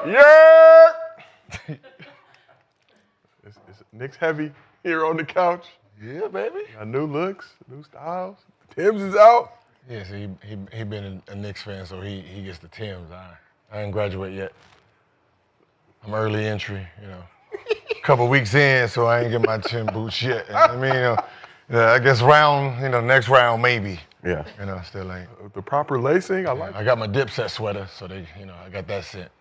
Yeah! It's Knicks heavy here on the couch. Yeah, baby. Got new looks, new styles. Tim's is out. Yes, he been a Knicks fan, so he gets the Timbs. I didn't graduate yet. I'm early entry, a couple weeks in, so I ain't get my Tim boots yet. I mean, I guess next round maybe. Yeah. Still ain't. The proper lacing, I like. I got my Dipset sweater, so I got that sent.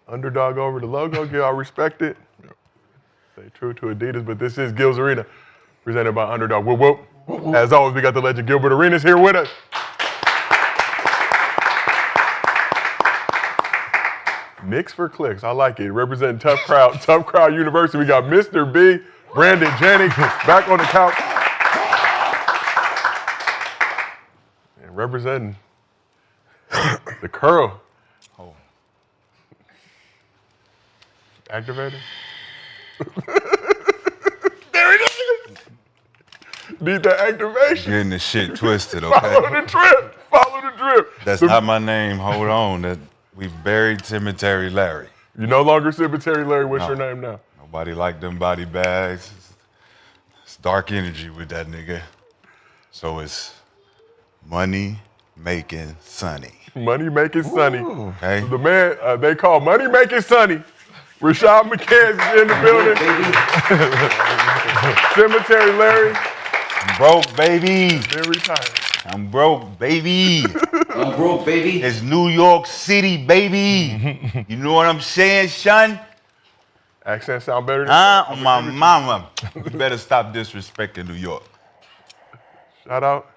Underdog over the logo, I respect it. Stay true to Adidas, but this is Gil's Arena, presented by Underdog. Whoop, whoop. As always, we got the legend Gilbert Arenas here with us. Knicks for clicks, I like it. Representing Tough Crowd University, we got Mr. B, Brandon Jennings, back on the couch. And representing the curl. Oh. Activated. There it is. Need that activation. Getting the shit twisted, okay? Follow the drip. That's not my name. Hold on. That we've buried Cemetery Larry. You no longer Cemetery Larry. What's your name now? Nobody like them body bags. It's dark energy with that nigga. So it's Money Making Sonny. Money Making Sonny. Okay. The man they call Money Making Sonny. Rashad McCants is in the building. Cemetery Larry. I'm broke, baby. Then retired. I'm broke, baby. I'm broke, baby. It's New York City, baby. You know what I'm saying, son? Accent sound better than On my mama. You better stop disrespecting New York. Shout out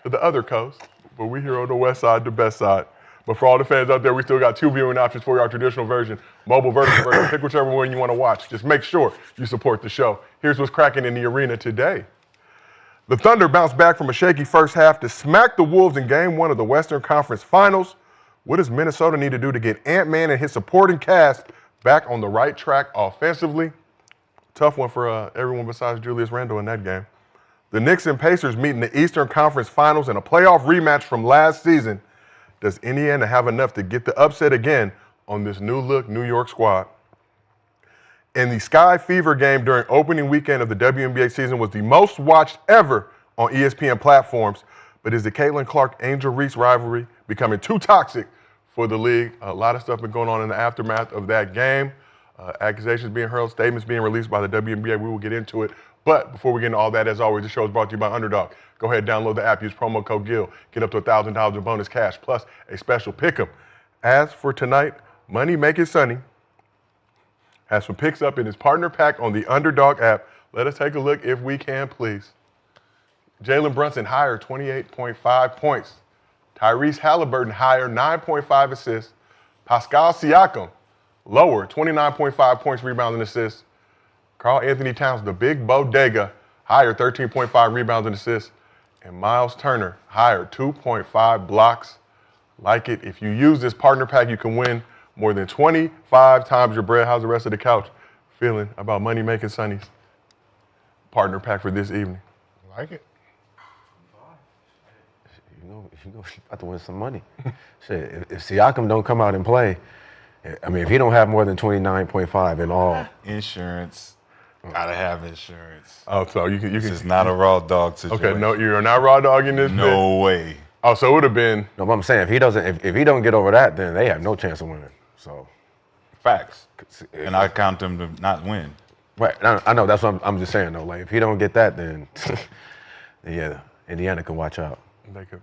to the other coast, but we here on the west side, the best side. But for all the fans out there, we still got two viewing options for you, our traditional version, mobile vertical version. Pick whichever one you want to watch. Just make sure you support the show. Here's what's cracking in the arena today. The Thunder bounced back from a shaky first half to smack the Wolves in Game 1 of the Western Conference Finals. What does Minnesota need to do to get Ant-Man and his supporting cast back on the right track offensively? Tough one for everyone besides Julius Randle in that game. The Knicks and Pacers meet in the Eastern Conference Finals in a playoff rematch from last season. Does Indiana have enough to get the upset again on this new-look New York squad? And the Sky Fever game during opening weekend of the WNBA season was the most watched ever on ESPN platforms. But is the Caitlin Clark-Angel Reese rivalry becoming too toxic for the league? A lot of stuff been going on in the aftermath of that game. Accusations being hurled, statements being released by the WNBA. We will get into it. But before we get into all that, as always, the show is brought to you by Underdog. Go ahead, download the app, use promo code GIL, get up to $1,000 in bonus cash, plus a special pick'em. As for tonight, Money Making Sonny has some picks up in his partner pack on the Underdog app. Let us take a look if we can, please. Jalen Brunson higher, 28.5 points. Tyrese Halliburton higher, 9.5 assists. Pascal Siakam lower, 29.5 points, rebounds, and assists. Karl Anthony Towns, the big bodega, higher, 13.5 rebounds and assists. And Miles Turner, higher, 2.5 blocks. Like it. If you use this partner pack, you can win more than 25 times your bread. How's the rest of the couch feeling about Money Making Sonny's partner pack for this evening? Like it. You know, about to win some money. Shit, if Siakam don't come out and play, I mean, if he don't have more than 29.5 in all. Insurance. Gotta have insurance. Oh, so you can. This is not a raw dog situation. Okay, no, you're not raw dogging this. No way. Oh, so it would have been. No, but I'm saying if he don't get over that, then they have no chance of winning. So, Facts. And I count them to not win. right, I know that's what I'm just saying though. Like if he don't get that, then yeah, Indiana can watch out. They could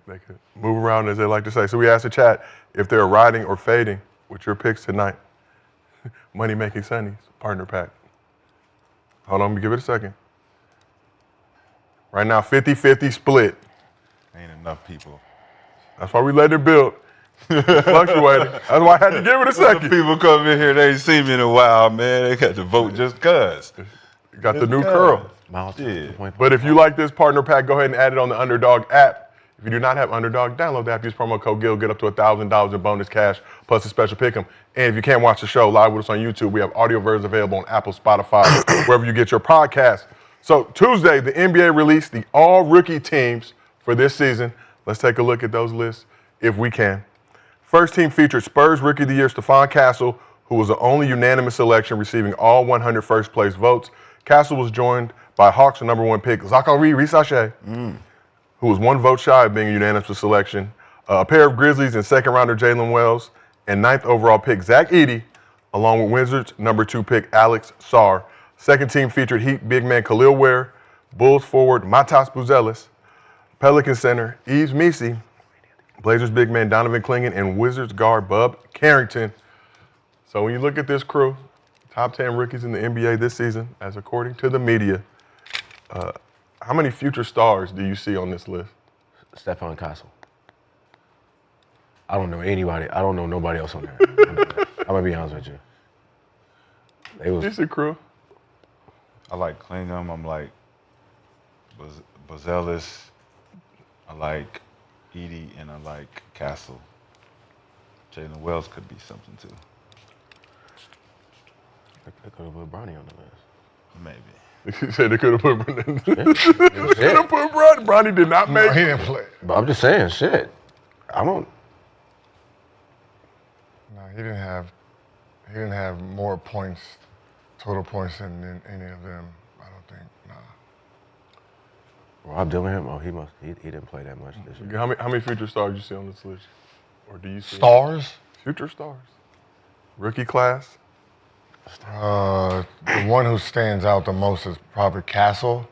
move around, as they like to say. So we asked the chat if they're riding or fading with your picks tonight. Money Making Sonny's partner pack. Hold on, let me give it a second. Right now, 50-50 split. Ain't enough people. That's why we let it build. Fluctuating. That's why I had to give it a second. People come in here, they ain't seen me in a while, man. They got to vote just cuz. Got the new curl. Yeah. But if you like this partner pack, go ahead and add it on the Underdog app. If you do not have Underdog, download the app, use promo code GIL, get up to $1,000 in bonus cash, plus a special pick'em. And if you can't watch the show live with us on YouTube, we have audio versions available on Apple, Spotify, wherever you get your podcasts. So Tuesday, the NBA released the all-rookie teams for this season. Let's take a look at those lists if we can. First team featured Spurs Rookie of the Year Stephon Castle, who was the only unanimous selection receiving all 100 first place votes. Castle was joined by Hawks' number 1 pick, Zachary Rashad, who was 1 vote shy of being a unanimous selection. A pair of Grizzlies and second rounder Jalen Wells, and 9th overall pick Zach Edey, along with Wizards number 2 pick Alex Sarr. Second team featured Heat big man Khalil Ware, Bulls forward Matas Buzelis, Pelican center Yves Missi, Blazers big man Donovan Clingan, and Wizards guard Bub Carrington. So when you look at this crew, top 10 rookies in the NBA this season, as according to the media, how many future stars do you see on this list? Stephon Castle. I don't know anybody. I don't know nobody else on there. I'm gonna be honest with you. They was Decent crew. I like Klingham. I'm like Buzelis. I like Edey, and I like Castle. Jalen Wells could be something too. they could have put Bronny on the list. Maybe. You said they could have put Bronny. Shit. Could have put Bronny. Bronny did not make He it. didn't play. But I'm just saying, shit. I don't. No, he didn't have more points, total points than any of them. I don't think. Nah. Rob Dillingham. Oh, he didn't play that much this year. How many future stars do you see on this list? Or do you see Stars? future stars? Rookie class? The one who stands out the most is probably Castle.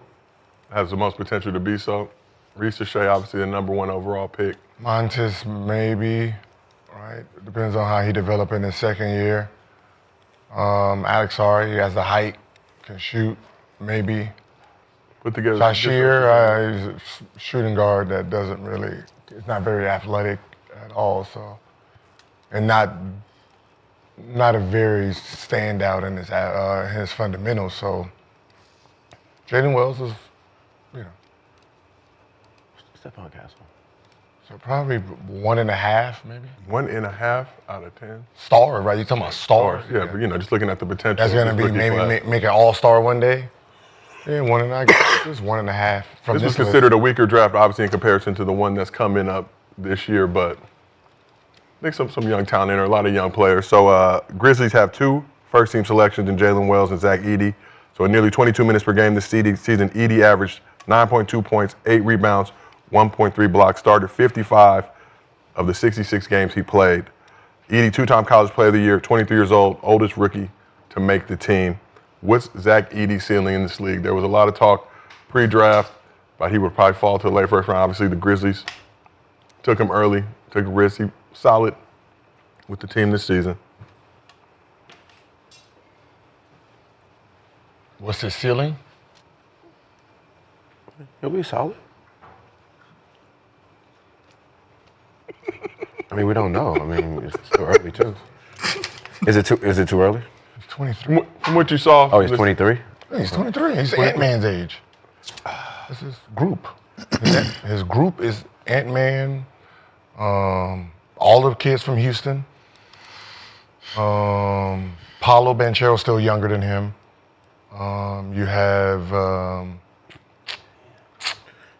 Has the most potential to be so. Reese Shea, obviously the number 1 overall pick. Montes, maybe. Right? Depends on how he developed in his second year. Alex Sarr, he has the height, can shoot, maybe. Put together. Shashir, he's a shooting guard that doesn't really, he's not very athletic at all, so. And not a very standout in his fundamentals, so. Jalen Wells is, Stephon Castle. so probably 1.5, maybe. 1.5 out of 10. Star, right? You're talking about stars. Yeah, but just looking at the potential. That's of gonna this be rookie maybe class. make an all-star one day. Yeah, 1.5. Just 1.5 from This was list. considered a weaker draft, obviously, in comparison to the one that's coming up this year, but I think some young talent in there, a lot of young players. So Grizzlies have 2 first-team selections in Jalen Wells and Zach Edey. So in nearly 22 minutes per game this season, Edey averaged 9.2 points, 8 rebounds, 1.3 blocks, started 55 of the 66 games he played. Edey, 2-time College Player of the Year, 23 years old, oldest rookie to make the team. What's Zach Edey's ceiling in this league? There was a lot of talk pre-draft, but he would probably fall to the late first round. Obviously, the Grizzlies took him early, took a risk. He solid with the team this season. What's his ceiling? He'll be solid. I mean, we don't know. I mean, it's too early too. Is it too early? He's 23. From what you saw, Oh, he's 23. He's 23. He's Ant-Man's age. That's his group. His group is Ant-Man, all the kids from Houston. Paulo Banchero's still younger than him. You have,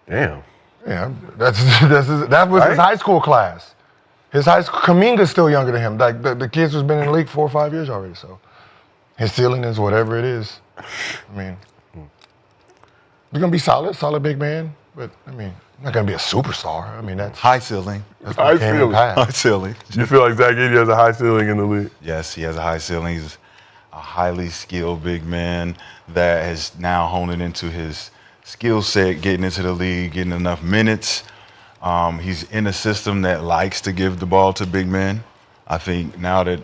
Damn. yeah, that was his high school class. His high school, Kuminga's still younger than him. Like the kids who's been in the league 4 or 5 years already. So his ceiling is whatever it is. I mean, he's gonna be solid big man. But I mean, not gonna be a superstar. I mean, that's High ceiling. what High came in ceiling. past. High ceiling. you feel like Zach Edey has a high ceiling in the league? Yes, he has a high ceiling. He's a highly skilled big man that has now honed it into his skill set, getting into the league, getting enough minutes. He's in a system that likes to give the ball to big men. I think now that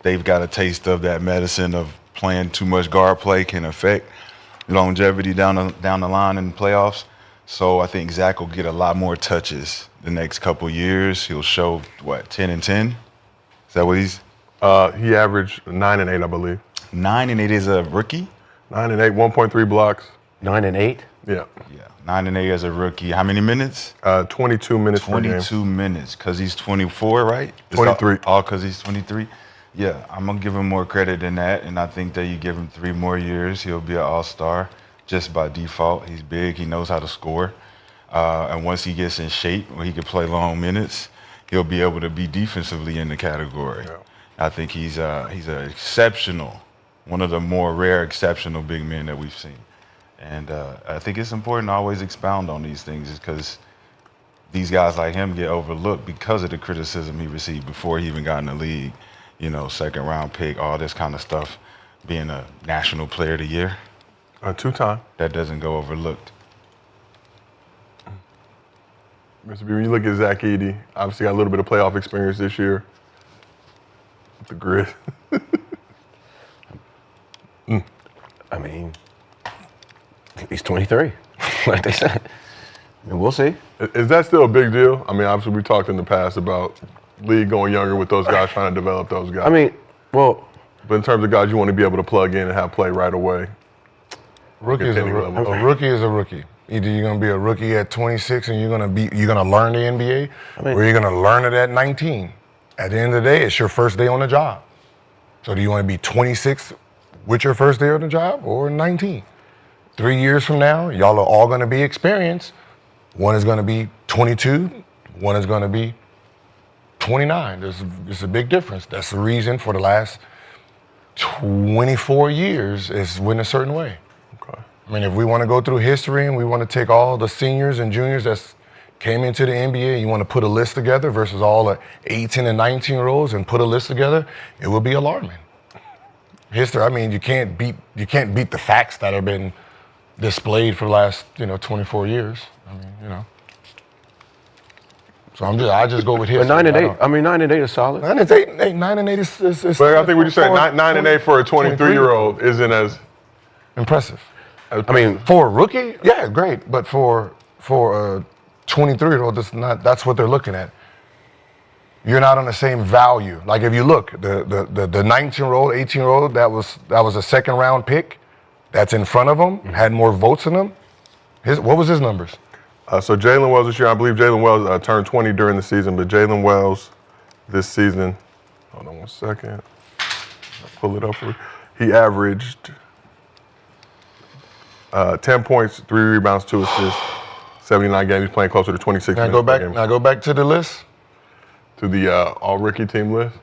they've got a taste of that medicine of playing too much guard play can affect longevity down the line in the playoffs. So I think Zach will get a lot more touches the next couple years. He'll show, 10 and 10? Is that what he's? He averaged 9 and 8, I believe. 9 and 8 as a rookie? 9 and 8, 1.3 blocks. 9 and 8. Yeah. Yeah, 9 and 8 as a rookie. How many minutes? 22 minutes per game. 22 minutes, because he's 24, right? It's 23. All because he's 23? Yeah, I'm going to give him more credit than that, and I think that you give him 3 more years, he'll be an all-star just by default. He's big. He knows how to score. And once he gets in shape where he can play long minutes, he'll be able to be defensively in the category. Yeah. I think he's a exceptional, one of the more rare exceptional big men that we've seen. And I think it's important to always expound on these things because these guys like him get overlooked because of the criticism he received before he even got in the league. You know, second round pick, all this kind of stuff, being a national player of the year. 2-time. That doesn't go overlooked. Mr. B, when you look at Zach Edey, obviously got a little bit of playoff experience this year with the grit. I mean, he's 23, like they said. I mean, we'll see. Is that still a big deal? I mean, obviously we talked in the past about league going younger with those guys, trying to develop those guys. I mean, well, but in terms of guys you want to be able to plug in and have play right away. Rookie is a rookie. Either you're gonna be a rookie at 26 and you're gonna learn the NBA, or you're gonna learn it at 19. At the end of the day, it's your first day on the job. So do you want to be 26 with your first day on the job, or 19? 3 years from now, y'all are all gonna be experienced. One is gonna be 22. One is gonna be 29. There's a big difference. That's the reason for the last 24 years is win a certain way. Okay. I mean, if we want to go through history and we want to take all the seniors and juniors that came into the NBA and you want to put a list together versus all the 18 and 19-year-olds and put a list together, it will be alarming. History, I mean, you can't beat the facts that have been displayed for the last, 24 years. I mean, So I just go with history. But 9 and 8. I mean, 9 and 8 is solid. 9 and 8. 9 and 8 is But I think what you said, 9 and 8 for a 23-year-old isn't as impressive. I mean, For a rookie, yeah, great. But for a 23-year-old, that's what they're looking at. You're not on the same value. Like if you look, the 19-year-old, 18-year-old, that was a second-round pick. That's in front of him, had more votes than him. What was his numbers? So Jalen Wells this year, I believe Jalen Wells turned 20 during the season, but Jalen Wells this season, hold on one second, I'll pull it up for you. He averaged 10 points, 3 rebounds, 2 assists, 79 games. He's playing closer to 26 Now minutes per game. go back to the list. To the all-rookie team list.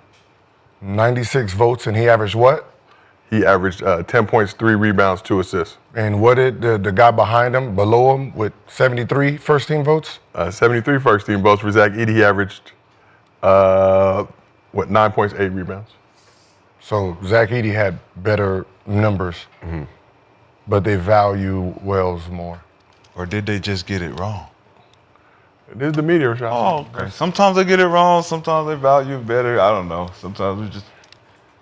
96 votes, and he averaged what? He averaged 10 points, 3 rebounds, 2 assists. And what did the guy behind him, below him, with 73 first-team votes? 73 first-team votes for Zach Edey. He averaged, 9 points, 8 rebounds. So Zach Edey had better numbers, but they value Wells more. Or did they just get it wrong? This is the media, Rashad. Oh, okay. Sometimes they get it wrong. Sometimes they value it better. I don't know. Sometimes we just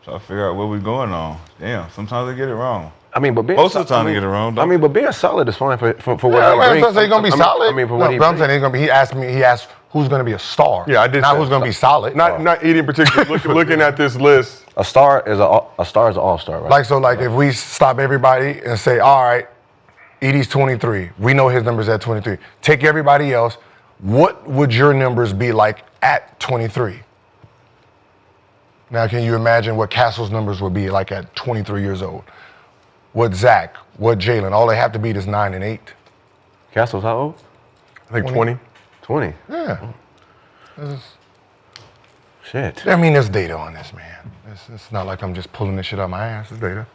try to figure out what we're going on. Damn, sometimes they get it wrong. I mean, but being Most of the time they get it wrong. I mean, but being solid is fine for what he I'm brings. saying he's gonna be solid. I mean, for what he but I'm brings. saying he's gonna be. He asked who's gonna be a star. Yeah, I did Not say who's gonna be solid. Not Edey in particular. looking at this list. A star is an all-star, right? Like if we stop everybody and say, all right, Edey's 23. We know his numbers at 23. Take everybody else. What would your numbers be like at 23? Now, can you imagine what Castle's numbers would be like at 23 years old? What Zach, what Jalen, all they have to beat is 9 and 8. Castle's how old? I think 20. 20. Yeah. Shit. I mean, there's data on this, man. It's not like I'm just pulling this shit out my ass. There's data.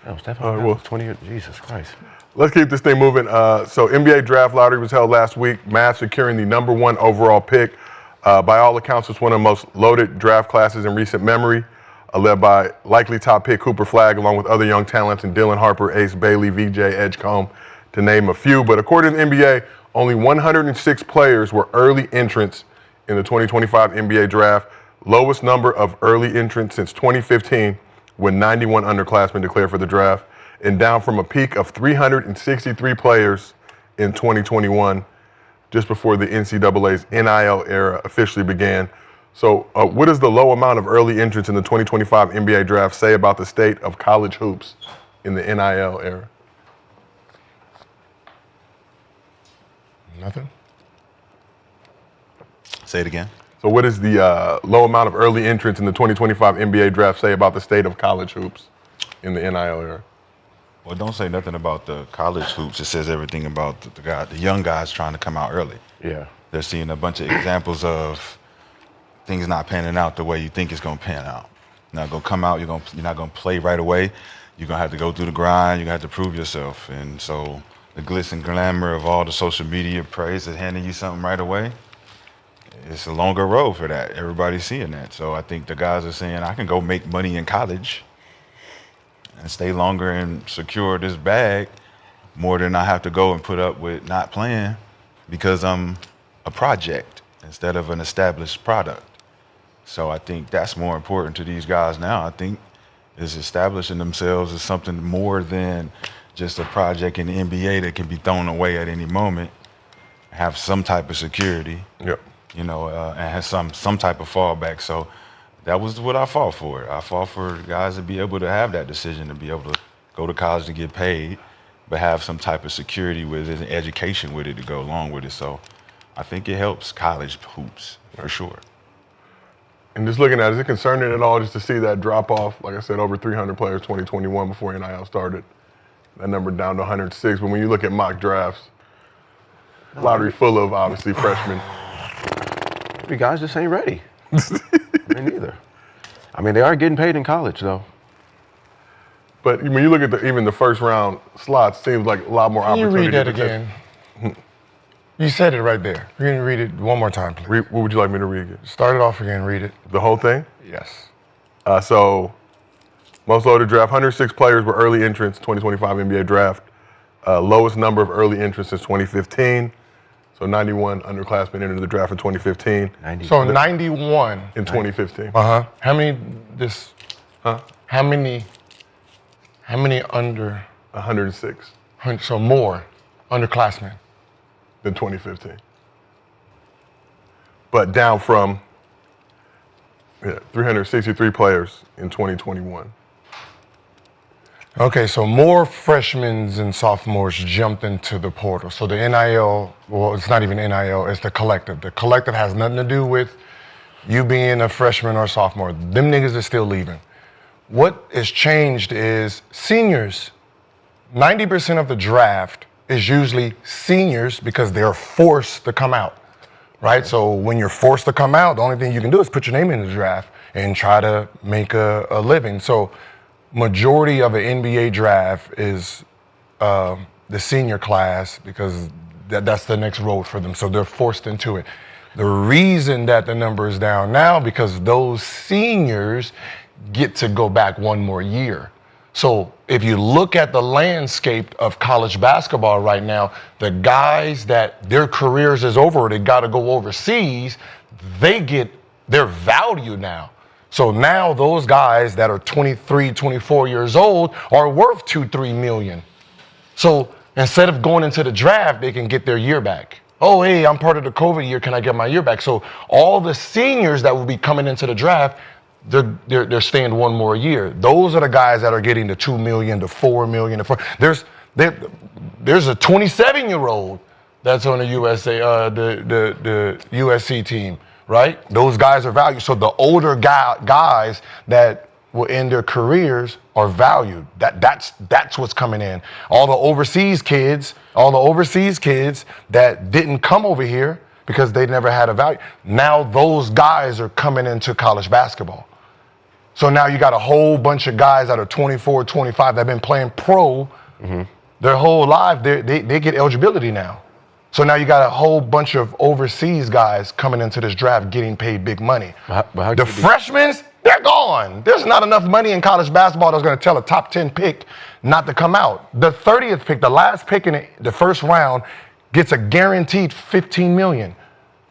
Oh, Stephen, All right, well, 20. Jesus Christ. Let's keep this thing moving. So NBA draft lottery was held last week. Mavs securing the #1 overall pick. By all accounts, it's one of the most loaded draft classes in recent memory, led by likely top pick Cooper Flagg, along with other young talents in Dylan Harper, Ace Bailey, VJ Edgecombe, to name a few. But according to the NBA, only 106 players were early entrants in the 2025 NBA draft, lowest number of early entrants since 2015, when 91 underclassmen declared for the draft, and down from a peak of 363 players in 2021, just before the NCAA's NIL era officially began. So what does the low amount of early entrants in the 2025 NBA draft say about the state of college hoops in the NIL era? Nothing. Say it again. So what does the low amount of early entrants in the 2025 NBA draft say about the state of college hoops in the NIL era? Well, don't say nothing about the college hoops. It says everything about the young guys trying to come out early. Yeah. They're seeing a bunch of examples of things not panning out the way you think it's going to pan out. You're not going to come out. You're not going to play right away. You're going to have to go through the grind. You're going to have to prove yourself. And so the glitz and glamour of all the social media praise is handing you something right away. It's a longer road for that. Everybody's seeing that. So I think the guys are saying, I can go make money in college and stay longer and secure this bag more than I have to go and put up with not playing because I'm a project instead of an established product. So I think that's more important to these guys now. I think is establishing themselves as something more than just a project in the NBA that can be thrown away at any moment. Have some type of security, Yep. and have some type of fallback. So that was what I fought for. I fought for guys to be able to have that decision, to be able to go to college to get paid, but have some type of security with it and education with it to go along with it. So I think it helps college hoops for sure. And just looking at it, is it concerning at all just to see that drop off? Like I said, over 300 players 2021 before NIL started. That number down to 106. But when you look at mock drafts, lottery full of obviously freshmen. You guys just ain't ready. Me neither. I mean, they are getting paid in college, though. But when you look at even the first round slots, seems like a lot more Can you opportunity. read that to again? You said it right there. You can read it one more time, please. What would you like me to read? Start it off again, read it. The whole thing? Yes. So, most loaded draft, 106 players were early entrants, 2025 NBA draft. Lowest number of early entrants since 2015. So 91 underclassmen entered the draft in 2015. 90. So 91. In 2015. Uh-huh. How many How many under 106 so more underclassmen? than 2015. But down from 363 players in 2021. Okay, so more freshmen and sophomores jumped into the portal. So the NIL, well, it's not even NIL, it's the collective. The collective has nothing to do with you being a freshman or sophomore. Them niggas are still leaving. What has changed is seniors. 90% of the draft is usually seniors because they're forced to come out, right? So when you're forced to come out, the only thing you can do is put your name in the draft and try to make a living. So majority of an NBA draft is the senior class because that's the next road for them. So they're forced into it. The reason that the number is down now because those seniors get to go back one more year. So if you look at the landscape of college basketball right now, the guys that their careers is over, they got to go overseas, they get their value now. So now those guys that are 23, 24 years old are worth $2-3 million. So instead of going into the draft, they can get their year back. Oh, hey, I'm part of the COVID year. Can I get my year back? So all the seniors that will be coming into the draft, they're staying one more year. Those are the guys that are getting the $2 million, the $4 million. There's a 27-year-old that's on the USA, the USC team, right? Those guys are valued. So the older guys that will end their careers are valued. That's what's coming in. All the overseas kids that didn't come over here because they never had a value. Now those guys are coming into college basketball. So now you got a whole bunch of guys that are 24, 25 that have been playing pro their whole life. They get eligibility now. So now you got a whole bunch of overseas guys coming into this draft getting paid big money. The freshmen, they're gone. There's not enough money in college basketball that's going to tell a top 10 pick not to come out. The 30th pick, the last pick in the first round, gets a guaranteed $15 million.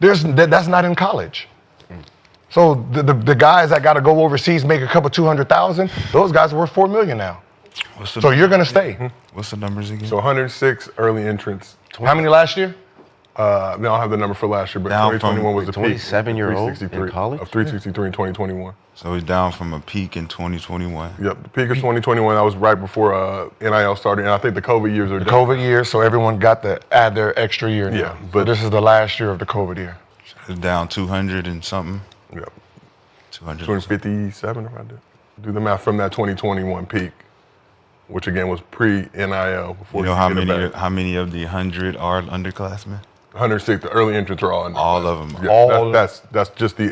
That's not in college. So the guys that got to go overseas make a couple 200,000, those guys are worth $4 million now. So you're going to stay. What's the numbers again? So 106 early entrants. How many last year? I don't have the number for last year, but Down 2021 was the peak. 27-year-old in college? Of 363 in 2021. So he's down from a peak in 2021. Yep, the peak of 2021, that was right before NIL started, and I think the COVID years are The done. COVID year, so everyone got to add their extra year now. Yeah, But but- this is the last year of the COVID year. He's down 200 and something. Yep, 200. 257 if I do the math from that 2021 peak. which again was pre-NIL. Before You know how get it many back. how many of the 100 are underclassmen? 106. The early entrants are all under. All of them. Yeah, that's just the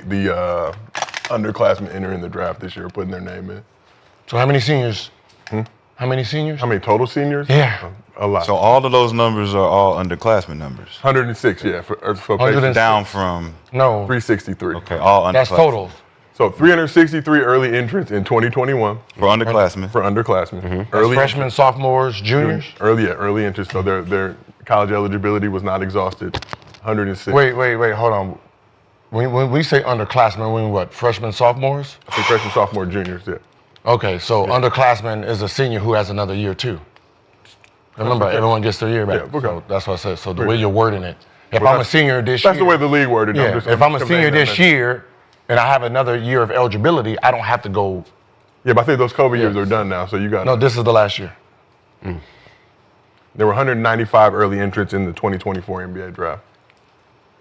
underclassmen entering the draft this year, putting their name in. So how many seniors? How many seniors? How many total seniors? Yeah. A lot. So all of those numbers are all underclassmen numbers. 106, yeah. For 106. Down from No. 363. okay, all underclassmen. That's total. So 363 early entrants in 2021 For underclassmen. for underclassmen. That's Early freshmen, sophomores, juniors. early entrants. So their college eligibility was not exhausted. 106. Wait, hold on. When we say underclassmen, we mean what? Freshmen, sophomores? I think freshman, sophomore, juniors. Yeah. Okay, so underclassman is a senior who has another year too. Remember, everyone gets their year back. Yeah, okay. So that's what I said. So the way you're wording it. If Well, I'm a senior this year. That's the way the league worded it. Yeah, if I'm a senior this year and I have another year of eligibility, I don't have to go. Yeah, but I think those COVID years are done now. So you got. No, this is the last year. There were 195 early entrants in the 2024 NBA draft.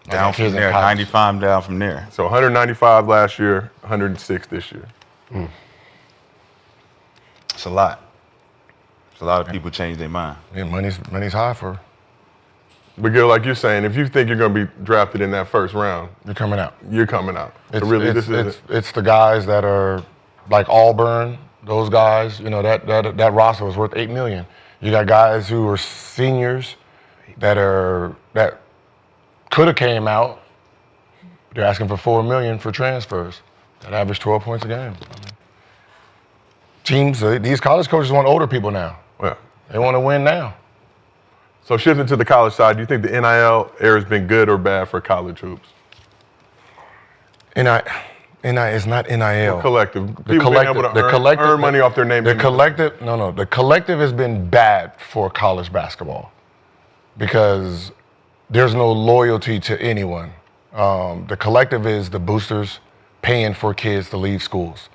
Down from kids in there, college. 95 down from there. So 195 last year, 106 this year. It's a lot. It's a lot of people change their mind. Yeah, money's high for But Gil, like you're saying, if you think you're going to be drafted in that first round, you're coming out. you're coming out. So It's, really, it's, this is it's the guys that are like Auburn, those guys, you know, that roster was worth $8 million. You got guys who are seniors that could have came out. They're asking for $4 million for transfers. That average 12 points a game. I mean, teams, these college coaches want older people now. well. They want to win now. So shifting to the college side, do you think the NIL era has been good or bad for college hoops? NIL is not NIL. Collective. The People being able collective, to earn money off their name. The collective has been bad for college basketball because there's no loyalty to anyone. The collective is the boosters paying for kids to leave schools.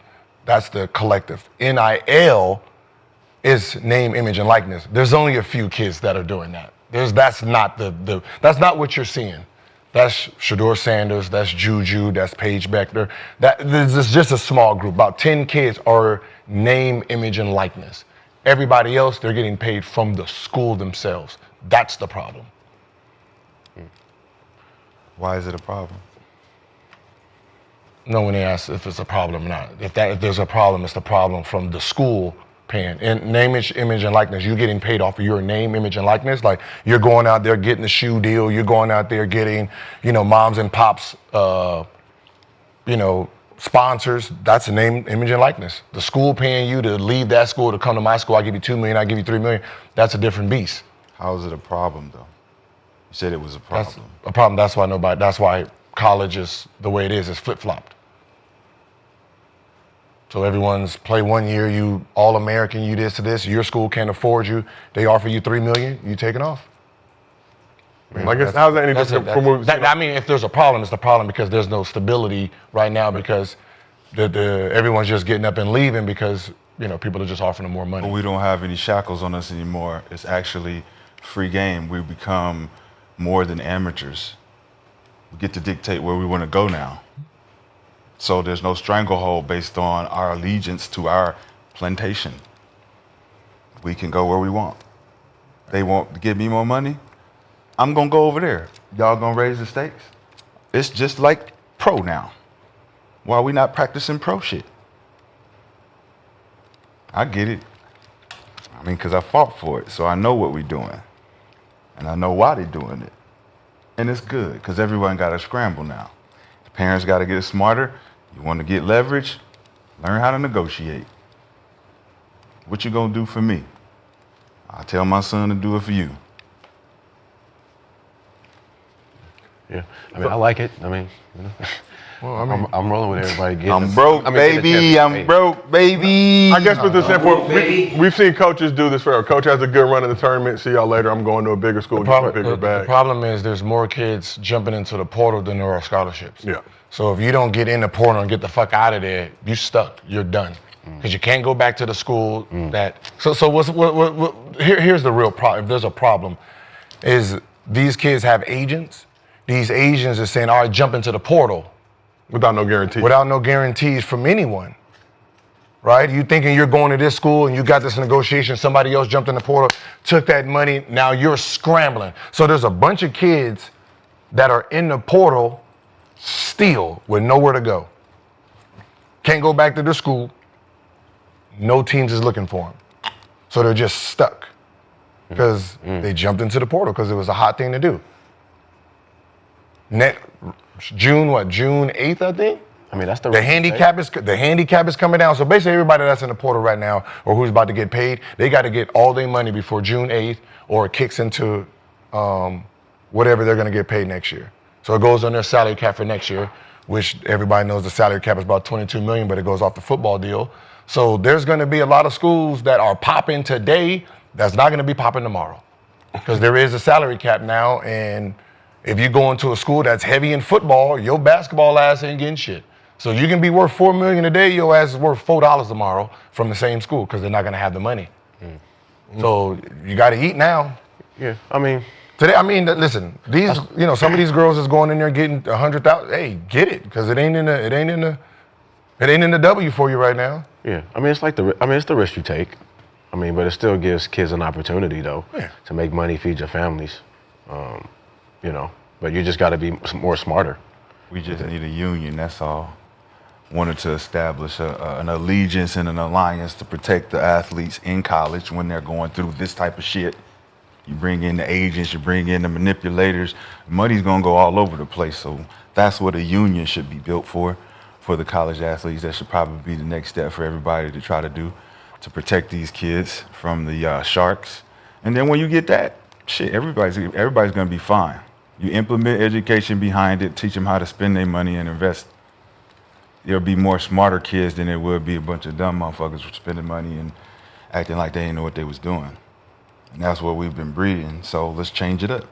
That's the collective. NIL is name, image, and likeness. There's only a few kids that are doing that. That's not that's not what you're seeing. That's Shador Sanders, that's Juju, that's Paige Beckner. This is just a small group. About 10 kids are name, image, and likeness. Everybody else, they're getting paid from the school themselves. That's the problem. Why is it a problem? No one asks if it's a problem or not. If there's a problem, it's the problem from the school paying. And name, image, and likeness. You're getting paid off of your name, image, and likeness. Like you're going out there getting a shoe deal. You're going out there getting, moms and pops, sponsors. That's a name, image, and likeness. The school paying you to leave that school to come to my school. I give you $2 million. I give you $3 million. That's a different beast. How is it a problem though? You said it was a That's problem. a problem. That's why college is the way it is. It's flip-flopped. So everyone's play 1 year, you All-American, you this to this, your school can't afford you, they offer you $3 million, you take it off. I guess how's that any That's different it. from what we've seen? I mean, if there's a problem, it's the problem because there's no stability right now because everyone's just getting up and leaving because, people are just offering them more money. But we don't have any shackles on us anymore. It's actually free game. We become more than amateurs. We get to dictate where we want to go now. So there's no stranglehold based on our allegiance to our plantation. We can go where we want. They want to give me more money. I'm going to go over there. Y'all going to raise the stakes? It's just like pro now. Why are we not practicing pro shit? I get it. I mean, because I fought for it, so I know what we're doing. And I know why they're doing it. And it's good, because everyone got to scramble now. The parents got to get smarter. You want to get leverage? Learn how to negotiate. What you going to do for me? I tell my son to do it for you. Yeah, I mean, I like it. I mean, Well, I mean, I'm rolling with everybody. Getting I'm broke, I mean, getting baby. a I'm chance. broke, baby. I guess with the standpoint, we've seen coaches do this forever. Coach has a good run in the tournament. See y'all later. I'm going to a bigger school, get a bigger the bag. problem is there's more kids jumping into the portal than there are scholarships. Yeah. So if you don't get in the portal and get the fuck out of there, you stuck. You're done. Because you can't go back to the school that. So here's the real problem. If there's a problem, is these kids have agents. These agents are saying, all right, jump into the portal Without no guarantee. without no guarantees from anyone. right? You thinking you're going to this school and you got this negotiation, somebody else jumped in the portal, took that money, now you're scrambling. So there's a bunch of kids that are in the portal still with nowhere to go. Can't go back to their school. No teams is looking for them. So they're just stuck because they jumped into the portal because it was a hot thing to do. June 8th, I think? I mean, that's the handicap is coming down. So basically everybody that's in the portal right now or who's about to get paid, they got to get all their money before June 8th or it kicks into whatever they're going to get paid next year. So it goes on their salary cap for next year, which everybody knows the salary cap is about $22 million, but it goes off the football deal. So there's going to be a lot of schools that are popping today that's not going to be popping tomorrow because there is a salary cap now. And if you go into a school that's heavy in football, your basketball ass ain't getting shit. So you can be worth $4 million a day, your ass is worth $4 tomorrow from the same school because they're not going to have the money. So you got to eat now. Yeah, I mean. Today, listen, these, some of these girls is going in there getting 100,000. Hey, get it, because it ain't in the W for you right now. Yeah, I mean, it's the risk you take. I mean, but it still gives kids an opportunity though to make money, feed your families. But you just got to be more smarter. We just need a union, that's all. Wanted to establish an allegiance and an alliance to protect the athletes in college when they're going through this type of shit. You bring in the agents, you bring in the manipulators, money's gonna go all over the place. So that's what a union should be built for the college athletes. That should probably be the next step for everybody to try to do to protect these kids from the sharks. And then when you get that, shit, everybody's gonna be fine. You implement education behind it, teach them how to spend their money and invest. There'll be more smarter kids than there would be a bunch of dumb motherfuckers spending money and acting like they didn't know what they was doing. And that's what we've been breeding, so let's change it up.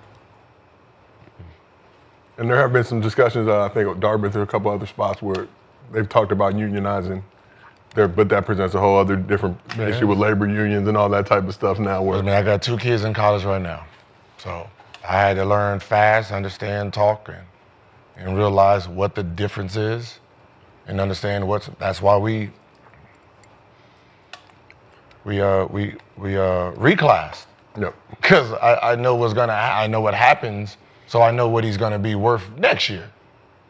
And there have been some discussions, I think, at Dartmouth and a couple other spots where they've talked about unionizing, but that presents a whole other different issue with labor unions and all that type of stuff now. I got 2 kids in college right now, so I had to learn fast, understand, talk, and realize what the difference is, and understand that's why we reclassed. Yep. Because I know I know what happens, so I know what he's gonna be worth next year,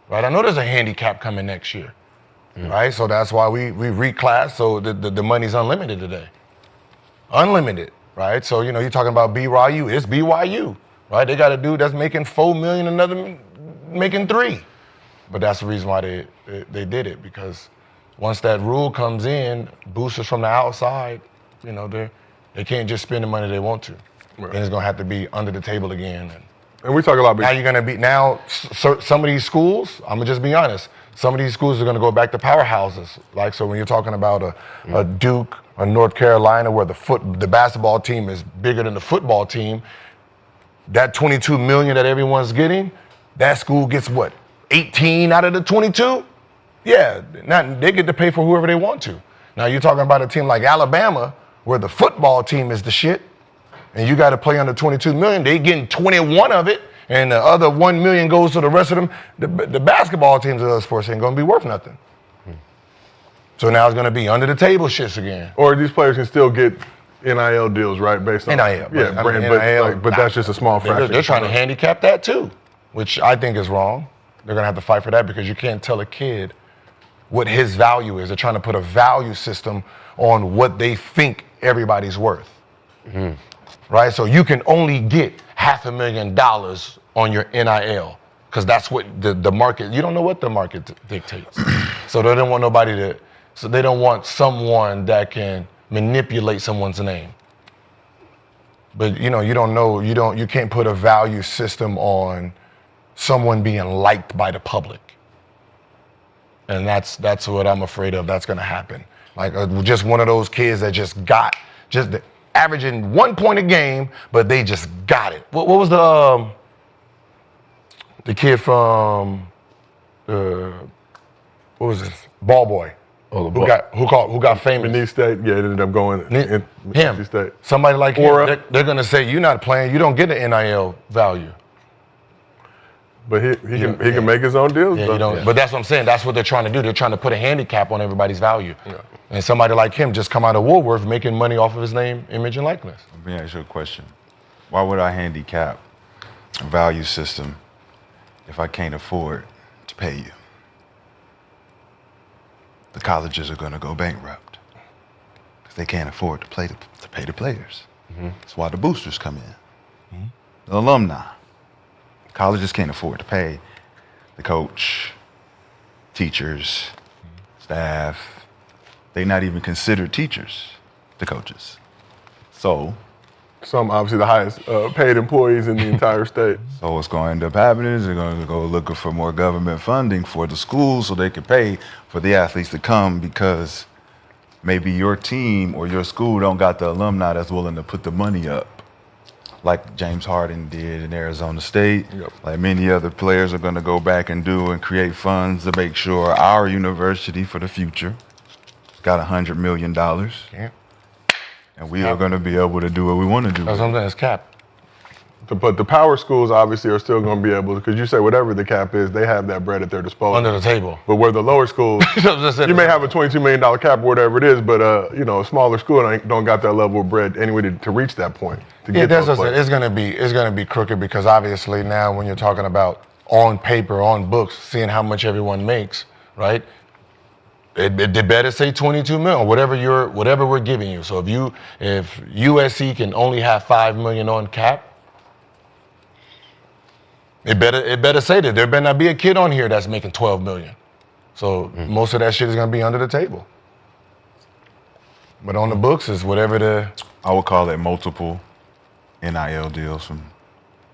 right? I know there's a handicap coming next year, right? So that's why we reclassed, so the money's unlimited today. Unlimited, right? So, you're talking about BYU, it's BYU, right? They got a dude that's making $4 million, another making $3 million. But that's the reason why they did it, because once that rule comes in, boosters from the outside, they can't just spend the money they want to. Right. Then it's gonna have to be under the table again. And we talk a lot about some of these schools, I'm gonna just be honest, some of these schools are gonna go back to powerhouses. Like, so when you're talking about a Duke, a North Carolina, where the basketball team is bigger than the football team, that $22 million that everyone's getting, that school gets what, 18 out of the 22? Yeah, now they get to pay for whoever they want to. Now you're talking about a team like Alabama, where the football team is the shit, and you got to play under $22 million. They getting 21 of it, and the other $1 million goes to the rest of them. The basketball teams of other sports ain't gonna be worth nothing. So now it's gonna be under the table shits again. Or these players can still get NIL deals, right? Based on NIL, but that's just a small fraction. They're trying to handicap that too, which I think is wrong. They're gonna have to fight for that because you can't tell a kid what his value is. They're trying to put a value system on what they think everybody's worth. Right? So you can only get $500,000 on your NIL because that's what the market, you don't know what the market dictates. So they don't want they don't want someone that can manipulate someone's name. But you don't know, you can't put a value system on someone being liked by the public. And that's what I'm afraid of. That's going to happen. Like just one of those kids that just averaging 1 point a game, but they just got it. What was the kid from what was this? Ball boy. Oh, who got famous? Mini State, yeah, it ended up going in him. State. Somebody like him, they're going to say, you're not playing, you don't get an NIL value. But he can make his own deals. Yeah, though. But that's what I'm saying. That's what they're trying to do. They're trying to put a handicap on everybody's value. Yeah. And somebody like him just come out of Woolworth making money off of his name, image, and likeness. Let me ask you a question. Why would I handicap a value system if I can't afford to pay you? The colleges are going to go bankrupt because they can't afford to pay the players. That's why the boosters come in. The alumni. Colleges can't afford to pay the coach, teachers, staff. They're not even considered teachers, the coaches. So Some obviously the highest paid employees in the entire state. So what's going to end up happening is they're going to go looking for more government funding for the schools so they can pay for the athletes to come because maybe your team or your school don't got the alumni that's willing to put the money up. Like James Harden did in Arizona State, like many other players are going to go back and do and create funds to make sure our university for the future got $100 million. Yeah. And we are going to be able to do what we want to do. That's something that's capped. But the power schools obviously are still going to be able, because you say whatever the cap is, they have that bread at their disposal. Under the table. But where the lower schools, you may have a $22 million cap or whatever it is, but a smaller school don't got that level of bread anyway to reach that point. Yeah, that's what I said. It's gonna be crooked because obviously now when you're talking about on paper, on books, seeing how much everyone makes, right? It better say 22 million, whatever we're giving you. So if USC can only have 5 million on cap, it better say that there better not be a kid on here that's making 12 million. So most of that shit is gonna be under the table. But on the books is whatever I would call it multiple NIL deals from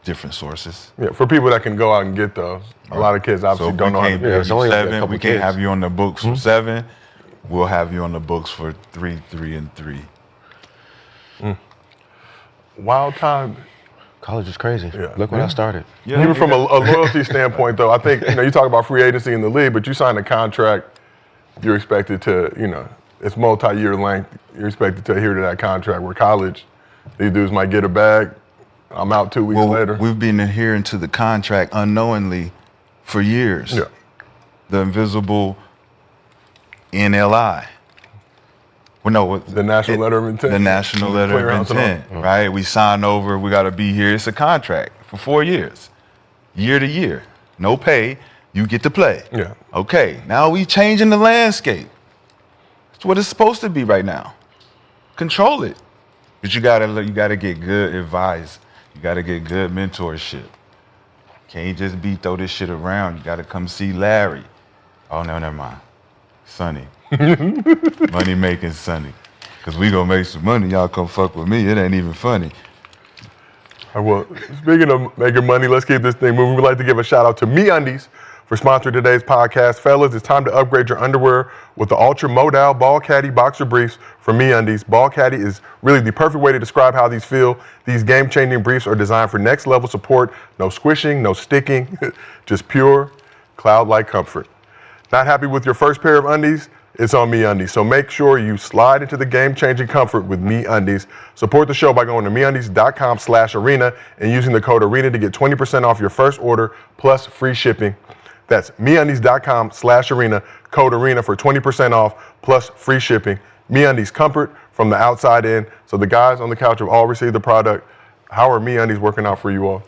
different sources. Yeah, for people that can go out and get those. A lot of kids obviously don't know how to do it. It's only like a couple We can't kids. have you on the books for 7. We'll have you on the books for 3, 3, and 3. Wild time. College is crazy. Yeah. Look when I started. Yeah, Even from a loyalty standpoint, though, I think, you talk about free agency in the league, but you sign a contract, you're expected to, it's multi-year length. You're expected to adhere to that contract. Where college, these dudes might get a bag. I'm out 2 weeks later. We've been adhering to the contract unknowingly for years. Yeah. The invisible NLI. Well, no, The national letter of intent. The national letter Player of house and all. intent, right? We sign over, we got to be here. It's a contract for 4 years, year to year. No pay, you get to play. Yeah. Okay, now we changing the landscape. It's what it's supposed to be right now. Control it. But you gotta get good advice. You gotta get good mentorship. Can't just throw this shit around. You gotta come see Larry. Oh no, never mind. Sonny. Money making Sonny. Cause we gonna make some money. Y'all come fuck with me. It ain't even funny. Well, speaking of making money, let's keep this thing moving. We'd like to give a shout out to MeUndies for sponsoring today's podcast. Fellas, it's time to upgrade your underwear with the Ultra Modal Ball Caddy Boxer Briefs from MeUndies. Ball Caddy is really the perfect way to describe how these feel. These game-changing briefs are designed for next-level support. No squishing, no sticking, just pure cloud-like comfort. Not happy with your first pair of undies? It's on MeUndies. So make sure you slide into the game-changing comfort with MeUndies. Support the show by going to MeUndies.com/arena and using the code ARENA to get 20% off your first order plus free shipping. That's MeUndies.com/arena, code ARENA for 20% off plus free shipping. MeUndies, comfort from the outside in. So the guys on the couch have all received the product. How are MeUndies working out for you all?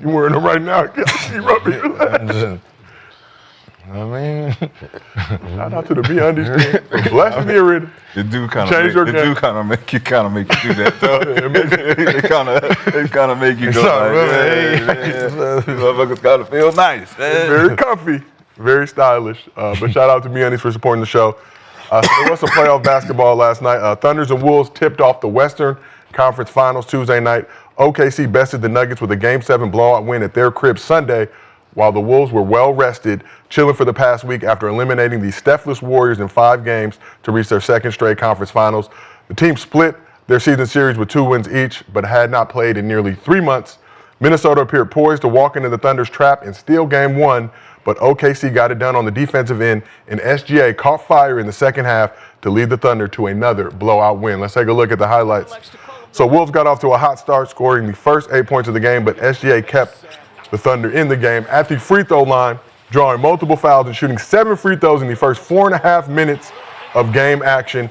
You wearing them right now? You rubbing your leg. Shout out to the MeUndies team. Bless the arena. The dude kind Change your game. of make you do that though. They kind of make you go like, hey, motherfuckers gotta feel nice. Very comfy, very stylish. But shout out to MeUndies for supporting the show. So there was some playoff basketball last night. Thunders and Wolves tipped off the Western Conference Finals Tuesday night. OKC bested the Nuggets with a Game 7 blowout win at their crib Sunday, while the Wolves were well rested, chilling for the past week after eliminating the Stephless Warriors in 5 games to reach their second straight conference finals. The team split their season series with 2 wins each, but had not played in nearly 3 months. Minnesota appeared poised to walk into the Thunder's trap and steal Game 1, but OKC got it done on the defensive end, and SGA caught fire in the second half to lead the Thunder to another blowout win. Let's take a look at the highlights So Wolves got off to a hot start, scoring the first 8 points of the game, but SGA kept the Thunder in the game at the free throw line, drawing multiple fouls and shooting 7 free throws in the first 4.5 minutes of game action,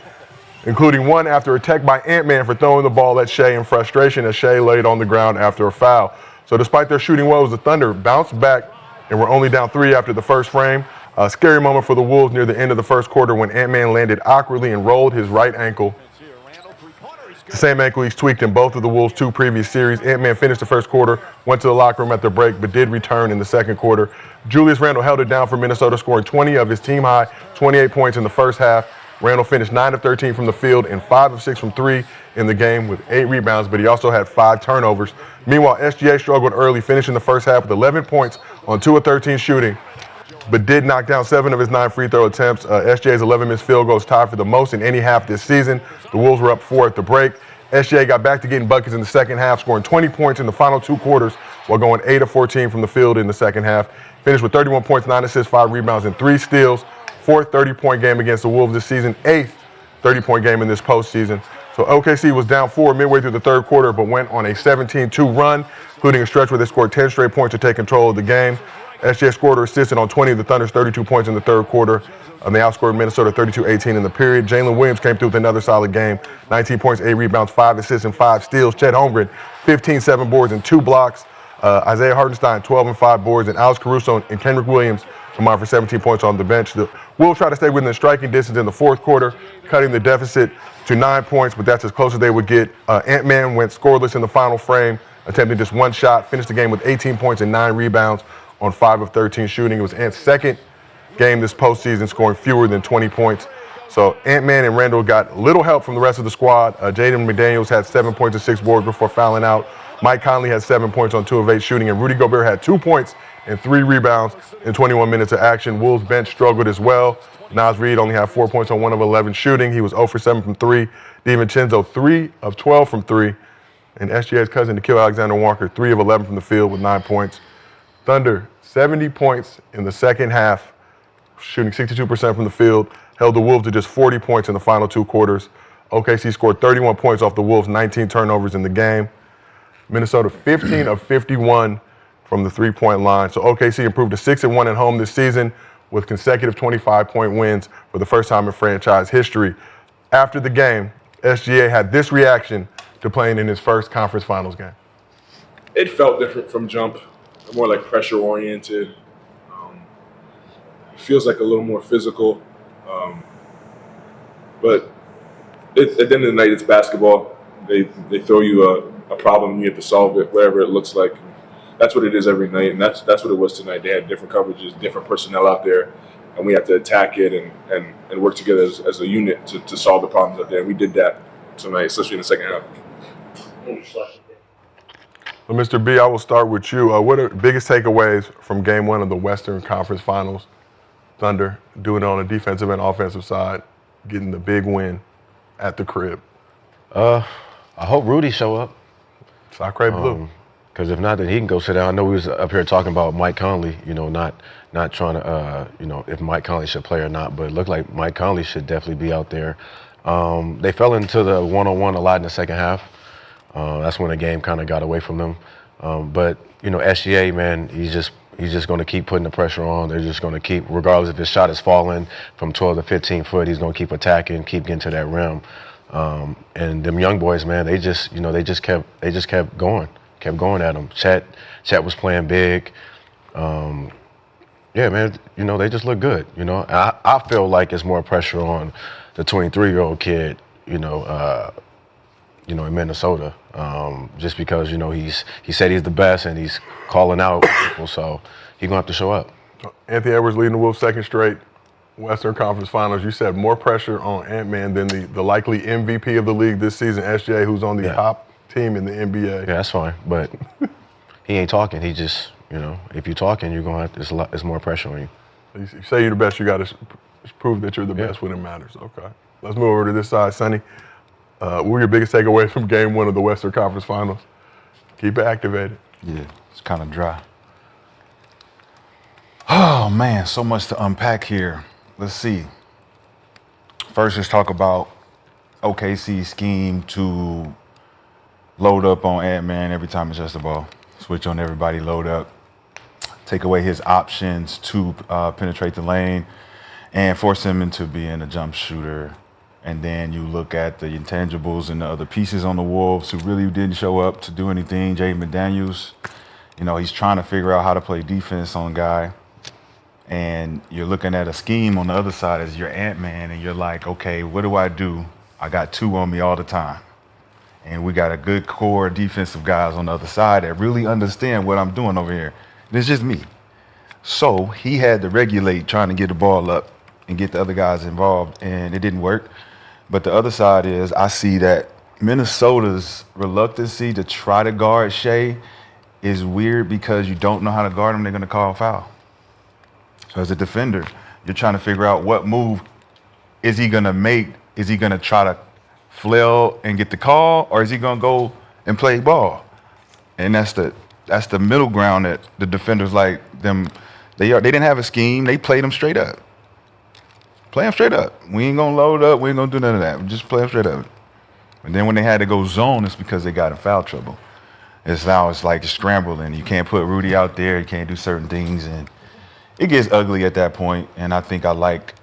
including one after a tech by Ant-Man for throwing the ball at Shea in frustration as Shea laid on the ground after a foul. So despite their shooting woes, the Thunder bounced back and were only down 3 after the first frame. A scary moment for the Wolves near the end of the first quarter when Ant-Man landed awkwardly and rolled his right ankle. The same ankle he's tweaked in both of the Wolves' 2 previous series. Ant-Man finished the first quarter, went to the locker room at the break, but did return in the second quarter. Julius Randle held it down for Minnesota, scoring 20 of his team-high 28 points in the first half. Randle finished 9 of 13 from the field and 5 of 6 from 3 in the game with 8 rebounds, but he also had 5 turnovers. Meanwhile, SGA struggled early, finishing the first half with 11 points on 2 of 13 shooting, but did knock down 7 of his 9 free throw attempts. SGA's 11 missed field goals tied for the most in any half this season. The Wolves were up 4 at the break. SGA got back to getting buckets in the second half, scoring 20 points in the final 2 quarters while going 8 of 14 from the field in the second half. Finished with 31 points, 9 assists, 5 rebounds, and 3 steals. 4th 30-point game against the Wolves this season, 8th 30-point game in this postseason. So OKC was down 4 midway through the third quarter, but went on a 17-2 run, including a stretch where they scored 10 straight points to take control of the game. SGA scored or assisted on 20 of the Thunder's 32 points in the third quarter. They outscored Minnesota 32-18 in the period. Jalen Williams came through with another solid game. 19 points, 8 rebounds, 5 assists, and 5 steals. Chet Holmgren, 15, 7 boards, and 2 blocks. Isaiah Hartenstein, 12 and 5 boards. And Alex Caruso and Kendrick Williams combined for 17 points on the bench. The Wolves tried to stay within striking distance in the fourth quarter, cutting the deficit to 9 points, but that's as close as they would get. Ant-Man went scoreless in the final frame, attempting just 1 shot, finished the game with 18 points and 9 rebounds on 5 of 13 shooting. It was Ant's second game this postseason, scoring fewer than 20 points. So Ant-Man and Randle got little help from the rest of the squad. Jaden McDaniels had 7 points and 6 boards before fouling out. Mike Conley had 7 points on 2 of 8 shooting, and Rudy Gobert had 2 points and 3 rebounds in 21 minutes of action. Wolves bench struggled as well. Naz Reid only had 4 points on 1 of 11 shooting. He was 0 for 7 from 3. DiVincenzo, 3 of 12 from 3. And SGA's cousin, Nikhil Alexander-Walker, 3 of 11 from the field with 9 points. Thunder, 70 points in the second half, shooting 62% from the field, held the Wolves to just 40 points in the final 2 quarters. OKC scored 31 points off the Wolves' 19 turnovers in the game. Minnesota 15 of 51 from the 3-point line. So OKC improved to 6-1 at home this season with consecutive 25-point wins for the first time in franchise history. After the game, SGA had this reaction to playing in his first conference finals game. It felt different from jump, more like pressure-oriented. It feels like a little more physical. But at the end of the night, it's basketball. They throw you a problem, and you have to solve it, whatever it looks like. That's what it is every night, and that's what it was tonight. They had different coverages, different personnel out there, and we had to attack it and work together as a unit to solve the problems out there. And we did that tonight, especially in the second half. Well, Mr. B, I will start with you. What are the biggest takeaways from Game 1 of the Western Conference Finals? Thunder doing it on the defensive and offensive side, getting the big win at the crib. I hope Rudy show up. Sacre Blue. Because if not, then he can go sit down. I know we was up here talking about Mike Conley, not trying to, if Mike Conley should play or not, but it looked like Mike Conley should definitely be out there. They fell into the one-on-one a lot in the second half. That's when the game kind of got away from them. But SGA, man, he's just going to keep putting the pressure on. They're just going to keep, regardless if his shot is falling from 12 to 15 foot, he's going to keep attacking, keep getting to that rim. And them young boys, man, they just kept going at him. Chet was playing big. Yeah, man, they just look good. I feel like it's more pressure on the 23-year-old kid, in Minnesota, just because he said he's the best and he's calling out people, so he's gonna have to show up. Anthony Edwards leading the Wolves' second straight Western Conference Finals. You said more pressure on Ant-Man than the likely MVP of the league this season, SGA, who's on the top team in the NBA. Yeah, that's fine, but he ain't talking. He just, if you're talking, you're gonna have it's more pressure on you. You say you're the best, you got to prove that you're the best when it matters. Okay, let's move over to this side, Sonny. What were your biggest takeaways from Game 1 of the Western Conference Finals? Keep it activated. Yeah, it's kind of dry. Oh, man, so much to unpack here. Let's see. First, let's talk about OKC's scheme to load up on Ant-Man every time he touches the ball. Switch on everybody, load up. Take away his options to penetrate the lane and force him into being a jump shooter. And then you look at the intangibles and the other pieces on the Wolves who really didn't show up to do anything. Jaden McDaniels, he's trying to figure out how to play defense on Guy. And you're looking at a scheme on the other side as your Ant-Man, and you're like, okay, what do? I got 2 on me all the time. And we got a good core defensive guys on the other side that really understand what I'm doing over here. And it's just me. So he had to regulate trying to get the ball up and get the other guys involved, and it didn't work. But the other side is I see that Minnesota's reluctancy to try to guard Shea is weird because you don't know how to guard him. They're going to call a foul. So as a defender, you're trying to figure out what move is he going to make. Is he going to try to flail and get the call, or is he going to go and play ball? And that's the middle ground that the defenders like them. They didn't have a scheme. They played them straight up. Play them straight up. We ain't going to load up. We ain't going to do none of that. Just play them straight up. And then when they had to go zone, it's because they got in foul trouble. It's like scrambling. You can't put Rudy out there. You can't do certain things. And it gets ugly at that point. And I think I like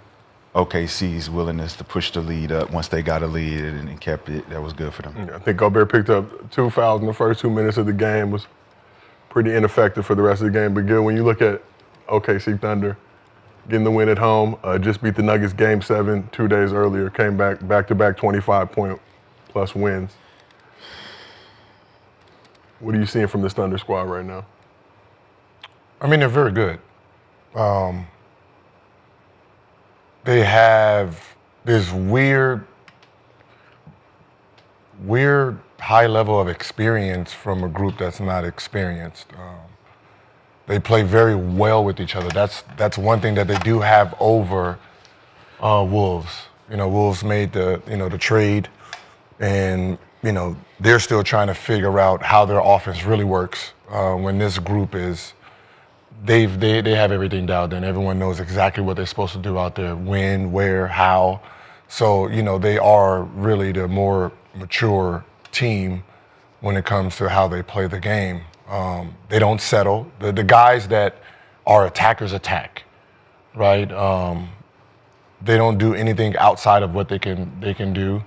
OKC's willingness to push the lead up once they got a lead and kept it. That was good for them. Yeah, I think Gilbert picked up 2 fouls in the first 2 minutes of the game. Was pretty ineffective for the rest of the game. But good, when you look at OKC Thunder, getting the win at home, just beat the Nuggets Game 7 2 days earlier, came back-to-back 25-point-plus wins. What are you seeing from this Thunder squad right now? I mean, they're very good. They have this weird high level of experience from a group that's not experienced. They play very well with each other. That's one thing that they do have over Wolves. Wolves made the trade, and they're still trying to figure out how their offense really works. When this group is, they have everything dialed in. Everyone knows exactly what they're supposed to do out there: when, where, how. So they are really the more mature team when it comes to how they play the game. They don't settle. The guys that are attackers attack, right? They don't do anything outside of what they can do,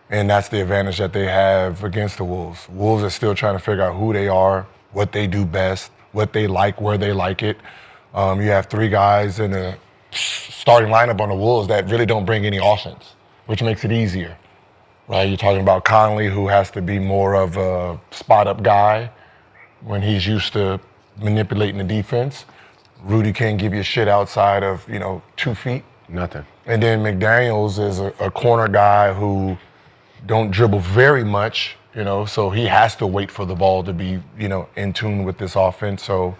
and that's the advantage that they have against the Wolves. Wolves are still trying to figure out who they are, what they do best, what they like, where they like it. You have 3 guys in the starting lineup on the Wolves that really don't bring any offense, which makes it easier, right? You're talking about Conley, who has to be more of a spot-up guy when he's used to manipulating the defense. Rudy can't give you shit outside of 2 feet. Nothing. And then McDaniels is a corner guy who don't dribble very much, so he has to wait for the ball to be, in tune with this offense. So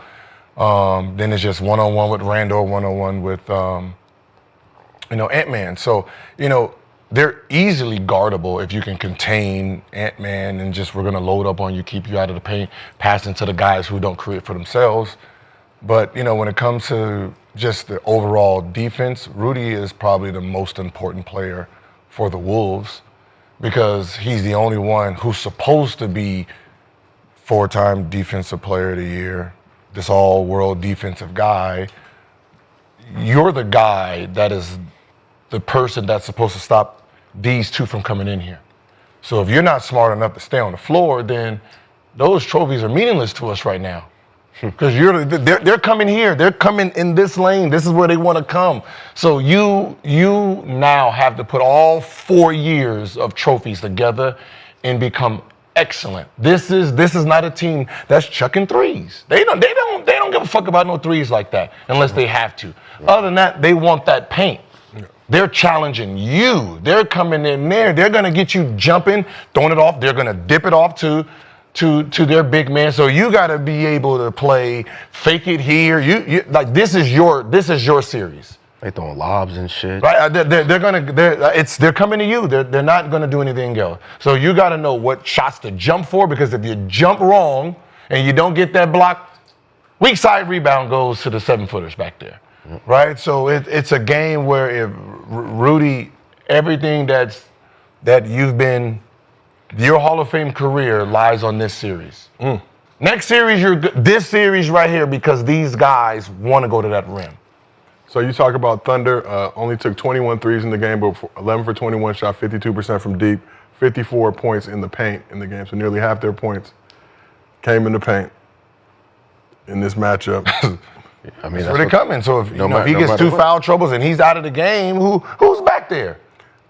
then it's just one-on-one with Randall, one-on-one with, Ant-Man. So, they're easily guardable if you can contain Ant-Man and we're going to load up on you, keep you out of the paint, passing to the guys who don't create for themselves. But, when it comes to just the overall defense, Rudy is probably the most important player for the Wolves because he's the only one who's supposed to be 4-time Defensive Player of the Year, this all-world defensive guy. You're the guy that is the person that's supposed to stop these 2 from coming in here. So if you're not smart enough to stay on the floor, then those trophies are meaningless to us right now. Because they're coming here. They're coming in this lane. This is where they want to come. So you now have to put all 4 years of trophies together and become excellent. This is not a team that's chucking threes. They don't give a fuck about no threes like that unless they have to. Other than that, they want that paint. They're challenging you. They're coming in there. They're going to get you jumping, throwing it off. They're going to dip it off to their big man. So you got to be able to play fake it here. You like this is your series. They throwing lobs and shit. Right? They're coming to you. They're not going to do anything else. So you got to know what shots to jump for, because if you jump wrong and you don't get that block, weak side rebound goes to the 7-footers back there. Right? So it's a game where if Rudy, everything that you've been your Hall of Fame career lies on this series. Next series, you're good. This series right here, because these guys want to go to that rim. So you talk about Thunder, only took 21 threes in the game, but 11 for 21, shot 52% from deep, 54 points in the paint in the game. So nearly half their points came in the paint in this matchup. I mean, That's where they're coming. So if, if he no gets matter 2 what. foul troubles and he's out of the game, who's back there?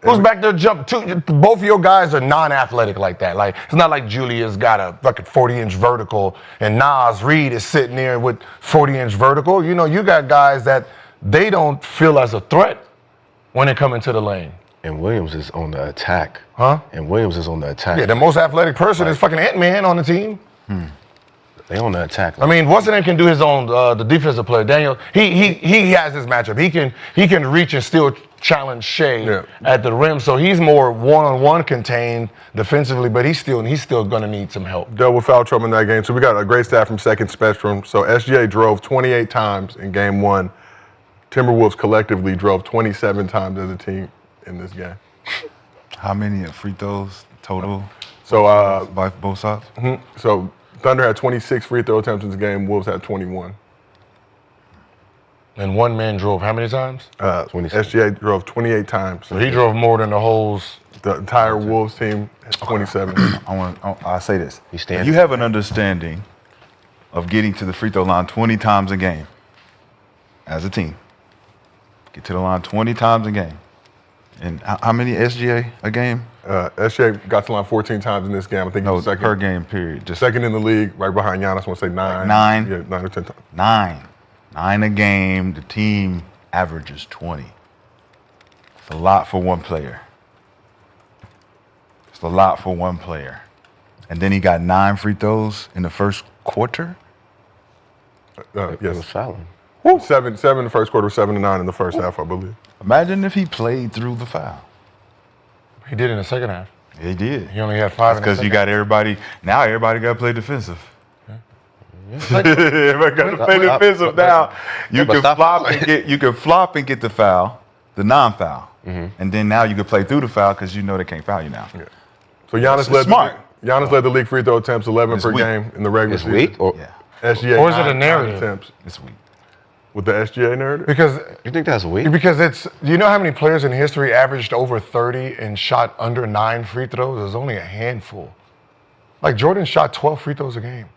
Who's back there jump? Both of your guys are non-athletic like that. Like, it's not like Julius got a fucking 40-inch vertical and Nas Reed is sitting there with 40-inch vertical. You know, you got guys that they don't feel as a threat when they come into the lane. And Williams is on the attack. Huh? And Williams is on the attack. Yeah, the most athletic person is fucking Ant-Man on the team. They on the attack. I mean, what's can do his own, the defensive player. Daniel, he has his matchup. He can reach and still challenge Shea at the rim. So he's more one-on-one contained defensively, but he's still going to need some help. Dealt with foul trouble in that game. So we got a great stat from Second Spectrum. So SGA drove 28 times in game 1. Timberwolves collectively drove 27 times as a team in this game. How many free throws total? So By both sides? So Thunder had 26 free throw attempts in this game. Wolves had 21. And one man drove how many times? 27. SGA drove 28 times. So he drove more than the holes. The entire Wolves team had 27. I'll say this. He's If standing. you have an understanding of getting to the free throw line 20 times a game as a team, get to the line 20 times a game. And how many SGA a game? SGA got to the line 14 times in this game. I think he No, was second. per game period. Just Second in the league, right behind Giannis. I want to say 9. 9? Yeah, 9 or 10 times. 9. 9 a game. The team averages 20. It's a lot for one player. It's a lot for one player. And then he got 9 free throws in the first quarter? It was Yes. fouling. 7 in the first quarter, 7 to 9 in the first half, I believe. Imagine if he played through the foul. He did in the second half. He did. He only had 5 in the Because second you got everybody, now everybody got to play defensive. half. Everybody got to play defensive now. You but can stop flop fouling. and get the foul, the non-foul. And then now you can play through the foul because you know they can't foul you now. So Giannis It's smart. led the league free throw attempts, 11 This per week. game in the regular This season. week? Or Yeah, SGA Or is it a 9 narrative? attempts this week. with the SGA narrative. Because you think that's a week? it's, you know how many players in history averaged over 30 and shot under 9 free throws? There's only a handful. Like Jordan shot 12 free throws a game.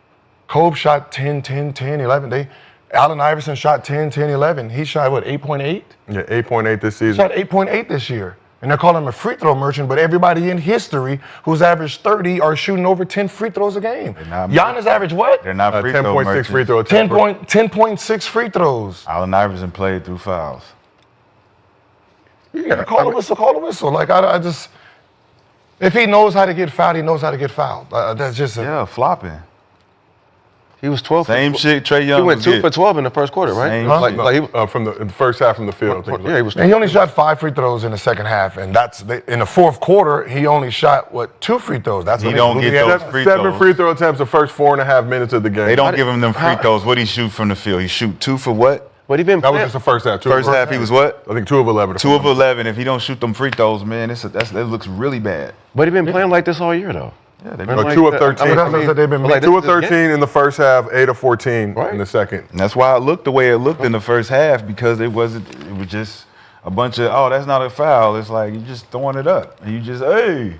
Kobe shot 10, 10, 10, 11. Allen Iverson shot 10, 10, 11. He shot, 8.8? Yeah, 8.8 this season. Shot 8.8 this year. And they're calling him a free throw merchant, but everybody in history who's averaged 30 are shooting over 10 free throws a game. not- Giannis averaged what? They're not free throw 10.6 merchants. free throw attempts. 10.6 free throws. Allen Iverson played through fouls. Yeah, call a whistle. Like, I just, if he knows how to get fouled, he knows how to get fouled. That's just, Yeah, flopping. He was 12. Same shit Trey Young He went was 2 getting. for 12 in the first quarter, right? Same Like, shit. like he, From the first half from the field. I think it was yeah, he was. and he only shot 5 free throws in the second half, and in the fourth quarter, he only shot, 2 free throws. That's He when don't really get had- those free Seven throws. free throw attempts the first 4.5 minutes of the game. They don't give him them free throws. What he shoot from the field? He shoot 2 for what? But he been That was playing. just the first half. First half he was what? I think 2 of 11. 2 of 11. If he don't shoot them free throws, man, that looks really bad. But he been playing like this all year, though. Yeah, they Or 2 of 13. That's what I said, they've been like 2 of this game- 13 in the first half, 8 of 14 Right. in the second. And that's why it looked the way it looked in the first half because it was just a bunch of, oh, that's not a foul. It's like you just throwing it up. And you just, hey.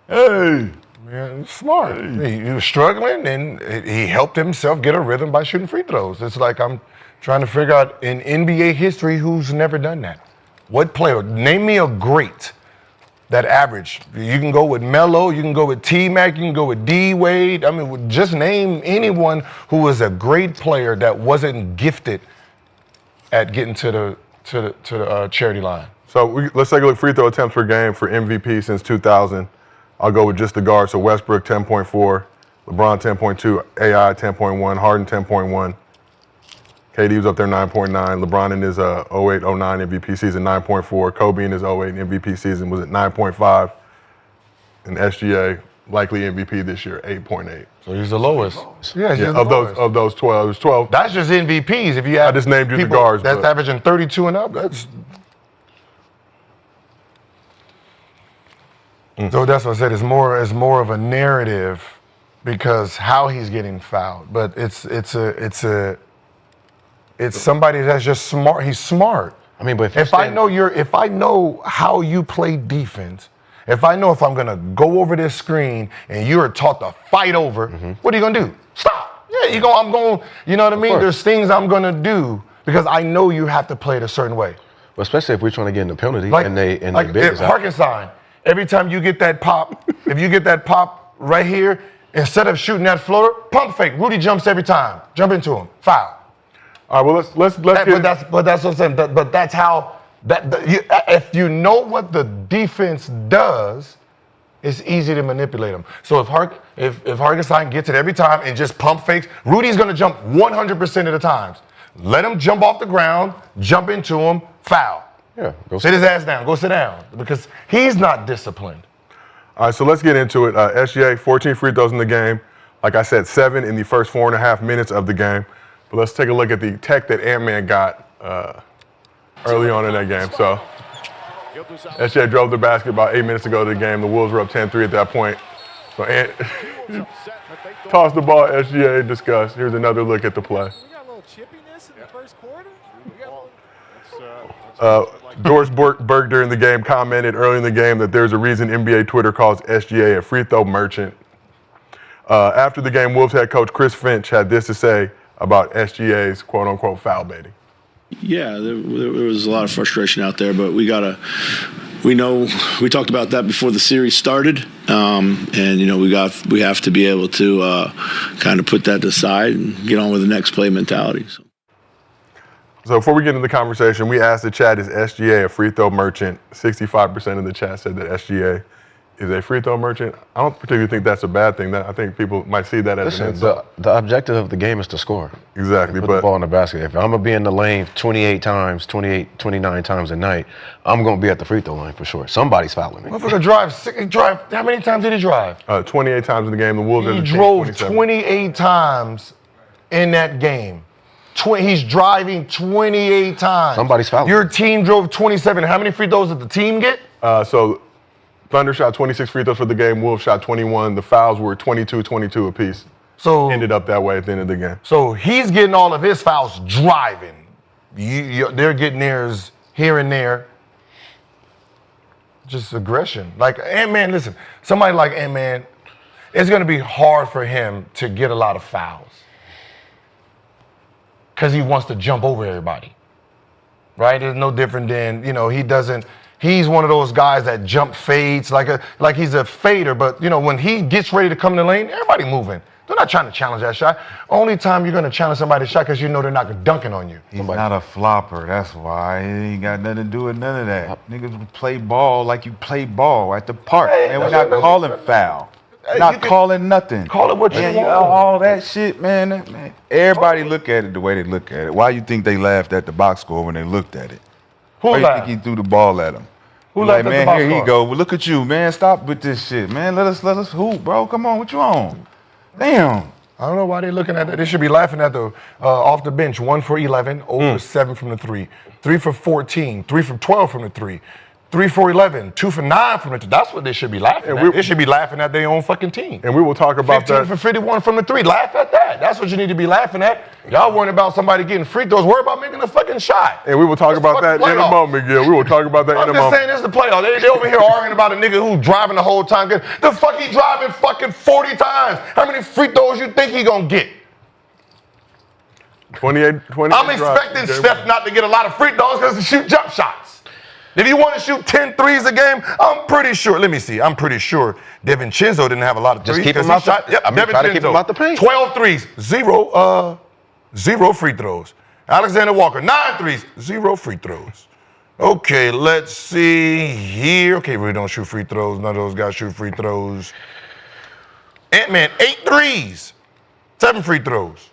Yeah, smart. He was struggling, and he helped himself get a rhythm by shooting free throws. It's like I'm trying to figure out in NBA history who's never done that. What player? Name me a great that average. You can go with Melo, you can go with T-Mac, you can go with D-Wade. I mean, just name anyone who was a great player that wasn't gifted at getting to the charity line. So let's take a look free throw attempts per game for MVP since 2000. I'll go with just the guards. So Westbrook 10.4, LeBron 10.2, AI 10.1, Harden 10.1. KD was up there 9.9. LeBron in his 08-09 MVP season 9.4. Kobe in his 08 MVP season was at 9.5. And SGA likely MVP this year 8.8. So he's the lowest. Yeah, he's Yeah, the of lowest. those 12, it was 12. That's just MVPs. If you have I just named you the people guards, that's but- averaging 32 and up, that's So that's what I said. It's more of a narrative because how he's getting fouled, but it's somebody that's just smart. He's smart. I mean, but if I know how you play defense, if I know if I'm gonna go over this screen and you are taught to fight over, what are you gonna do? Stop. Yeah, I'm going. You know what I mean? There's things I'm gonna do because I know you have to play it a certain way. Well, especially if we're trying to get in the penalty Like, and they if big. Harkenstein, every time you get that pop, if you get that pop right here, instead of shooting that floater, pump fake. Rudy jumps every time. Jump into him. Foul. All right, well, let's But that's what I'm saying. But that's how if you know what the defense does, it's easy to manipulate them. So if Harkenstein gets it every time and just pump fakes, Rudy's going to jump 100% of the times. Let him jump off the ground, jump into him, foul. Yeah, Sit his ass down. Go sit down because he's not disciplined. All right, so let's get into it. SGA, 14 free throws in the game. Like I said, 7 in the first 4.5 minutes of the game. But let's take a look at the tech that Ant-Man got early on in that game. So SGA drove the basket about 8 minutes ago to the game. The Wolves were up 10-3 at that point. So Ant tossed the ball at SGA, discussed. Here's another look at the play. We got a little chippiness in the first quarter. Doris Burke during the game commented early in the game that there's a reason NBA Twitter calls SGA a free throw merchant. After the game, Wolves head coach Chris Finch had this to say about SGA's quote-unquote foul baiting. Yeah, there was a lot of frustration out there, but we talked about that before the series started, and we have to be able to kind of put that aside and get on with the next play mentality. So before we get into the conversation, we asked the chat, is SGA a free throw merchant? 65% of the chat said that SGA is a free throw merchant. I don't particularly think that's a bad thing. I think people might see that as an insult. The objective of the game is to score. Exactly. Put the ball in the basket. If I'm going to be in the lane 29 times a night, I'm going to be at the free throw line for sure. Somebody's fouling me. Motherfucker drive. How many times did he drive? 28 times in the game. The Wolves He drove 28 times in that game. He's driving 28 times. Somebody's fouling. Your team drove 27. How many free throws did the team get? So Thunder shot 26 free throws for the game. Wolves shot 21. The fouls were 22 apiece. So ended up that way at the end of the game. So he's getting all of his fouls driving. They're getting theirs here and there. Just aggression. Like Ant-Man, listen, somebody like Ant-Man, it's going to be hard for him to get a lot of fouls. Because he wants to jump over everybody. Right? It's no different than, he's one of those guys that jump fades like he's a fader, but when he gets ready to come in the lane, everybody moving. They're not trying to challenge that shot. Only time you're going to challenge somebody's shot because they're not dunking on you. He's not a flopper, that's why. He ain't got nothing to do with none of that. Niggas play ball like you play ball at the park. And we're not calling foul. Not calling nothing. Call it what you want. All that shit, man. Everybody look at it the way they look at it. Why you think they laughed at the box score when they looked at it? Who Why you laughed? think he threw the ball at him? Who laughed at the man, box here score? he go. Well, look at you, man. Stop with this shit, man. Let us hoop, bro. Come on, what you on? Damn. I don't know why they're looking at that. They should be laughing at the off the bench. 1 for 11, 0 for 7 from the 3, 3 for 14, 3 for 12 from the 3, 3 for 11, 2 for 9 from the 3. That's what they should be laughing at. They should be laughing at their own fucking team. And we will talk about 15 that. for 51 from the 3. Laugh at that. That's what you need to be laughing at. Y'all worrying about somebody getting free throws. Worry about making a fucking shot. And we will talk about that in a moment, Gil. We will talk about that in a I'm just moment. saying this is the playoff. They over here arguing about a nigga who's driving the whole time. The fuck he driving fucking 40 times. How many free throws you think he gonna get? 28 I'm expecting Steph not to get a lot of free throws because he shoot jump shots. If you want to shoot 10 threes a game, I'm pretty sure. Let me see. I'm pretty sure DiVincenzo didn't have a lot of threes. Just keep him he out shot. the, Yep, I mean, try to keep him out the paint. 12 threes, zero free throws. Alexander Walker, 9 threes, 0 free throws. Okay, let's see here. Okay, we don't shoot free throws. None of those guys shoot free throws. Ant-Man, 8 threes, 7 free throws.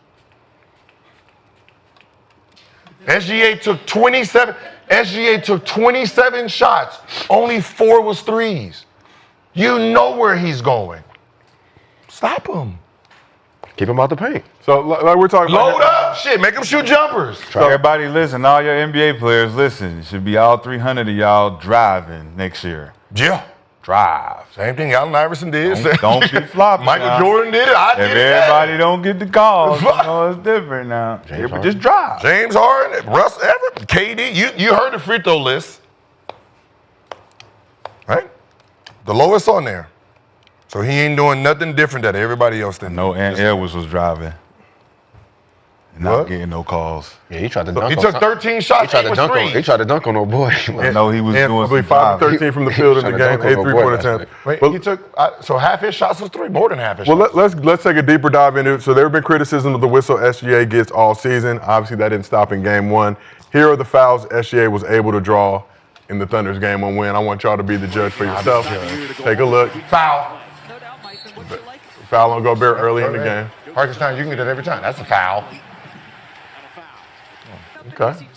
SGA took 27. SGA took 27 shots. Only 4 was threes. You know where he's going. Stop him. Keep him out the paint. So like we're talking Load about. up. Shit, make him shoot jumpers. Everybody listen, all your NBA players listen. It should be all 300 of y'all driving next year. Yeah. drive. Same thing Allen Iverson did. Don't be flopping. Michael now. Jordan did it. I If did it. everybody don't get the calls, you know it's different now. Just drive. James Harden, Russ Evans, KD. You heard the free throw list, right? The lowest on there. So he ain't doing nothing different that everybody else did. No, Ant Edwards was driving. Not What? getting no calls. Yeah, he tried to dunk He on took some- 13 shots. He tried to eight dunk was on. He threes. tried to dunk on old boy. I know he was And doing probably some 5 of driving. 13 from the field in the Trying to game, dunk on 8 old boy three-pointer last attempts. night. Wait, he took so half his shots was three, more than half his Well, shots. let's take a deeper dive into it. So there have been criticism of the whistle SGA gets all season. Obviously, that didn't stop in Game 1. Here are the fouls SGA was able to draw in the Thunder's Game 1 win. I want y'all to be the judge for yourself. Take a look. Foul. Foul on Gilbert early in the game. Harkenstein, you can get that every time. That's a foul. Okay.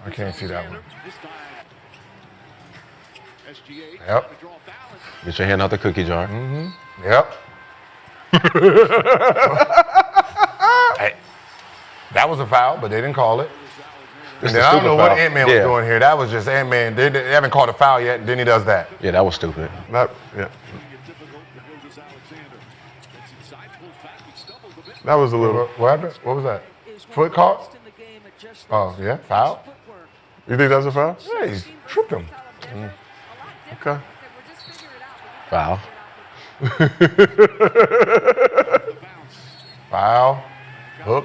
I can't see that one. Yep. Get your hand out the cookie jar. Yep. Hey, that was a foul, but they didn't call it. And then I don't know what foul. Ant-Man was Yeah. doing here. That was just Ant-Man. They haven't called a foul yet, and then he does that. Yeah, that was stupid. Yeah. That was a little. What happened? What was that? Foot caught? Oh, yeah, foul? You think that's a foul? Yeah, he's tripped him. Okay. Foul. Foul. Hook.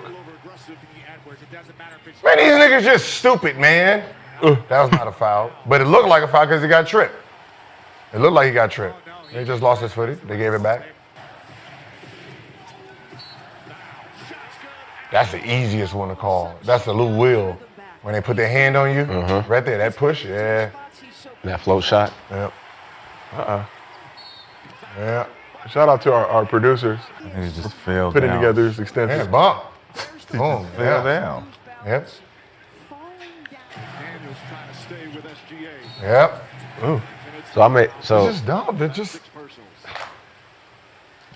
Man, these niggas just stupid, man. That was not a foul. But it looked like a foul because he got tripped. It looked like he got tripped. He just lost his footage. They gave it back. That's the easiest one to call. That's the Lou Will. When they put their hand on you, right there, that push, yeah. That float shot. Yep. Yeah. Shout out to our producers He just fell putting down. together this Yeah, extensive. bump. Boom. Fell Yeah. down. Yep. Yep. So I made. It's So just dumb. They're just.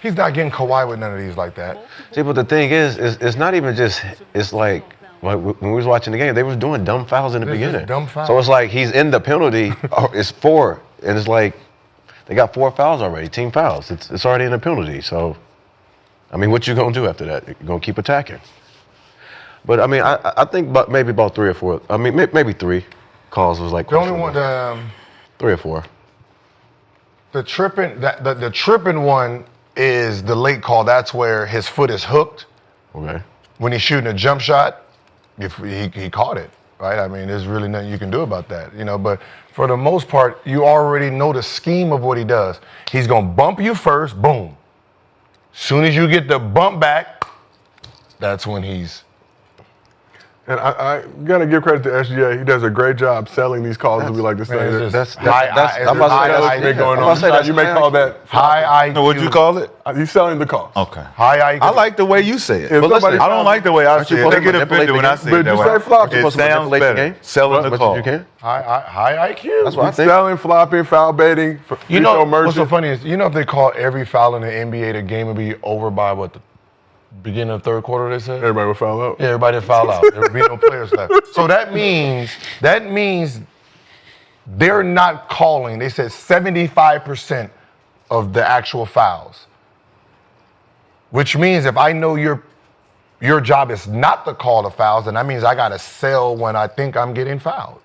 He's not getting Kawhi with none of these like that. see, but the thing is, it's not even just. It's like when we was watching the game, they was doing dumb fouls in the It's just beginning. dumb fouls. So it's like he's in the penalty. It's 4, and it's like they got 4 fouls already, team fouls. It's already in the penalty. So, I mean, what you gonna do after that? You're gonna keep attacking. But I mean, I think maybe about 3 or 4. I mean, maybe 3 calls was like The only one, 3 or 4. the tripping, the tripping one is the late call. That's where his foot is hooked. Okay. When he's shooting a jump shot, if he caught it, right? I mean, there's really nothing you can do about that, you know. But for the most part, you already know the scheme of what he does. He's gonna bump you first, boom. Soon as you get the bump back, that's when he's. And I gotta give credit to SGA. He does a great job selling these calls to be like this. Man, it's just I'm about to say Been that's- going I'm on. about to say that's You may high call IQ. that High IQ. So what'd you call it? He's selling the calls. Okay. High IQ. I like the way you say it. If But listen, somebody I don't like the way I Aren't you say it. supposed They to get manipulate offended the when I game? say But it that you way. say flop. You're It supposed to sounds manipulate the better. game? Selling the But call. you can. High IQ. That's what I He's think. selling, flopping, foul baiting. You know what's so merchant. funny is, you know if they call every foul in the NBA, the game would be over by what, the beginning of third quarter, they said? Everybody will foul out. Yeah, everybody would foul out. There would be no players left. So that means they're not calling. They said 75% of the actual fouls. Which means if I know your job is not to call the fouls, then that means I gotta sell when I think I'm getting fouled.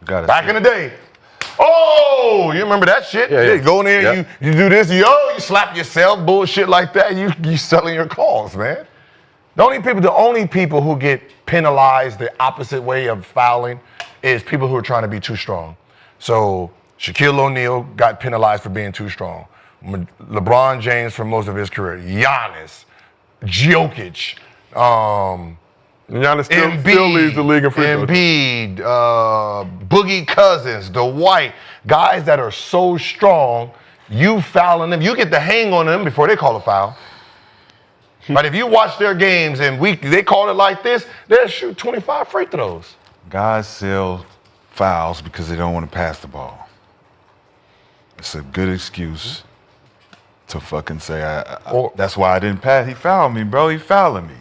Got it. Back in the day. Oh, you remember that shit? Yeah, yeah. You go in there, Yep. you do this, you slap yourself, bullshit like that. You selling your calls, man. The only people who get penalized the opposite way of fouling is people who are trying to be too strong. So Shaquille O'Neal got penalized for being too strong. LeBron James for most of his career. Giannis, Jokic, Giannis still leads the league in free throws. Embiid, Boogie Cousins, Dwight, guys that are so strong, you fouling them, you get the hang on them before they call a foul. But if you watch their games and they call it like this, they'll shoot 25 free throws. Guys sell fouls because they don't want to pass the ball. It's a good excuse to fucking say, that's why I didn't pass. He fouled me, bro. He fouling me.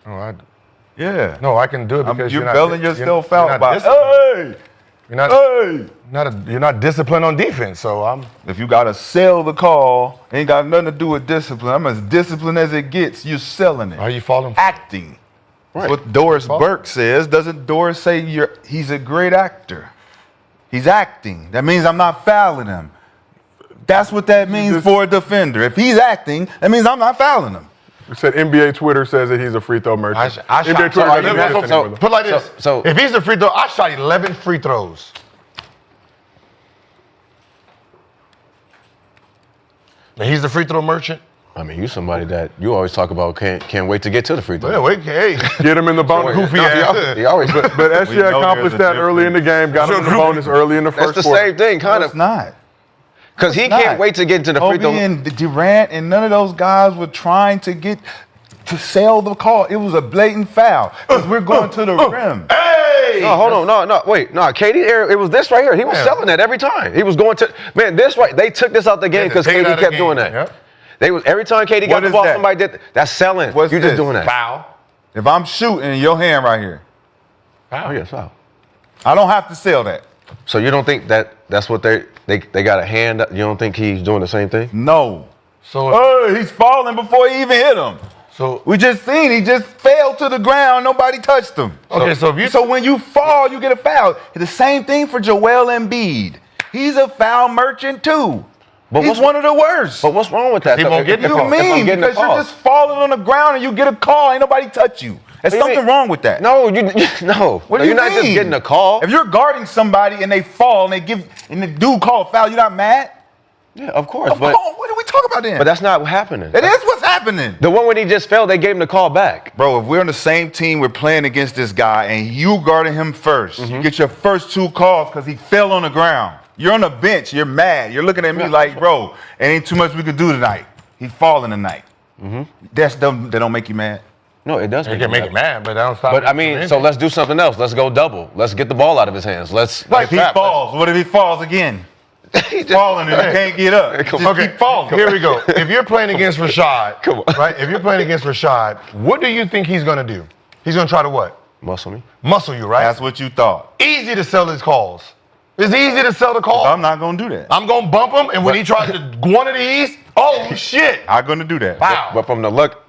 Oh, Yeah. no, I can do it because You're you're not, belling you're- yourself you're out not by, disciplined. hey! You're not disciplined on defense, so If you gotta sell the call, ain't got nothing to do with discipline. I'm as disciplined as it gets. You're selling it. Are you falling? Acting. That's what Doris Burke says. Doesn't Doris say he's a great actor? He's acting. That means I'm not fouling him. That's what that means for a defender. If he's acting, that means I'm not fouling him. We said NBA Twitter says that he's a free throw merchant. NBA Twitter doesn't exist anymore, though. Put it like this. So if he's a free throw, I shot 11 free throws. And he's the free throw merchant. I mean, you somebody that you always talk about can't wait to get to the free throw. Yeah, wait, hey. Get him in the bonus. Goofy ass. He always. But SGA accomplished that early in the game, got him in the bonus early in the first That's the quarter. same thing, kind It's of. not. Because he can't wait to get into the free Kobe throw. and Durant and none of those guys were trying to sell the call. It was a blatant foul because we're going to the rim. Hey! No, hold on, wait, KD era, it was this right here. He was selling that every time. He was going to, this right. They took this out the game because KD kept doing that. Yep. They was every time KD got the ball, somebody did. That's selling. What's You just this? doing that. Foul. If I'm shooting, your hand right here. Oh yeah, foul. I don't have to sell that. So you don't think that's what they got a hand? You don't think he's doing the same thing? No. So He's falling before he even hit him. So We just seen he just fell to the ground. Nobody touched him. Okay, So when you fall, you get a foul. The same thing for Joel Embiid. He's a foul merchant too. But He's one of the worst. But what's wrong with that? He though? won't get the You call. mean because you're just falling on the ground and you get a call, ain't nobody touch you. There's What do you something mean? wrong with that. No, no. What do you You're not just mean? getting a call. If you're guarding somebody and they fall and the dude call a foul, you're not mad? Yeah, of course. Of course. What are we talking about then? But that's not happening. It is what's happening. The one when he just fell, they gave him the call back. Bro, if we're on the same team, we're playing against this guy, and you guarding him first. You get your first 2 calls because he fell on the ground. You're on the bench. You're mad. You're looking at me like, bro, it ain't too much we could do tonight. He falling tonight. That don't make you mad. No, it does. you can make it mad, but that don't stop. But I mean, so let's do something else. Let's go double. Let's get the ball out of his hands. If he falls, what if he falls again? He's falling and he can't get up. Just keep falling. Here we go. If you're playing against Rashad, Come on. right? If you're playing against Rashad, what do you think he's gonna do? He's gonna try to what? Muscle me. Muscle you, right? That's what you thought. Easy to sell his calls. It's easy to sell the call. I'm not gonna do that. I'm gonna bump him, and when he tries to one of these, oh shit! I'm gonna do that. Wow. But from the look,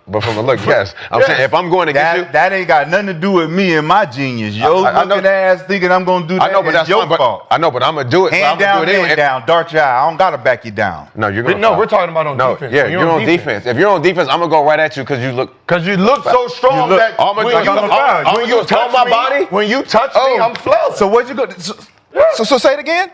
yes. I'm saying if I'm going to get you, That ain't got nothing to do with me and my genius. Yo I know- looking ass thinking I'm gonna do that. I know, but that's your fine. fault. I know, but I'm gonna do it. Hand I'm down, gonna do it anyway. hand down, dart your eye. I don't gotta back you down. No, you're gonna. No, foul. we're talking about on No, defense. yeah, When you're on defense. If you're on defense, I'm gonna go right at you because you look. Because you look so strong look- that I'm gonna when do- you, I'm gonna- when you touch my me, body? when you touch me, Oh. I'm flailing. So what you go? So say it again.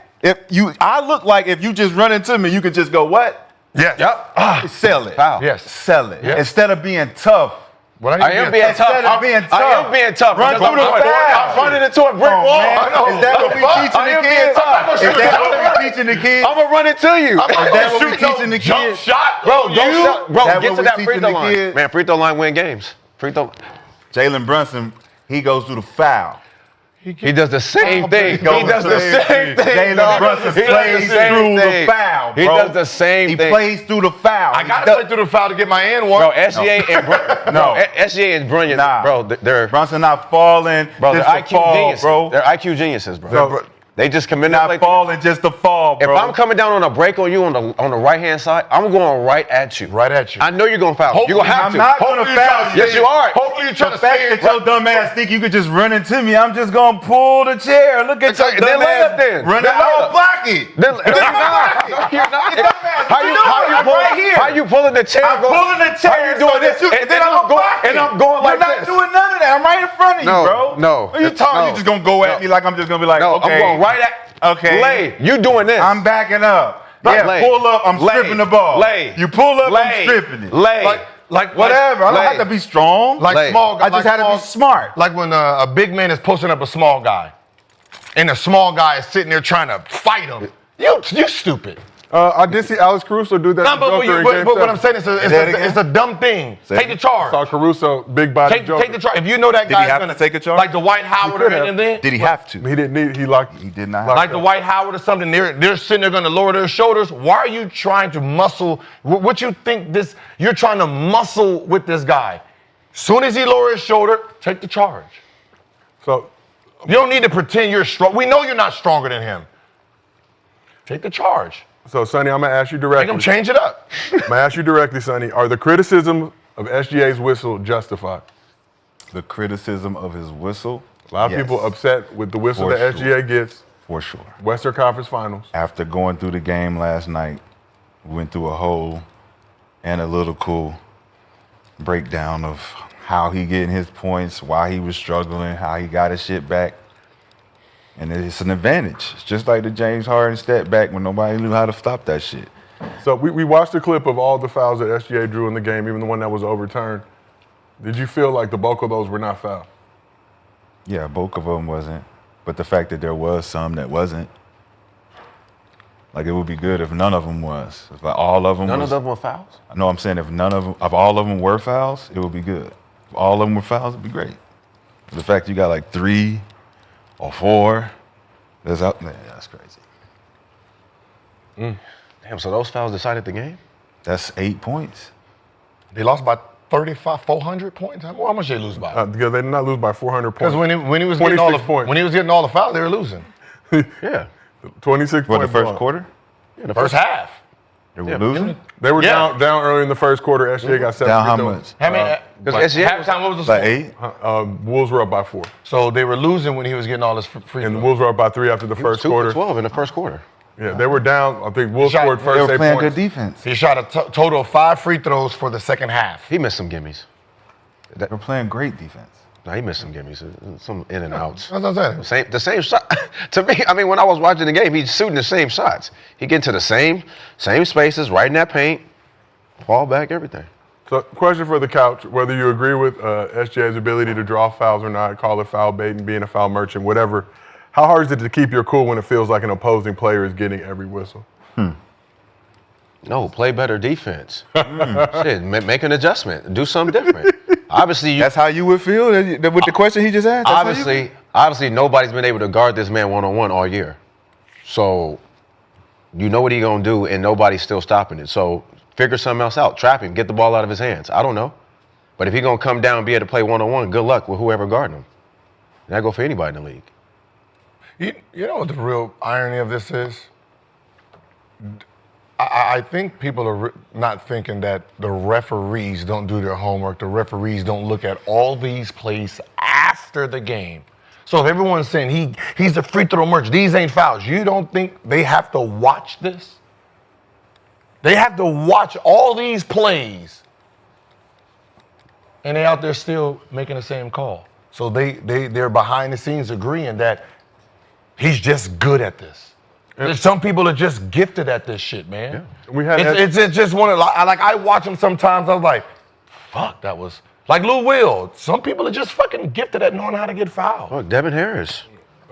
I look like if you just run into me, you could just go what? Yes. Yep. Sell it. Foul. Yes. Sell it. Yes. Instead of being tough. Well, I am being tough. Instead of being tough. I am being tough. Run because through the I'm foul. running into a brick Come on, wall. man. I know. Is that what we teaching I the am being kids? tough. Is that what we teaching the kids? I'm gonna run into you. Is that what we teaching the jump kids? shot, Bro, bro, That get what to we that free teaching throw the line. kids? Man, free throw line win games. Free throw. Jalen Brunson, he goes through the foul. He does the same thing. He goes does to the the same thing. Jalen dog. Brunson He does plays the same through thing. the foul, bro. He does the same He thing. plays through the foul. I gotta play through the foul to get my end one. Bro, SGA and No. SGA is brilliant. Nah. Bro, they're Brunson not falling. bro, they're just to IQ fall, geniuses. bro. They're IQ geniuses, bro. No. They just commit Not like falling just to fall, if bro. I'm coming down on a break on you on the right hand side, I'm going right at you. Right at you. I know you're gonna foul. You're gonna have I'm to. not gonna Hopefully you foul try to you. Yes, you are. Hopefully you try The to fact stay that in. your dumb ass think you could just run into me, I'm just gonna pull the chair. Look at your Then dumb lay ass. up then. Run it Then lay out, up. block it. Then, no, you're not. No, you're not. I'm right here. How you pulling the chair? I'm pulling the chair. How you doing so this? that you- And then then I'm I'm going- blocking. and I'm going like You're not this. doing none of that. I'm right in front of you, No, bro. no. What are you talking? No. You just gonna go at me like I'm just gonna be like, No, okay. I'm going right at. Okay. Lay. You doing this? I'm backing up. Right, Yeah, lay. pull up. I'm Lay. stripping the ball. Lay. You pull up. Lay. I'm stripping it. Lay. Like Whatever. I don't Lay. have to be strong. Like Lay. small guy. I just had to be smart. Like when a big man is posting up a small guy, and the small guy is sitting there trying to fight him. You stupid. I did see Alex Caruso do that. No, to but, Joker in Game but what 7. I'm saying is it's a dumb thing. Take the charge. Saw Caruso, big body Joker. Take the charge. If you know that Did he guy's have gonna to take a charge? like the White Howard could or have. anything. Did he have to? He didn't need. He locked. He did not have Like to. the White Howard or something, they're sitting there going to lower their shoulders. Why are you trying to muscle? What you think this? You're trying to muscle with this guy. Soon as he lowers his shoulder, take the charge. So, You don't need to pretend you're strong. We know you're not stronger than him. Take the charge. So, Sonny, I'm gonna ask you Make directly. him change it up. I'm gonna ask you directly, Sonny. Are the criticisms of SGA's whistle justified? The criticism of his whistle. A lot of yes, people upset with the whistle For that sure. SGA gets. for sure. Western Conference Finals. After going through the game last night, we went through a whole analytical breakdown of how he getting his points, why he was struggling, how he got his shit back. And it's an advantage. It's just like the James Harden step back when nobody knew how to stop that shit. So we watched a clip of all the fouls that SGA drew in the game, even the one that was overturned. Did you feel like the bulk of those were not foul? Yeah, both of them wasn't. But the fact that there was some that wasn't, like it would be good if none of them was. If like all of them None was, of them were fouls? No, I'm saying if none of them, if all of them were fouls, it would be good. If all of them were fouls, it'd be great. But the fact you got like 3 or 4, that's crazy. Damn, so those fouls decided the game? That's 8 points. They lost by 400 points. How much they lose by? Because they did not lose by 400 Because points. when he was getting all the 26 points. when he was getting all the fouls, they were losing. Yeah. 26 What, the points. first won. quarter? Yeah, the First half. They were losing? They were Yeah. down early in the first quarter. SGA got 7 Down how free throws. much? How many? Because SGA was- halftime, what was the Like score? 8? Wolves were up by 4. So they were losing when he was getting all his free And the throws. Wolves were up by 3 after the first 2 for quarter. 12 in the first quarter. Yeah, they were down. I think Wolves Shot- scored they They first were 8 playing points. good defense. He shot a total of 5 free throws for the second half. He missed some gimmies. They were playing great defense. No, he missed some gimmies, some in and outs. That's what I'm saying. The same shot. To me, I mean, when I was watching the game, he's shooting the same shots. He get to the same spaces, right in that paint, fall back, everything. So, question for the couch: whether you agree with SGA's ability to draw fouls or not, call it foul baiting, being a foul merchant, whatever. How hard is it to keep your cool when it feels like an opposing player is getting every whistle? No, play better defense. Shit, make an adjustment. Do something different. Obviously, That's how you would feel with the question he just asked? That's how you- obviously, nobody's been able to guard this man one-on-one all year. So, you know what he's gonna do, and nobody's still stopping it. So, figure something else out. Trap him. Get the ball out of his hands. I don't know, but if he's gonna come down and be able to play one-on-one, good luck with whoever guarding him. And that go for anybody in the league. You know what the real irony of this is? I think people are not thinking that the referees don't do their homework. The referees don't look at all these plays after the game. So if everyone's saying he's a free throw merchant, these ain't fouls, you don't think they have to watch this? They have to watch all these plays, and they out there still making the same call. So they're behind the scenes agreeing that he's just good at this. There's some people are just gifted at this shit, man. Yeah. We had it's just one of like I watch them sometimes. I was like, fuck, that was like Lou Will. Some people are just fucking gifted at knowing how to get fouled. Look, Devin Harris.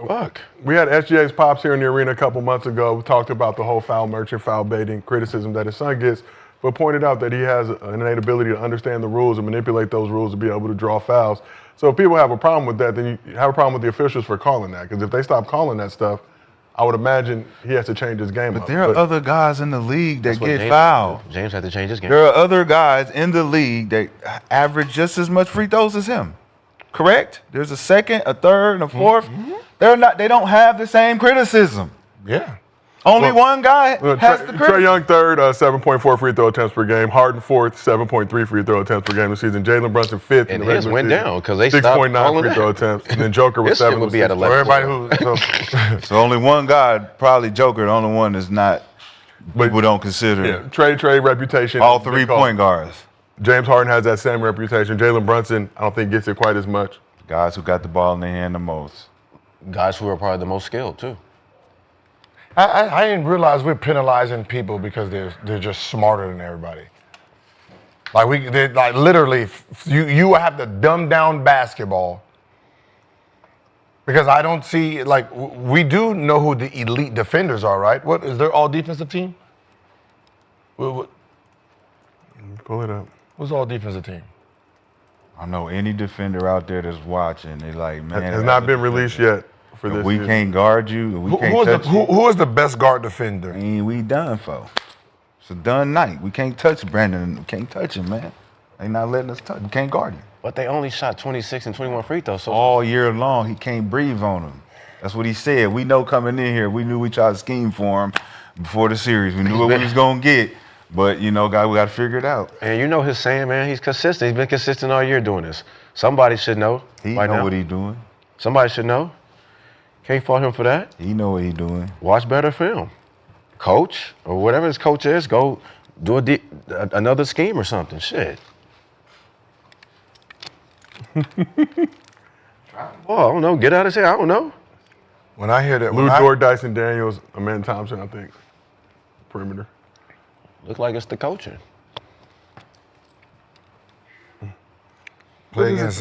Fuck. We had SGA's pops here in the arena a couple months ago. We talked about the whole foul merchant, foul baiting criticism that his son gets, but pointed out that he has an innate ability to understand the rules and manipulate those rules to be able to draw fouls. So if people have a problem with that, then you have a problem with the officials for calling that. Because if they stop calling that stuff, I would imagine he has to change his game up. But there are other guys in the league that That's what get James- fouled. James had to change his game. There are other guys in the league that average just as much free throws as him. Correct? There's a second, a third, and a fourth. They don't have the same criticism. Yeah. Only one guy has the Trae criticism. Young third, 7.4 free throw attempts per game. Harden fourth, 7.3 free throw attempts per game this season. Jalen Brunson fifth. And in the his regular went season, down 'cause they stopped 6.9 calling free that. throw attempts. And then Joker with His shit 7. would be at For 11. everybody who So only one guy, probably Joker, the only one that's not, people don't consider Yeah, Trey reputation. all is 3 called. point guards. James Harden has that same reputation. Jalen Brunson, I don't think gets it quite as much. Guys who got the ball in their hand the most. Guys who are probably the most skilled, too. I didn't realize we're penalizing people because they're just smarter than everybody. Like literally, you have to dumb down basketball because I don't see we do know who the elite defenders are, right? What is their all defensive team? Pull it up. What's all defensive team? I know any defender out there that's watching, they like, man. Has not been released yet for If this we season. can't guard you, if we can't Who touch you, is the best guard defender? we done for. It's a done night. We can't touch Brandon. We can't touch him, man. They not letting us touch. We can't guard him. But they only shot 26 and 21 free throws. So All year long, he can't breathe on them. That's what he said. We know coming in here, we knew we tried to scheme for him before the series. We knew what we was going to get. But, you know, we got to figure it out. And you know his saying, man, he's consistent. He's been consistent all year doing this. Somebody should know. He right know now. what he doing. Somebody should know. Can't fault him for that. He know what he doing. Watch better film. Coach, or whatever his coach is, go do another scheme or something. Shit. Oh, I don't know. Get out of here. I don't know. When I hear that, Lou Dort, Dyson Daniels, Amen Thompson, I think. Perimeter. Look like it's the coaching. play against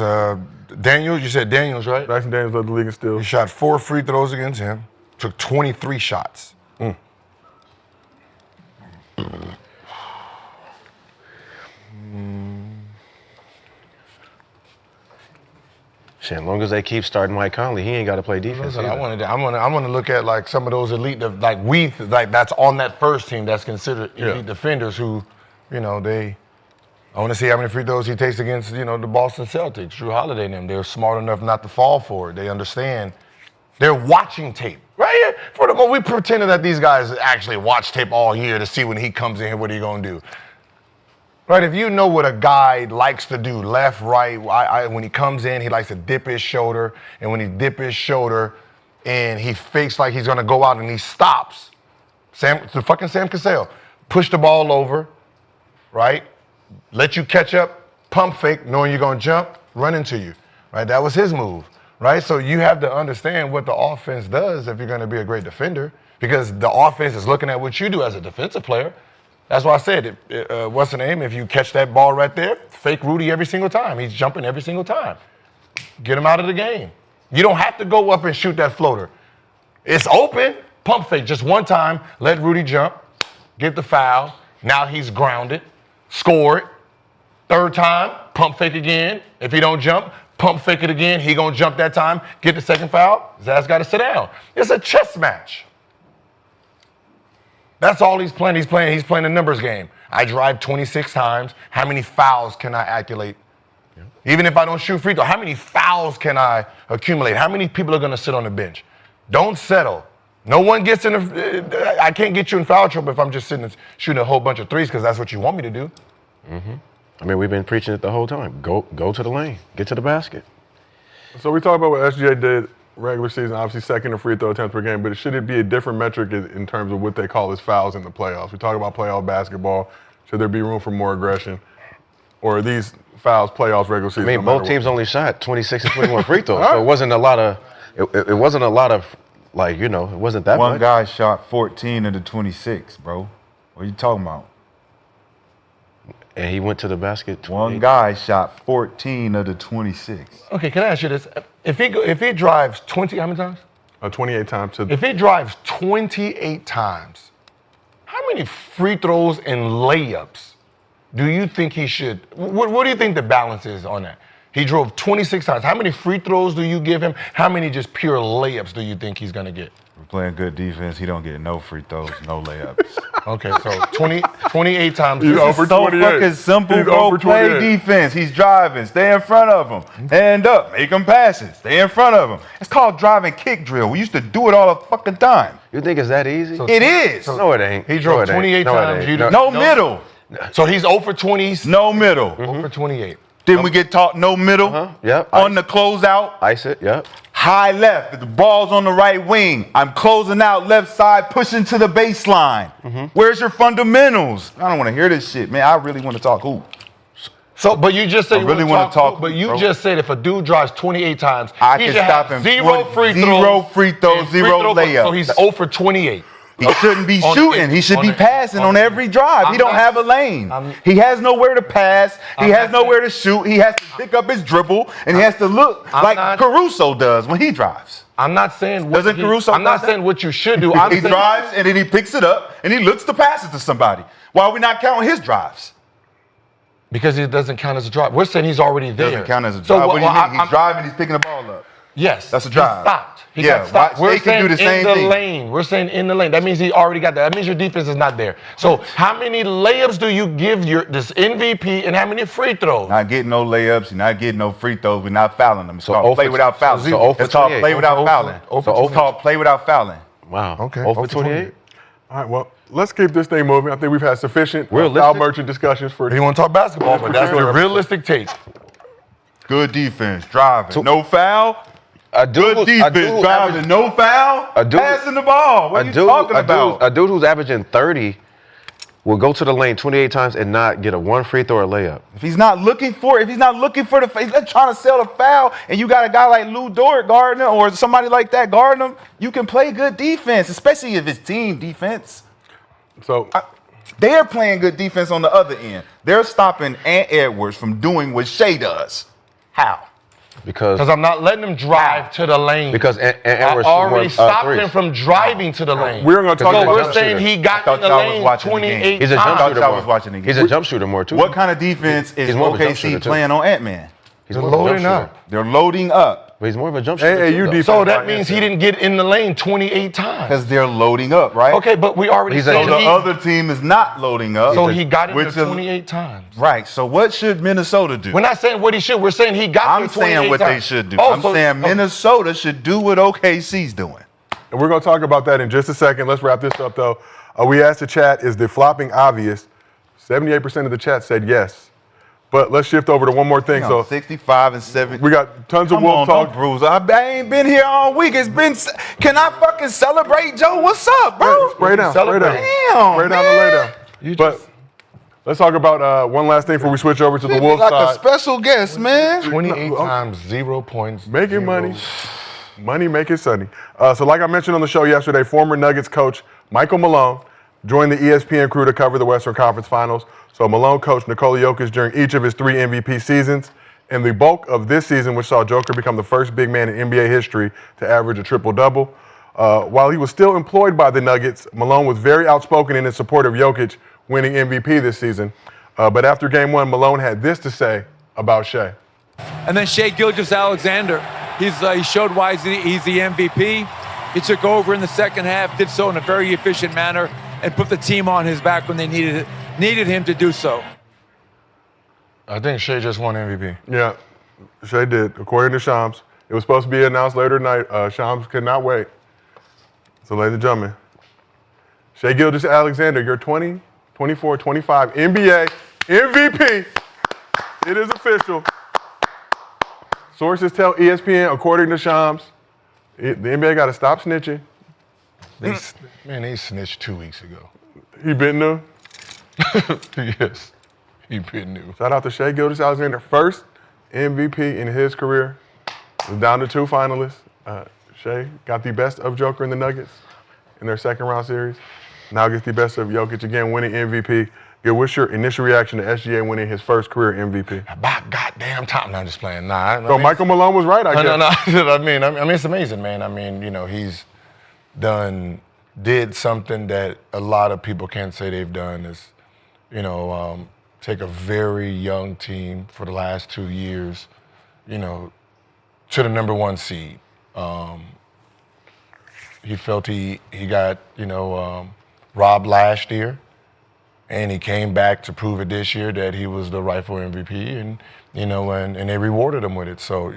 Daniels, you said Daniels, right? Dyson Daniels led the league in steals. He shot 4 free throws against him, took 23 shots. Shit, as long as they keep starting Mike Conley, he ain't got to play defense. Listen, I want to look at like some of those elite, like that's on that first team that's considered elite defenders who, you know, I want to see how many free throws he takes against, you know, the Boston Celtics, Drew Holiday and them. They're smart enough not to fall for it. They understand. They're watching tape, right here. For the moment, we pretended that these guys actually watch tape all year to see when he comes in here, what he gonna do. Right, if you know what a guy likes to do, left, right, when he comes in, he likes to dip his shoulder, and when he dip his shoulder and he fakes like he's gonna go out and he stops, Sam Cassell, push the ball over, right? Let you catch up, pump fake, knowing you're gonna jump, run into you, right? That was his move, right? So you have to understand what the offense does if you're gonna be a great defender, because the offense is looking at what you do as a defensive player. That's why I said, what's the name? If you catch that ball right there, fake Rudy every single time. He's jumping every single time. Get him out of the game. You don't have to go up and shoot that floater. It's open, pump fake just one time, let Rudy jump, get the foul. Now he's grounded, score it. Third time, pump fake again. If he don't jump, pump fake it again. He gonna jump that time, get the second foul. Zach's gotta sit down. It's a chess match. That's all he's playing. He's playing a numbers game. I drive 26 times. How many fouls can I accumulate? Yeah. Even if I don't shoot free throw, how many fouls can I accumulate? How many people are going to sit on the bench? Don't settle. No one gets in I can't get you in foul trouble if I'm just sitting and shooting a whole bunch of threes because that's what you want me to do. Mm-hmm. I mean, we've been preaching it the whole time. Go to the lane. Get to the basket. So we talked about what SGA did regular season, obviously second in free throw attempts per game, but should it be a different metric in terms of what they call as fouls in the playoffs? We talk about playoff basketball. Should there be room for more aggression? Or are these fouls playoffs regular season? I mean, both teams only shot 26 and 21 free throws, so it wasn't a lot of, like, you know, it wasn't that much. One guy shot 14 of the 26, bro. What are you talking about? And he went to the basket. 28. One guy shot 14 of the 26. Okay, can I ask you this? If he drives 20, how many times? 28 times. If he drives 28 times, how many free throws and layups do you think he should? What do you think the balance is on that? He drove 26 times. How many free throws do you give him? How many just pure layups do you think he's going to get? We're playing good defense. He don't get no free throws, no layups. Okay, so 28 times. He's over So 28. fucking simple. He's Go over play 28. defense. He's driving. Stay in front of him. Hand up. Make him passes. Stay in front of him. It's called driving kick drill. We used to do it all the fucking time. You think it's that easy? It is. No, it ain't. He drove No, it ain't. 28 No, it times. ain't. No middle. So he's 0 for 20. No middle. 0 for 28. Didn't we get taught no middle? Yep. On the closeout. Ice it, yep. High left. If the ball's on the right wing, I'm closing out left side, pushing to the baseline. Where's your fundamentals? I don't want to hear this shit, man. I really want to talk hoop. So, but you just said I really want to talk. But you bro. just said if a dude drives 28 times, I he can should stop have him. zero free throws. Zero free throws, and zero layups. So he's 0 for 28. He shouldn't be On shooting. the- He should on be the- passing on every drive. I'm He don't not- have a lane. I'm- He has nowhere to pass. He I'm has not nowhere to shoot. He has to pick up his dribble, and he has to look I'm like not- Caruso does when he drives. I'm not saying what Doesn't Caruso I'm not do that? saying what you should do. I'm He saying, drives, and then he picks it up, and he looks to pass it to somebody. Why are we not counting his drives? because it doesn't count as a drive. We're saying he's already there. Doesn't count as a So drive. What do you mean? I'm- He's driving. He's picking the ball up. Yes, That's a drive. He stopped. He Yeah, got stopped. they can do the same in the thing. lane. We're saying in the lane. That means he already got that. That means your defense is not there. So how many layups do you give this MVP and how many free throws? Not getting no layups, you're not getting no free throws, we're not fouling them. It's So called 0 play for- without fouling. so 0 for It's called 28. play without fouling. So It's called play without fouling. Wow. Okay. 0 for 28? All right, well, let's keep this thing moving. I think we've had sufficient Realistic? foul merchant discussions for. You want to talk basketball, but that's the realistic take. Good defense, driving, no foul. Good defense, driving, no foul. Passing the ball. What are you talking about? A dude who's averaging 30 will go to the lane 28 times and not get a one free throw or layup. If he's not looking for the, he's not trying to sell the foul, and you got a guy like Lou Dort guarding him or somebody like that guarding him, you can play good defense, especially if it's team defense. So They're playing good defense on the other end. They're stopping Ant Edwards from doing what Shea does. How? Because I'm not letting him drive to the lane. Because I Edwards already shoots more, stopped threes. him from driving to the lane. we're going to talk So about We're that. saying he got in the y'all was lane watching the game. 28 He's a times. jump shooter y'all more. was watching the game. He's a jump shooter more too. What kind of defense is He's more of a jump OKC shooter, too. playing on Ant-Man? He's They're more of a jump loading shooter. up. They're loading up But he's more of a jump shooter. AAU too, though. defense. So that means he didn't get in the lane 28 times. because they're loading up, right? Okay, but we already He's said a- So the he, other team is not loading up. so he got in there which is- 28 times. Right. So what should Minnesota do? We're not saying what he should. We're saying he got I'm there 28 saying what times. they should do. Oh, I'm so- saying Minnesota should do what OKC's doing. And we're going to talk about that in just a second. Let's wrap this up, though. We asked the chat, is the flopping obvious? 78% of the chat said yes. But let's shift over to one more thing. So 65 and 7. we got tons of Come Wolf on, talk. don't bruise. I ain't been here all week. It's been. Can I fucking celebrate, Joe? What's up, bro? Spray down, spray down. Damn, Spray down and lay down. But let's talk about one last thing before we switch over to the Wolf like a side. special guest, man. 28 times, 0 points. Making 0. money. Money make it sunny. So like I mentioned on the show yesterday, former Nuggets coach Michael Malone joined the ESPN crew to cover the Western Conference Finals. So Malone coached Nikola Jokic during each of his 3 MVP seasons. And the bulk of this season, which saw Joker become the first big man in NBA history to average a triple-double. While he was still employed by the Nuggets, Malone was very outspoken in his support of Jokic winning MVP this season. But after Game 1, Malone had this to say about Shea. And then Shea Gilgeous-Alexander, he showed why he's the MVP. He took over in the second half, did so in a very efficient manner, and put the team on his back when they needed him to do so. I think Shea just won MVP. Yeah, Shea did, according to Shams. It was supposed to be announced later tonight. Shams could not wait. So, ladies and gentlemen, Shea Gilgeous-Alexander, your 20, 24, 25 NBA MVP. It is official. Sources tell ESPN, according to Shams, the NBA got to stop snitching. They snitched 2 weeks ago. He been new. Yes, he been new. Shout out to Shea Gilgeous-Alexander, first MVP in his career. Was down to 2 finalists. Shea got the best of Joker and the Nuggets in their second round series. Now gets the best of Jokic again, winning MVP. Gil, what's your initial reaction to SGA winning his first career MVP? About goddamn time. No, I'm just playing. Nah. So Michael Malone was right, I guess. No. I mean, it's amazing, man. I mean, he's did something that a lot of people can't say they've done is, take a very young team for the last 2 years, to the #1 seed. He felt he got, robbed last year, and he came back to prove it this year that he was the rightful MVP, and they rewarded him with it. So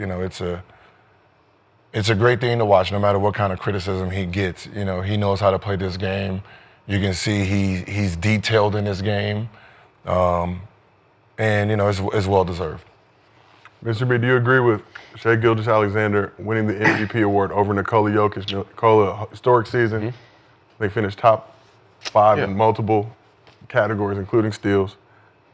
it's a great thing to watch, no matter what kind of criticism he gets. He knows how to play this game. You can see he's detailed in this game, and it's well deserved. Mr. B, do you agree with Shea Gilgeous-Alexander winning the MVP award over Nikola Jokic? Nikola, historic season. They finished top 5 in multiple categories, including steals.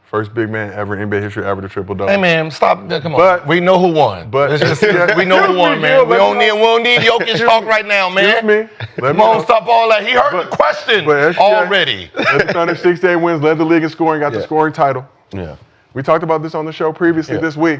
First big man ever in NBA history ever to triple-double. Hey, man, stop. Come on. But- we know who won. but- It's just, we know who won, man. We don't need Jokic talk right now, man. Excuse me. Let Come me on, know. stop all that. He heard the question But SGA already. led the Thunder 6-8 wins, led the league in scoring, got the scoring title. Yeah. We talked about this on the show previously this week.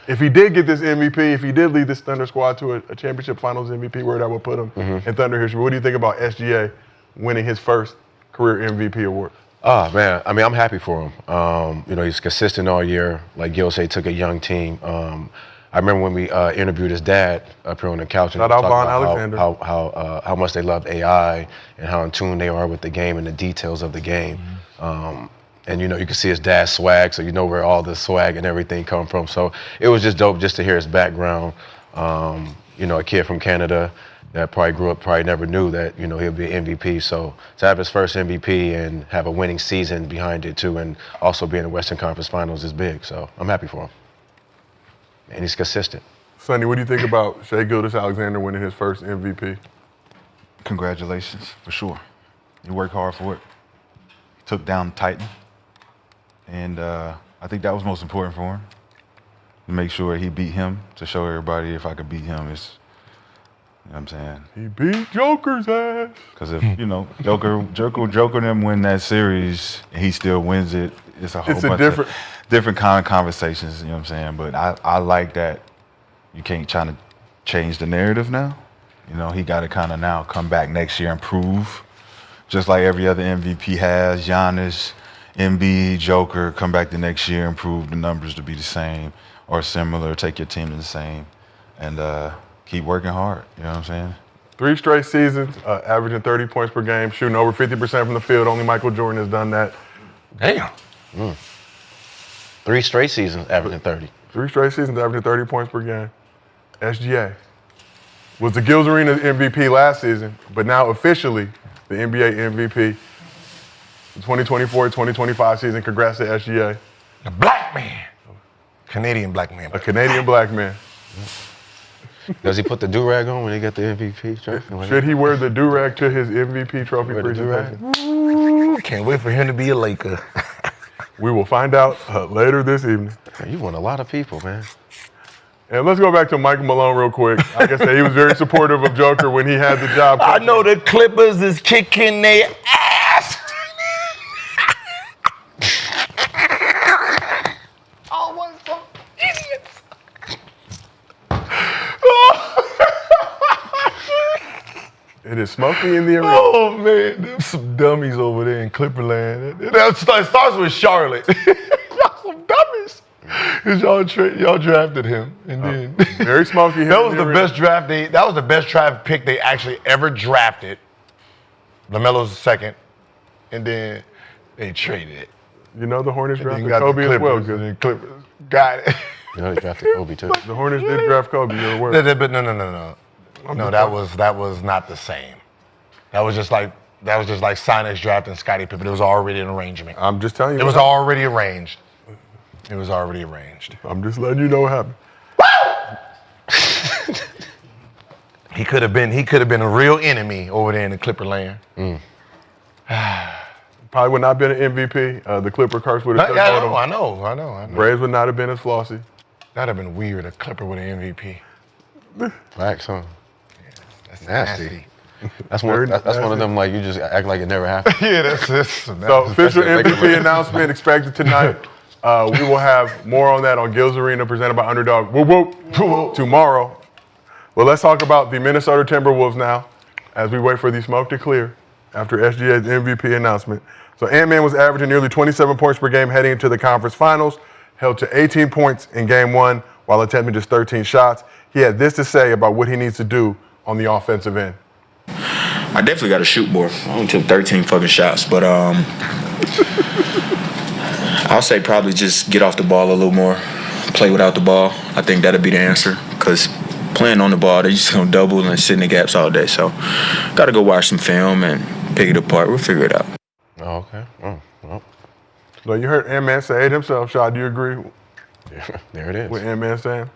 If he did get this MVP, if he did lead this Thunder squad to a championship finals MVP, where that would put him in Thunder history, what do you think about SGA winning his first career MVP award? Oh, man. I mean, I'm happy for him. He's consistent all year. Like Gil said, he took a young team. I remember when we interviewed his dad up here on the couch. And Shout out Von talked Alexander. about how much they loved AI and how in tune they are with the game and the details of the game. And, you know, you can see his dad's swag, so you know where all the swag and everything come from. So it was just dope just to hear his background. You know, a kid from Canada that probably grew up, probably never knew that, you know, he'll be an MVP. So to have his first MVP and have a winning season behind it too, and also be in the Western Conference Finals is big. So I'm happy for him. And he's consistent. Sonny, what do you think about Shai Gilgeous-Alexander winning his first MVP? Congratulations, for sure. He worked hard for it. He took down Titan. And I think that was most important for him. To make sure he beat him, to show everybody if I could beat him, it's, you know what I'm saying? He beat Joker's ass. Because if, you know, Joker and them win that series and he still wins it, it's a whole bunch of different kind of conversations, you know what I'm saying? But I like that you can't try to change the narrative now. You know, he got to kind of now come back next year and prove, just like every other MVP has. Giannis, Embiid, Joker, come back the next year and prove the numbers to be the same or similar, take your team to the same, and keep working hard, you know what I'm saying? 3 straight seasons, averaging 30 points per game, shooting over 50% from the field. Only Michael Jordan has done that. Damn. 3 straight seasons averaging 30. 3 straight seasons, averaging 30 points per game. SGA was the Gills Arena MVP last season, but now officially the NBA MVP. The 2024-2025 season. Congrats to SGA. A black man. Canadian black man. A Canadian black man. Does he put the do-rag on when he got the MVP trophy? Should he wear the do-rag to his MVP trophy Wear the presentation? Ooh, can't wait for him to be a Laker. We will find out later this evening. Man, you won a lot of people, man. And let's go back to Michael Malone real quick. Like I said, he was very supportive of Joker when he had the job. I know the Clippers is kicking their ass. Oh, what some idiots. It is smoky in the arena. Oh, man, there's some dummies over there in Clipperland. It starts with Charlotte. Y'all some dummies. 'Cause y'all drafted him, and then Very smoky. that was the best draft that was the best draft pick they actually ever drafted. LaMelo's second, and then they traded it. You know the Hornets Then drafted got Kobe the as well. Clippers, and then Clippers got it. You know, he drafted Kobe too. The Hornets did draft Kobe. You're aware. But no. No, that was not the same. That was just like Sonics drafting Scottie Pippen. It was already an arrangement. I'm just telling you. It was already arranged. It was already arranged. I'm just letting you know what happened. He could have been a real enemy over there in the Clipper land. Probably would not have been an MVP. The Clipper curse would have I took him. know. Braves would not have been as flossy. That'd have been weird, a Clipper with an MVP. Facts, huh? That's Nasty. That's one of them, like, you just act like it never happened. Yeah, that's So official MVP announcement expected tonight. We will have more on that on Gills Arena presented by Underdog. Whoop, whoop, tomorrow. Well, let's talk about the Minnesota Timberwolves now as we wait for the smoke to clear after SGA's MVP announcement. So Ant-Man was averaging nearly 27 points per game heading into the conference finals, held to 18 points in game 1 while attempting just 13 shots. He had this to say about what he needs to do on the offensive end. I definitely got to shoot more. I only took 13 fucking shots, but I'll say probably just get off the ball a little more, play without the ball. I think that'll be the answer, because playing on the ball, they're just gonna double and sit in the gaps all day. So, got to go watch some film and pick it apart. We'll figure it out. Oh, okay. Oh, well. So you heard Ant-Man say it himself. Shad, do you agree There it is. with Ant-Man saying?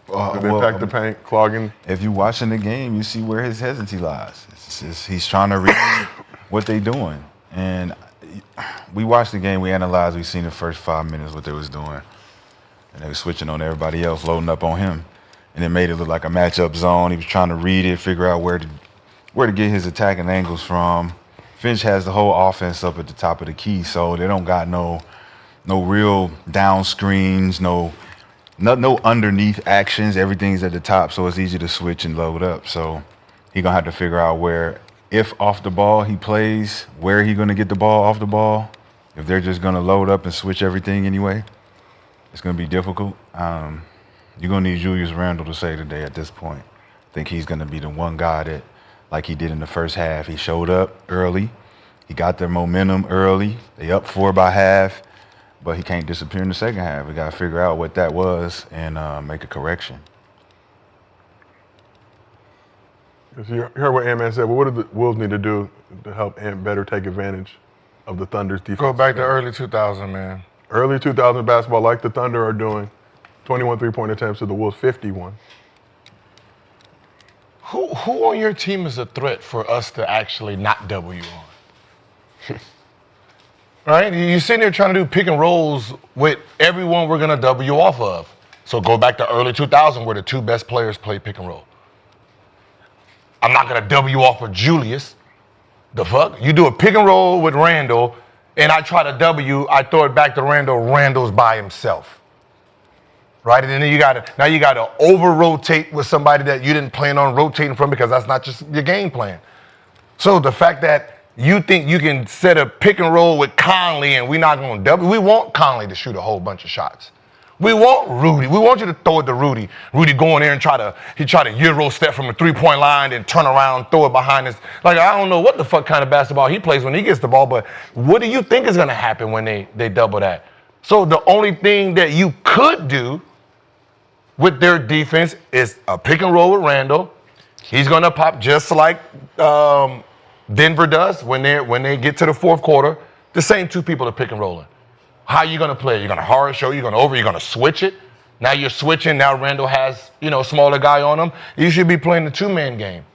Impact the paint, clogging. If you're watching the game, you see where his hesitancy lies. He's trying to read what they're doing. And we watched the game, we analyzed, we seen the first 5 minutes what they was doing. And they were switching on everybody else, loading up on him. And it made it look like a matchup zone. He was trying to read it, figure out where to get his attacking angles from. Finch has the whole offense up at the top of the key, so they don't got no real down screens, no underneath actions. Everything's at the top, so it's easy to switch and load up. So he's going to have to figure out where, if off the ball he plays, where he going to get the ball off the ball. If they're just going to load up and switch everything anyway, it's going to be difficult. You're going to need Julius Randle to say today at this point. I think he's going to be the one guy that, like he did in the first half, he showed up early. He got their momentum early. They up 4 by half, but he can't disappear in the second half. We got to figure out what that was and make a correction. You heard what Ant-Man said, but what do the Wolves need to do to help Ant better take advantage of the Thunder's defense? Go back to early 2000, man. Early 2000 basketball, like the Thunder are doing, 21 three-point attempts to the Wolves' 51. Who on your team is a threat for us to actually not double you on? Right? You're sitting there trying to do pick and rolls with everyone we're going to double you off of. So go back to early 2000 where the 2 best players play pick and roll. I'm not going to double you off with Julius. The fuck? You do a pick and roll with Randall, and I try to double you, I throw it back to Randall. Randall's by himself. Right? And then you got to over-rotate with somebody that you didn't plan on rotating from because that's not just your game plan. So the fact that you think you can set a pick and roll with Conley and we're not going to double, we want Conley to shoot a whole bunch of shots. We want Rudy. We want you to throw it to Rudy. Rudy go in there and try to Euro step from a 3-point line and turn around, throw it behind us. Like, I don't know what the fuck kind of basketball he plays when he gets the ball, but what do you think is going to happen when they double that? So the only thing that you could do with their defense is a pick and roll with Randall. He's going to pop just like Denver does when they get to the fourth quarter. The same 2 people are pick and rolling. How are you going to play? You're going to hard show, you're going to over, you're going to switch it. Now you're switching. Now Randall has, a smaller guy on him. You should be playing the 2-man game.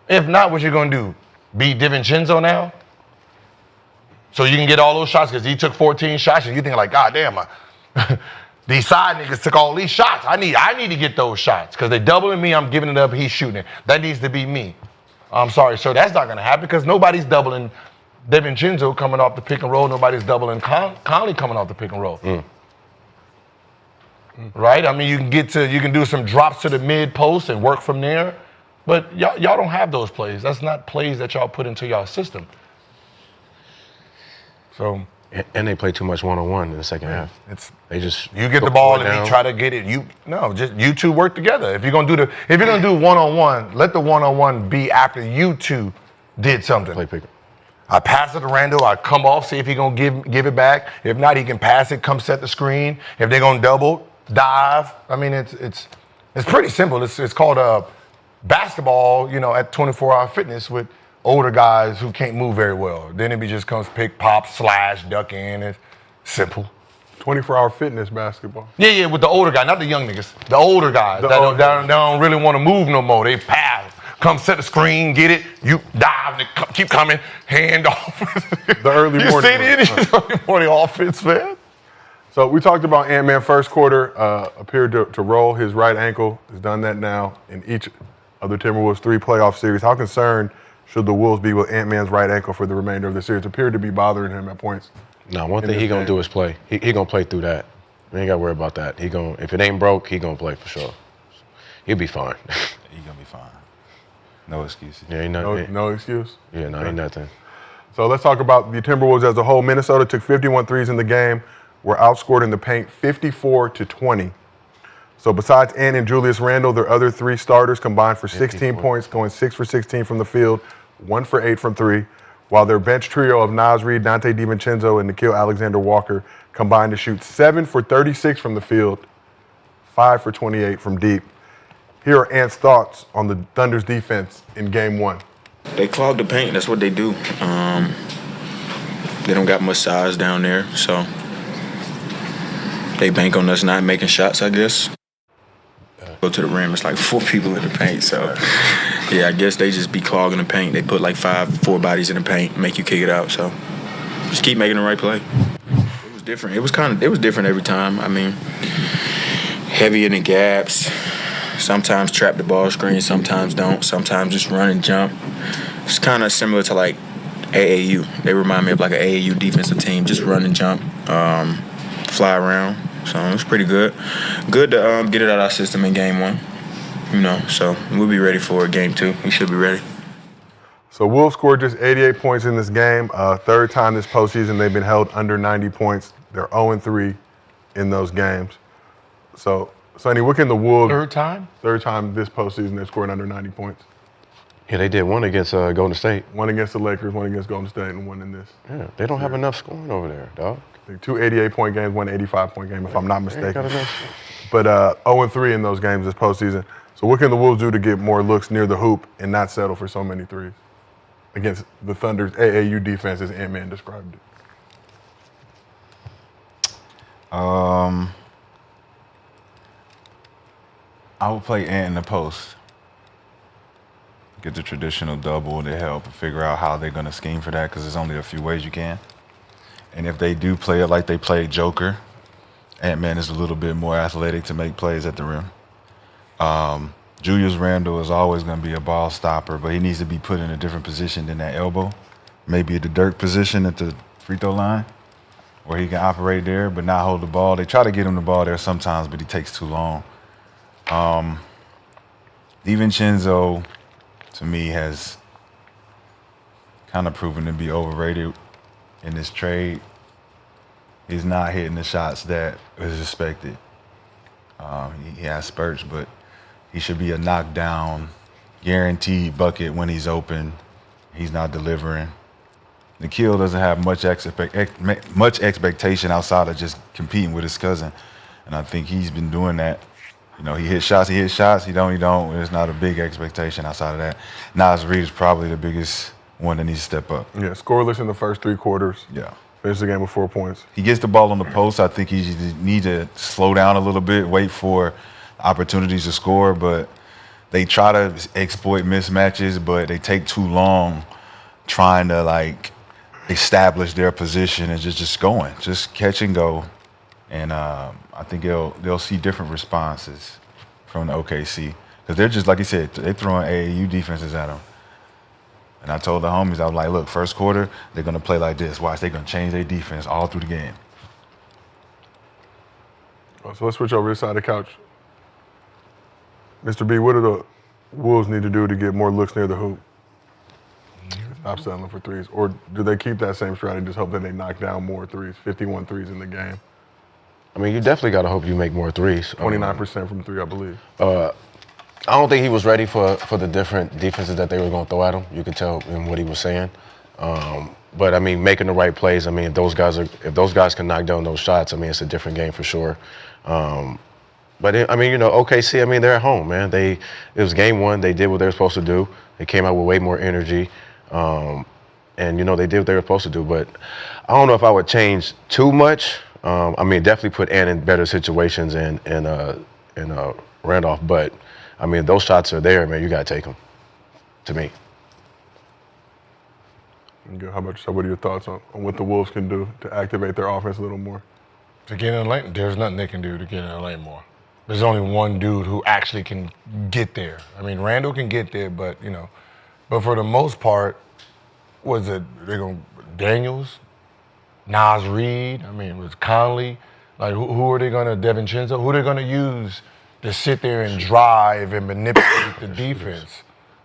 If not, what you going to do? Beat DiVincenzo now? So you can get all those shots because he took 14 shots and you think like, God damn, these side niggas took all these shots. I need to get those shots because they doubling me. I'm giving it up. He's shooting it. That needs to be me. I'm sorry, sir. That's not going to happen because nobody's doubling DiVincenzo coming off the pick and roll. Nobody's doubling Conley coming off the pick and roll. Right? I mean, you can do some drops to the mid post and work from there. But y'all don't have those plays. That's not plays that y'all put into y'all system. So. And they play too much one-on-one in the second half. You get the ball and you try to get it. You 2 work together. If you're gonna do one-on-one, let the one-on-one be after you 2 did something. Play pick. I pass it to Randall. I come off, see if he gonna give it back. If not, he can pass it. Come set the screen. If they're gonna double, dive. I mean, it's pretty simple. It's called basketball. At 24-hour fitness with older guys who can't move very well. Then it just comes pick, pop, slash, duck in. It's simple. 24-hour fitness basketball. Yeah, with the older guy, not the young niggas. The older guys that don't really want to move no more. They pass. Come set the screen, get it. You dive, and keep coming. Hand off. The early morning. You see the early morning offense, man. So we talked about Ant-Man first quarter appeared to roll his right ankle. He's done that now in each of the Timberwolves 3 playoff series. How concerned should the Wolves be with Ant-Man's right ankle for the remainder of the series? It appeared to be bothering him at points. No, one thing he gonna do is play. He gonna play through that. We ain't gotta worry about that. If it ain't broke, he gonna play for sure. He'll be fine. He's going to be fine. No excuses. Yeah, ain't nothing. No excuse? Yeah, no, ain't nothing. So let's talk about the Timberwolves as a whole. Minnesota took 51 threes in the game, were outscored in the paint 54-20. So besides Ant and Julius Randle, their other 3 starters combined for 16 points, going 6 for 16 from the field, 1 for 8 from 3, while their bench trio of Naz Reid, Dante DiVincenzo, and Nickeil Alexander-Walker combined to shoot 7 for 36 from the field, 5 for 28 from deep. Here are Ant's thoughts on the Thunder's defense in Game 1. They clog the paint. That's what they do. They don't got much size down there, so they bank on us not making shots, I guess. Go to the rim, it's like 4 people in the paint, so yeah, I guess they just be clogging the paint. They put like 4 bodies in the paint, make you kick it out, so just keep making the right play. It was different. It was different every time. I mean, heavy in the gaps. Sometimes trap the ball screen, sometimes don't. Sometimes just run and jump. It's kind of similar to like AAU. They remind me of like an AAU defensive team. Just run and jump, fly around. So it's pretty good. Good to get it out of our system in Game 1. So we'll be ready for Game 2. We should be ready. So Wolves scored just 88 points in this game. Third time this postseason they've been held under 90 points. They're 0-3 in those games. So Sonny, what can the Wolves? Third time this postseason they've scored under 90 points. Yeah, they did one against Golden State. One against the Lakers, one against Golden State, and one in this. Yeah, they don't have enough scoring over there, dog. I think 2 88-point games, 1 85-point game, if I'm not mistaken. Got enough. But 0-3 in those games this postseason. So what can the Wolves do to get more looks near the hoop and not settle for so many threes against the Thunder's AAU defense, as Ant-Man described it? I would play Ant in the post. Get the traditional double to help and figure out how they're going to scheme for that, because there's only a few ways you can. And if they do play it like they played Joker, Ant-Man is a little bit more athletic to make plays at the rim. Julius Randle is always going to be a ball stopper, but he needs to be put in a different position than that elbow. Maybe the Dirk position at the free throw line, where he can operate there but not hold the ball. They try to get him the ball there sometimes, but he takes too long. DiVincenzo, to me, has kind of proven to be overrated in this trade. He's not hitting the shots that was expected. He has spurts, but he should be a knockdown, guaranteed bucket when he's open. He's not delivering. Nikhil doesn't have much expectation outside of just competing with his cousin, and I think he's been doing that. You know, he hits shots, he don't. There's not a big expectation outside of that. Nas Reed is probably the biggest one that needs to step up. Yeah, scoreless in the first 3 quarters. Yeah. Finished the game with 4 points. He gets the ball on the post. I think he needs to slow down a little bit, wait for opportunities to score, but they try to exploit mismatches, but they take too long trying to, like, establish their position and just going. Just catch and go. And I think they'll see different responses from the OKC. Because they're just, like you said, they're throwing AAU defenses at them. And I told the homies, I was like, look, first quarter, they're going to play like this. Watch, they're going to change their defense all through the game. So let's switch over to the side of the couch. Mr. B, what do the Wolves need to do to get more looks near the hoop? Stop settling for threes. Or do they keep that same strategy, just hope that they knock down more threes, 51 threes in the game? I mean, you definitely got to hope you make more threes. 29% from 3, I believe. I don't think he was ready for the different defenses that they were going to throw at him. You could tell in what he was saying. But I mean, making the right plays. I mean, if those guys can knock down those shots, I mean, it's a different game for sure. But I mean, you know, OKC. I mean, they're at home, man. It was game 1. They did what they were supposed to do. They came out with way more energy, and you know, they did what they were supposed to do. But I don't know if I would change too much. I mean, definitely put Ant in better situations and Randolph. But I mean, those shots are there, man. You got to take them. To me. How about yourself? What are your thoughts on what the Wolves can do to activate their offense a little more? To get in the lane, there's nothing they can do to get in the lane more. There's only one dude who actually can get there. I mean, Randall can get there, but for the most part, Daniels, Nas Reed, I mean, was Conley, like who are they gonna, DiVincenzo, who are they gonna use to sit there and drive and manipulate the defense?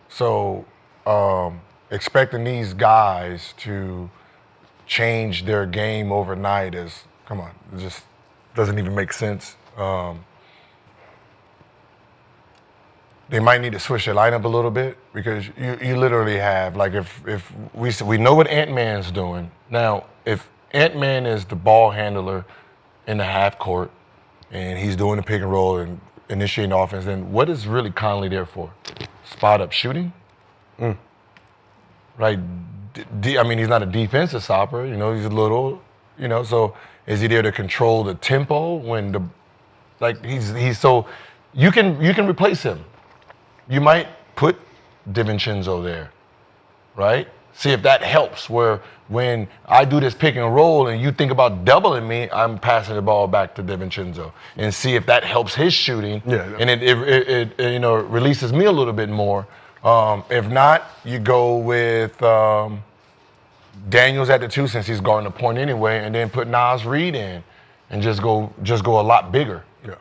So expecting these guys to change their game overnight is, come on, it just doesn't even make sense. They might need to switch their lineup a little bit, because you literally have, like, if we know what Ant-Man's doing. Now, if Ant-Man is the ball handler in the half court and he's doing the pick and roll and initiating the offense, then what is really Conley there for? Spot up shooting? Right? I mean, he's not a defensive stopper, he's a little, so is he there to control the tempo when he's so, you can replace him. You might put DiVincenzo there, right? See if that helps, where when I do this pick and roll and you think about doubling me, I'm passing the ball back to DiVincenzo, and see if that helps his shooting. Yeah. And it releases me a little bit more. If not, you go with Daniels at the 2, since he's guarding the point anyway, and then put Nas Reed in and just go a lot bigger. Yeah.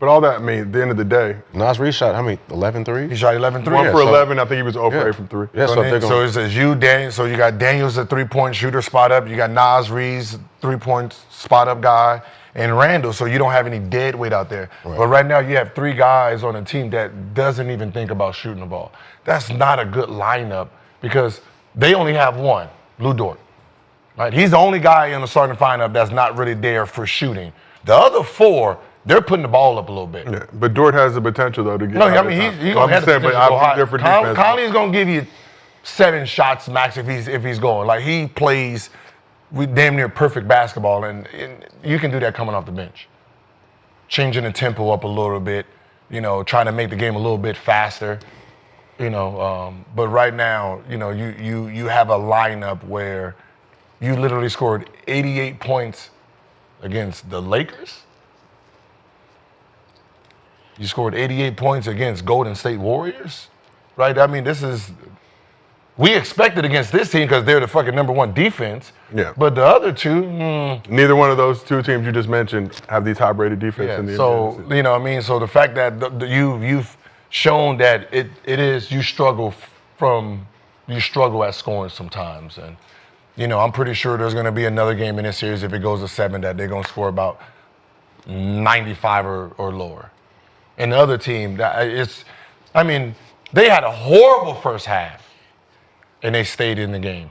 But all that, I mean, at the end of the day, Nas Reed shot how many? 11 threes? He shot 11 threes. 1 Yeah, for so- 11. I think he was 0 for Yeah. 8 from 3. Yeah, so, if they're So gonna, it says you, Daniel. So you got Daniels, a three-point shooter spot up. You got Nas Reed's three-point spot up guy, and Randall. So you don't have any dead weight out there. Right. But right now you have 3 guys on a team that doesn't even think about shooting the ball. That's not a good lineup because they only have one, Lou Dort. Right? He's the only guy in the starting lineup that's not really there for shooting. The other 4, they're putting the ball up a little bit. Yeah, but Dort has the potential though to get. No, out I of mean time. he's Well, gonna have the saying, but potential to go obviously high. different defense. Conley's gonna give you 7 shots max if he's going. Like he plays with damn near perfect basketball, and you can do that coming off the bench, changing the tempo up a little bit, trying to make the game a little bit faster, But right now, you have a lineup where you literally scored 88 points against the Lakers. You scored 88 points against Golden State Warriors, right? I mean, we expected against this team because they're the fucking number 1 defense. Yeah. But the other 2, Neither one of those 2 teams you just mentioned have the top-rated defense in the so NBA. you know what I mean. So the fact that you've shown that it is you struggle at scoring sometimes, and I'm pretty sure there's going to be another game in this series if it goes to 7 that they're going to score about 95 or lower. And the other team, they had a horrible first half, and they stayed in the game.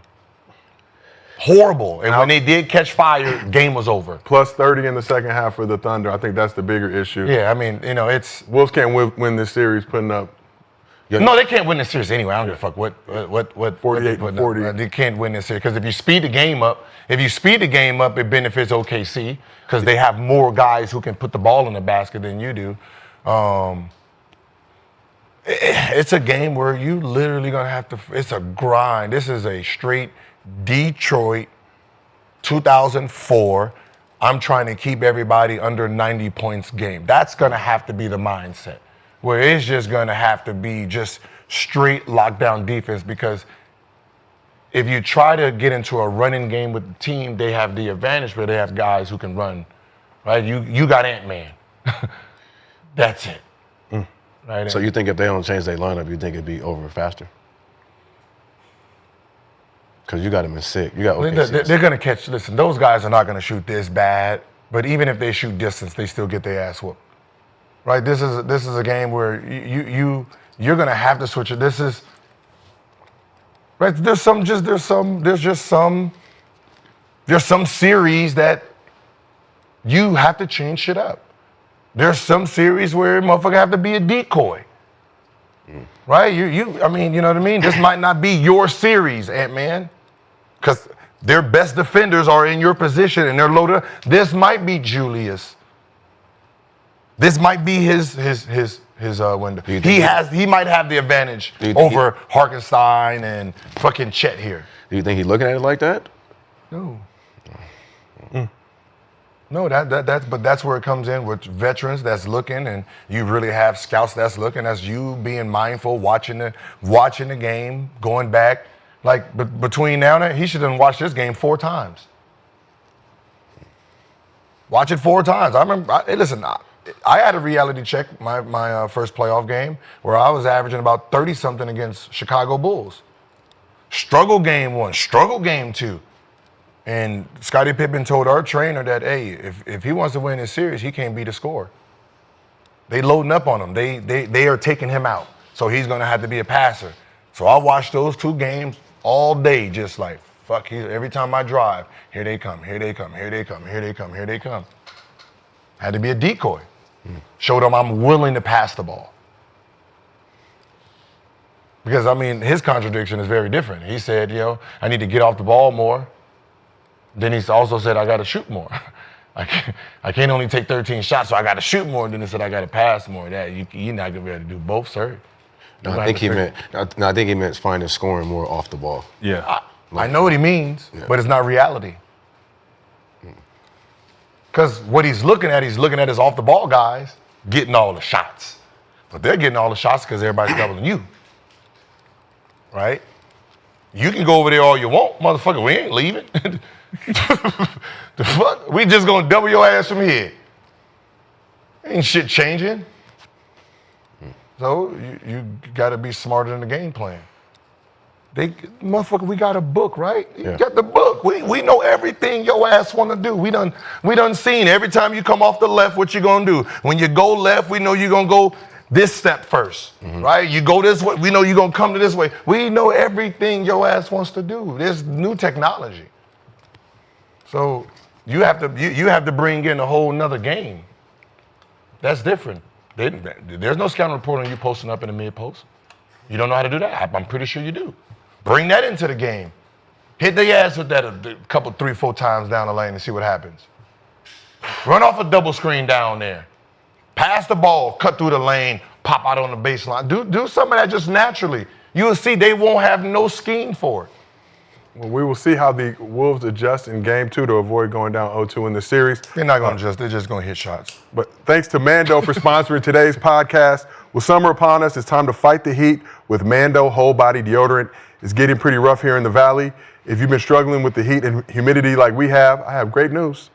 Horrible. And when they did catch fire, game was over. Plus 30 in the second half for the Thunder. I think that's the bigger issue. Yeah, I mean, it's Wolves can't win this series putting up. no, they can't win this series anyway. I don't give a fuck what 48 what to 40. They can't win this series because if you speed the game up, it benefits OKC because they have more guys who can put the ball in the basket than you do. It's a game where you literally gonna have to. It's a grind. This is a straight Detroit 2004. I'm trying to keep everybody under 90 points game. That's gonna have to be the mindset, where it's just gonna have to be just straight lockdown defense. Because if you try to get into a running game with the team, they have the advantage where they have guys who can run. Right? You got Ant-Man. That's it. Right? so you think if they don't change their lineup, you think it'd be over faster? Because you got him in sick. You got OKC. They're going to catch. Listen, those guys are not going to shoot this bad. But even if they shoot distance, they still get their ass whooped. Right? This is a game where you're going to have to switch it. This is right. There's some series that you have to change shit up. There's some series where motherfucker have to be a decoy. Right? I mean, you know what I mean? This might not be your series, Ant-Man. Because their best defenders are in your position and they're loaded up. This might be Julius. This might be his window. He might have the advantage over Harkenstein and fucking Chet here. Do you think he's looking at it like that? No. No, but that's where it comes in with veterans that's looking, and you really have scouts that's looking. That's you being mindful, watching the game, going back. Like between now and then, he should have watched this game 4 times. Watch it 4 times. I remember. Listen, I had a reality check my first playoff game where I was averaging about 30-something against Chicago Bulls. Struggle game 1, struggle game 2. And Scottie Pippen told our trainer that, hey, if he wants to win this series, he can't be the scorer. They loading up on him. They are taking him out. So he's going to have to be a passer. So I watched those 2 games all day, just like, fuck, every time I drive, here they come, here they come, here they come, here they come, here they come. Had to be a decoy. Showed him I'm willing to pass the ball. Because, I mean, his contradiction is very different. He said, I need to get off the ball more. Then he also said, I got to shoot more. I can't only take 13 shots, so I got to shoot more. Then he said, I got to pass more. That you're not going to be able to do both, sir. No, I think he meant finding scoring more off the ball. Yeah. I know what he means, but it's not reality. Because what he's looking at is off the ball guys getting all the shots. But they're getting all the shots because everybody's doubling you. Right? You can go over there all you want, motherfucker. We ain't leaving. The fuck? We just gonna double your ass from here. Ain't shit changing. So you got to be smarter than the game plan. Motherfucker, we got a book, right? You got the book. We know everything your ass want to do. We done seen every time you come off the left what you gonna do. When you go left, we know you gonna go this step first, right? You go this way, we know you gonna come to this way. We know everything your ass wants to do. There's new technology. So you have to bring in a whole nother game. That's different. There's no scouting report on you posting up in the mid post. You don't know how to do that. I'm pretty sure you do. Bring that into the game. Hit their ass with that a couple, 3-4 times down the lane and see what happens. Run off a double screen down there. Pass the ball, cut through the lane, pop out on the baseline. Do some of that just naturally. You will see they won't have no scheme for it. Well, we will see how the Wolves adjust in Game 2 to avoid going down 0-2 in the series. They're not going to adjust. They're just going to hit shots. But thanks to Mando for sponsoring today's podcast. With summer upon us, it's time to fight the heat with Mando Whole Body Deodorant. It's getting pretty rough here in the Valley. If you've been struggling with the heat and humidity like we have, I have great news.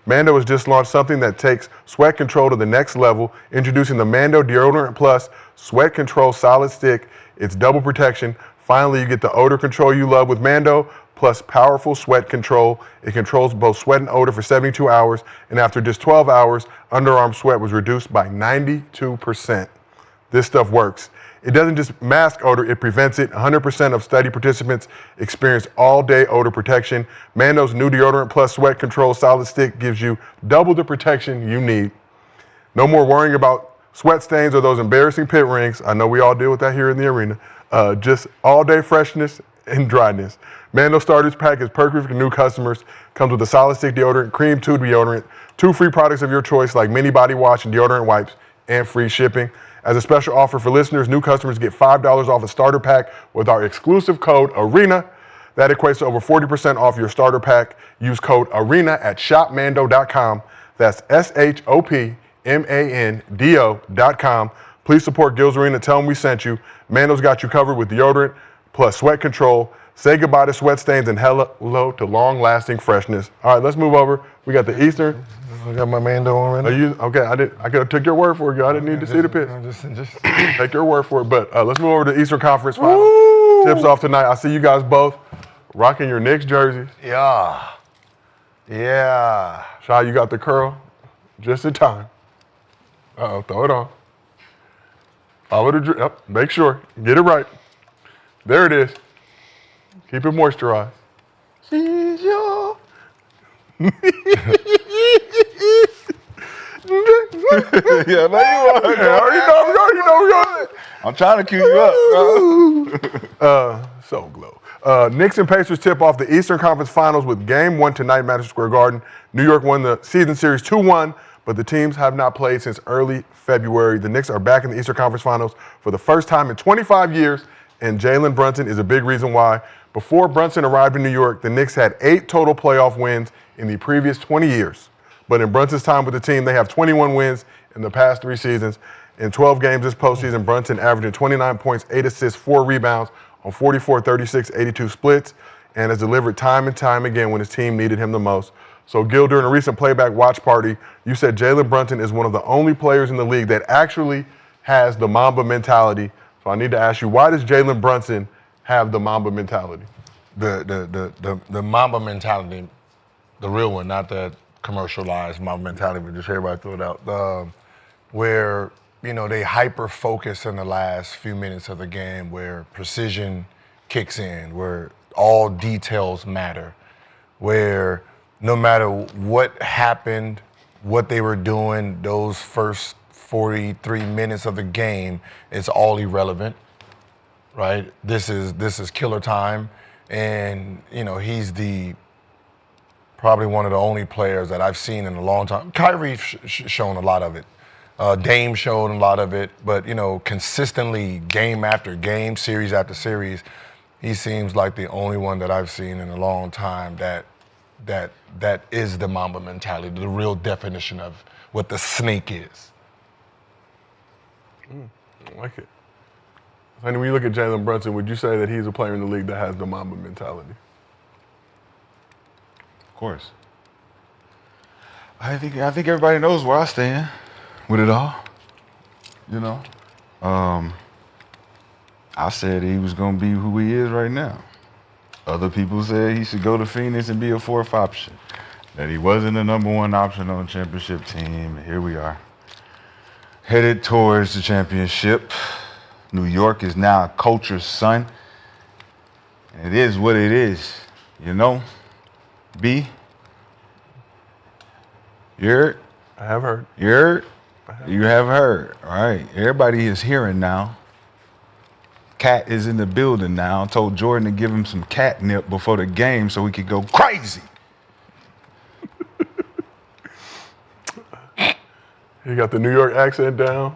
Mando has just launched something that takes sweat control to the next level, introducing the Mando Deodorant Plus Sweat Control Solid Stick. It's double protection. Finally, you get the odor control you love with Mando, plus powerful sweat control. It controls both sweat and odor for 72 hours, and after just 12 hours, underarm sweat was reduced by 92%. This stuff works. It doesn't just mask odor, it prevents it. 100% of study participants experience all-day odor protection. Mando's new Deodorant Plus Sweat Control Solid Stick gives you double the protection you need. No more worrying about sweat stains or those embarrassing pit rings. I know we all deal with that here in the arena. Just all-day freshness and dryness. Mando Starters Pack is perfect for new customers. Comes with a solid stick deodorant, cream tube deodorant, 2 free products of your choice like mini body wash and deodorant wipes, and free shipping. As a special offer for listeners, new customers get $5 off a starter pack with our exclusive code ARENA. That equates to over 40% off your starter pack. Use code ARENA at shopmando.com. That's shopmando.com. Please support Gil's Arena. Tell them we sent you. Mando's got you covered with deodorant plus sweat control. Say goodbye to sweat stains and hello to long-lasting freshness. All right, let's move over. We got the Eastern. I got my Mando on right now. Okay, I could have took your word for it. I didn't need to see the pitch. Just Take your word for it. But let's move over to the Eastern Conference Finals. Tips off tonight. I see you guys both rocking your Knicks jerseys. Yeah. Shy, you got the curl just in time. Throw it on. Follow the drip. Yep, make sure. Get it right. There it is. Keep it moisturized. She's your... Yeah, there you are. I already know. I'm trying to cue you up, bro. So glow. Knicks and Pacers tip off the Eastern Conference Finals with Game 1 tonight, Madison Square Garden. New York won the season series 2-1, but the teams have not played since early February. The Knicks are back in the Eastern Conference Finals for the first time in 25 years, and Jalen Brunson is a big reason why. Before Brunson arrived in New York, the Knicks had 8 total playoff wins in the previous 20 years. But in Brunson's time with the team, they have 21 wins in the past 3 seasons. In 12 games this postseason, Brunson averaging 29 points, 8 assists, 4 rebounds on 44, 36, 82 splits, and has delivered time and time again when his team needed him the most. So, Gil, during a recent playback watch party, you said Jalen Brunson is one of the only players in the league that actually has the Mamba mentality. So I need to ask you, why does Jalen Brunson have the Mamba mentality? The Mamba mentality, the real one, not the commercialized Mamba mentality, but just everybody throw it out. Where, they hyper focus in the last few minutes of the game, where precision kicks in, where all details matter, where no matter what happened, what they were doing, those first 43 minutes of the game, it's all irrelevant, right? This is killer time, and he's probably one of the only players that I've seen in a long time. Kyrie's shown a lot of it. Dame showed a lot of it, but consistently, game after game, series after series, he seems like the only one that I've seen in a long time that is the Mamba mentality, the real definition of what the snake is. I like it. And when you look at Jalen Brunson, would you say that he's a player in the league that has the Mamba mentality? Of course. I think everybody knows where I stand. with it all. You know, I said he was going to be who he is right now. Other people said he should go to Phoenix and be a fourth option. That he wasn't the number one option on the championship team. And here we are, headed towards the championship. New York is now a culture's son. And it is what it is, you know? B? You heard? I have heard. You heard? You have heard. All right. Everybody is hearing now. Cat is in the building now. Told Jordan to give him some catnip before the game so he could go crazy. He got the New York accent down.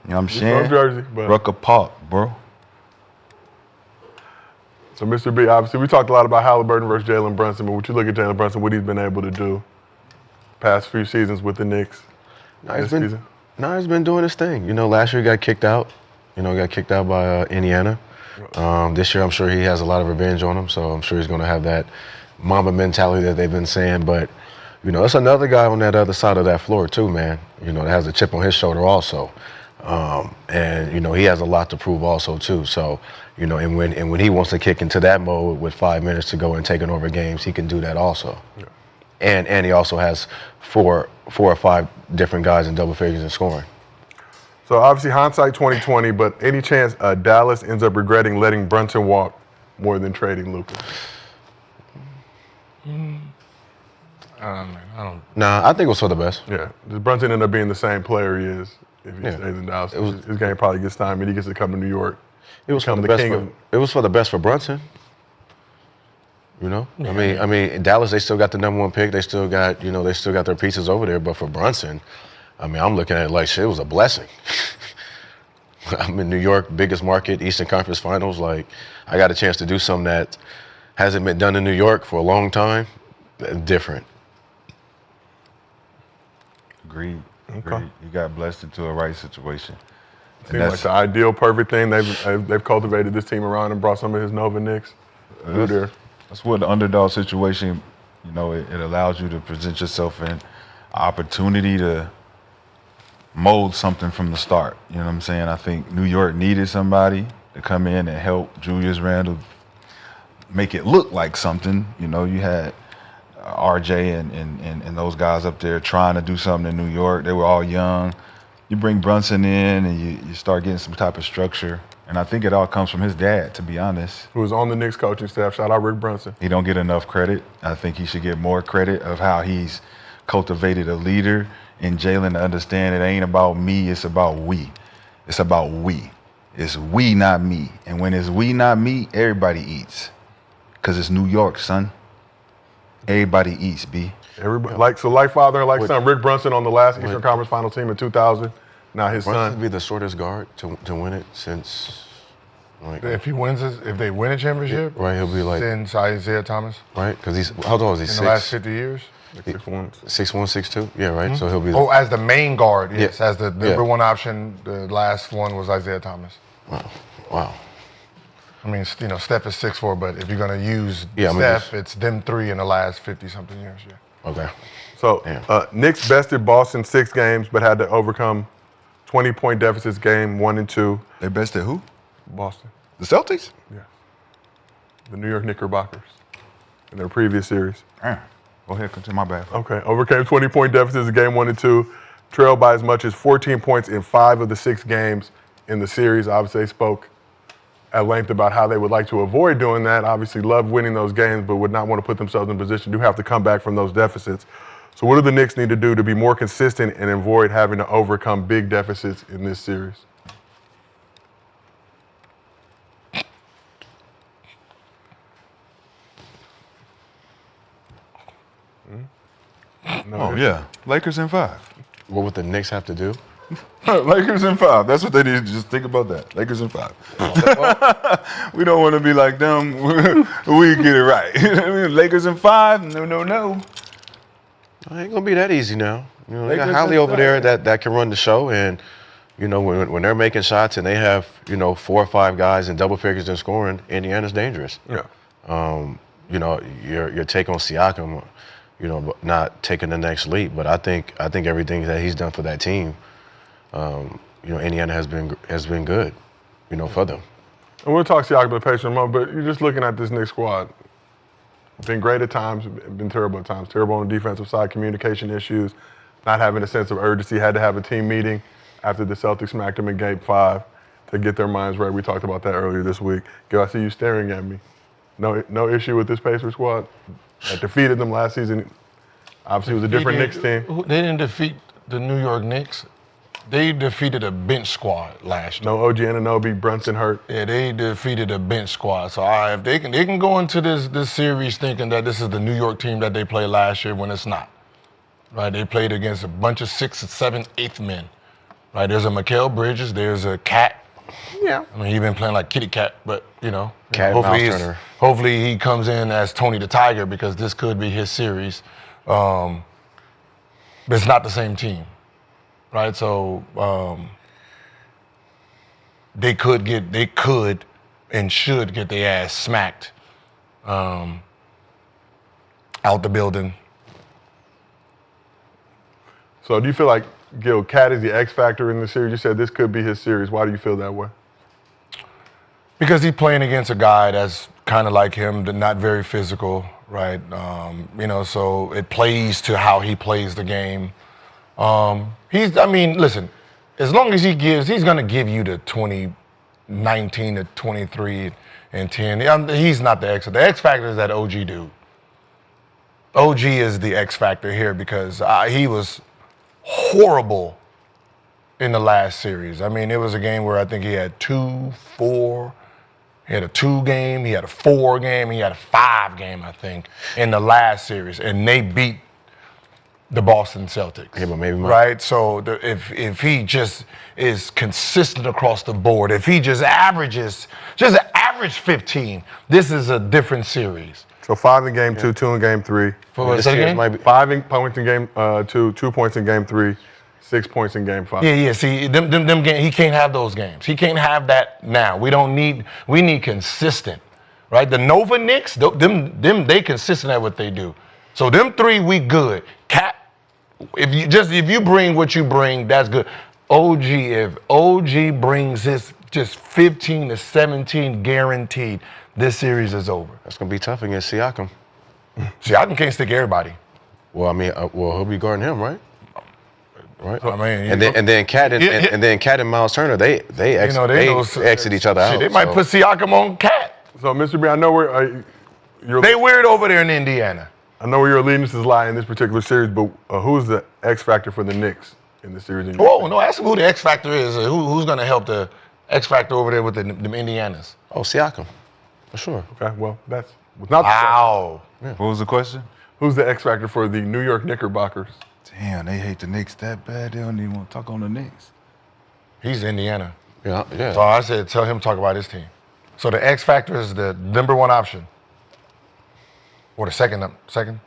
You know what I'm He's saying? from Jersey, but Rucker Park, bro. so Mr. B, obviously, we talked a lot about Halliburton versus Jalen Brunson, but when you look at Jalen Brunson, what he's been able to do past few seasons with the Knicks. He's been doing his thing. You know, last year he got kicked out. You know, got kicked out by Indiana. This year, I'm sure he has a lot of revenge on him, so I'm sure he's going to have that Mamba mentality that they've been saying. But, you know, it's another guy on that other side of that floor, too, man. You know, that has a chip on his shoulder also. And, you know, he has a lot to prove also, too. So, you know, and when he wants to kick into that mode with 5 minutes to go and taking over games, he can do that also. Yeah. And he also has four or five different guys in double figures in scoring. So obviously hindsight 2020, but any chance Dallas ends up regretting letting Brunson walk more than trading Luka? I don't. Nah, I think it was for the best. Yeah, does Brunson end up being the same player he is if he stays in Dallas? His game probably gets time, and he gets to come to New York. It was for the best. It was for the best for Brunson. You know, I mean, Dallas, they still got the #1 pick. They still got, they still got their pieces over there. But for Brunson, I mean, I'm looking at it like shit. It was a blessing. I'm in New York, biggest market, Eastern Conference Finals. Like, I got a chance to do something that hasn't been done in New York for a long time. Different. Agreed. Okay. You got blessed into a right situation. Seems like the ideal, perfect thing. They've cultivated this team around and brought some of his Nova Knicks through there. That's what the underdog situation, it allows you to present yourself in opportunity to mold something from the start. You know what I'm saying? I think New York needed somebody to come in and help Julius Randle make it look like something. You had RJ and those guys up there trying to do something in New York. They were all young. You bring Brunson in and you start getting some type of structure. And I think it all comes from his dad, to be honest. Who was on the Knicks coaching staff. Shout out Rick Brunson. He don't get enough credit. I think he should get more credit of how he's cultivated a leader in Jalen to understand it ain't about me, it's about we. It's about we. It's we, not me. And when it's we, not me, everybody eats. Because it's New York, son. Everybody eats, B. Everybody, like father and like son. Rick Brunson on the last Eastern Conference Final team in 2000. Now his Brunson son. would be the shortest guard to win it since. If they win a championship, right, he'll be like since Isaiah Thomas, right? Because how tall is he? In the last 50 years, 6'1", 6'1", 6'2". Yeah, right. Mm-hmm. So he'll be. As the main guard, yes, as the number one option. The last one was Isaiah Thomas. Wow. I mean, Steph is 6'4", but if you're gonna use Steph, it's them three in the last 50-something years. Yeah. Okay. So Knicks bested Boston 6 games, but had to overcome 20-point deficits game 1 and 2. They bested who? Boston. The Celtics? Yeah. The New York Knickerbockers in their previous series. Go ahead, continue. My bad. Okay. Overcame 20-point deficits in game 1 and 2. Trailed by as much as 14 points in 5 of the 6 games in the series. Obviously, they spoke at length about how they would like to avoid doing that. Obviously, love winning those games, but would not want to put themselves in a position to have to come back from those deficits. So what do the Knicks need to do to be more consistent and avoid having to overcome big deficits in this series? Yeah. Lakers in 5. What would the Knicks have to do? Lakers in 5. That's what they need. Just think about that. Lakers in 5. We don't want to be like them. We get it right. Lakers in 5. No. It ain't gonna be that easy now. They got Holly over there that can run the show, and when they're making shots and they have 4 or 5 guys in double figures in scoring, Indiana's dangerous. Yeah. Your take on Siakam, not taking the next leap, but I think everything that he's done for that team, Indiana has been good, for them. And we'll talk Siakam and Pacers in a moment, but you're just looking at this Knicks squad. Been great at times, been terrible at times. Terrible on the defensive side, communication issues, not having a sense of urgency. Had to have a team meeting after the Celtics smacked them in Game 5 to get their minds right. We talked about that earlier this week. Gil, I see you staring at me. No issue with this Pacers squad? That defeated them last season. Obviously, it was a different Knicks team. They didn't defeat the New York Knicks. They defeated a bench squad last year. No OG Anunoby, Brunson hurt. Yeah, they defeated a bench squad. So if they can go into this series thinking that this is the New York team that they played last year when it's not. Right? They played against a bunch of 6th, 7th, 8th men. Right? There's a Mikal Bridges, there's a Cat. Yeah. I mean, he's been playing like kitty cat, but Cat hopefully he comes in as Tony the Tiger because this could be his series. But it's not the same team. Right, so they could and should get their ass smacked out the building. So do you feel like, Gil, Cat is the X factor in the series? You said this could be his series. Why do you feel that way? Because he's playing against a guy that's kind of like him, not very physical, right? So it plays to how he plays the game. Listen, as long as he's going to give you the 19 to 23 and 10. He's not the X. The X factor is that OG dude. OG is the X factor here because he was horrible in the last series. I mean, it was a game where I think he had 2, 4. He had a 2 game, he had a 4 game, he had a 5 game, I think, in the last series. And they beat the Boston Celtics. Yeah, but maybe right? So if he just is consistent across the board, if he just averages, just average 15, this is a different series. So 5 in Game 2, 2 in Game 3. For this game? 5 points in Game 2, 2 points in Game 3, 6 points in Game 5. Yeah. See, them games, he can't have those games. He can't have that now. We need consistent, right? The Nova Knicks, they consistent at what they do. So them 3, we good. Cat. If you bring what you bring, that's good. If OG brings his just 15 to 17 guaranteed, this series is over. That's gonna be tough against Siakam. Siakam can't stick everybody. Well, he'll be guarding him, right? Right. I mean, and then Cat and Miles Turner, they exit each other out. They might put Siakam on Cat. So, Mr. B, I know where they weird over there in Indiana. I know where your allegiances lie in this particular series, but who's the X factor for the Knicks in the series? Ask him who the X factor is. Who's going to help the X factor over there with the Indianas? Oh, Siakam, for sure. Okay, well, that's not wow. Yeah. What was the question? Who's the X factor for the New York Knickerbockers? Damn, they hate the Knicks that bad. They don't even want to talk on the Knicks. He's Indiana. Yeah. So I said, tell him to talk about his team. So the X factor is the number 1 option. Or the second?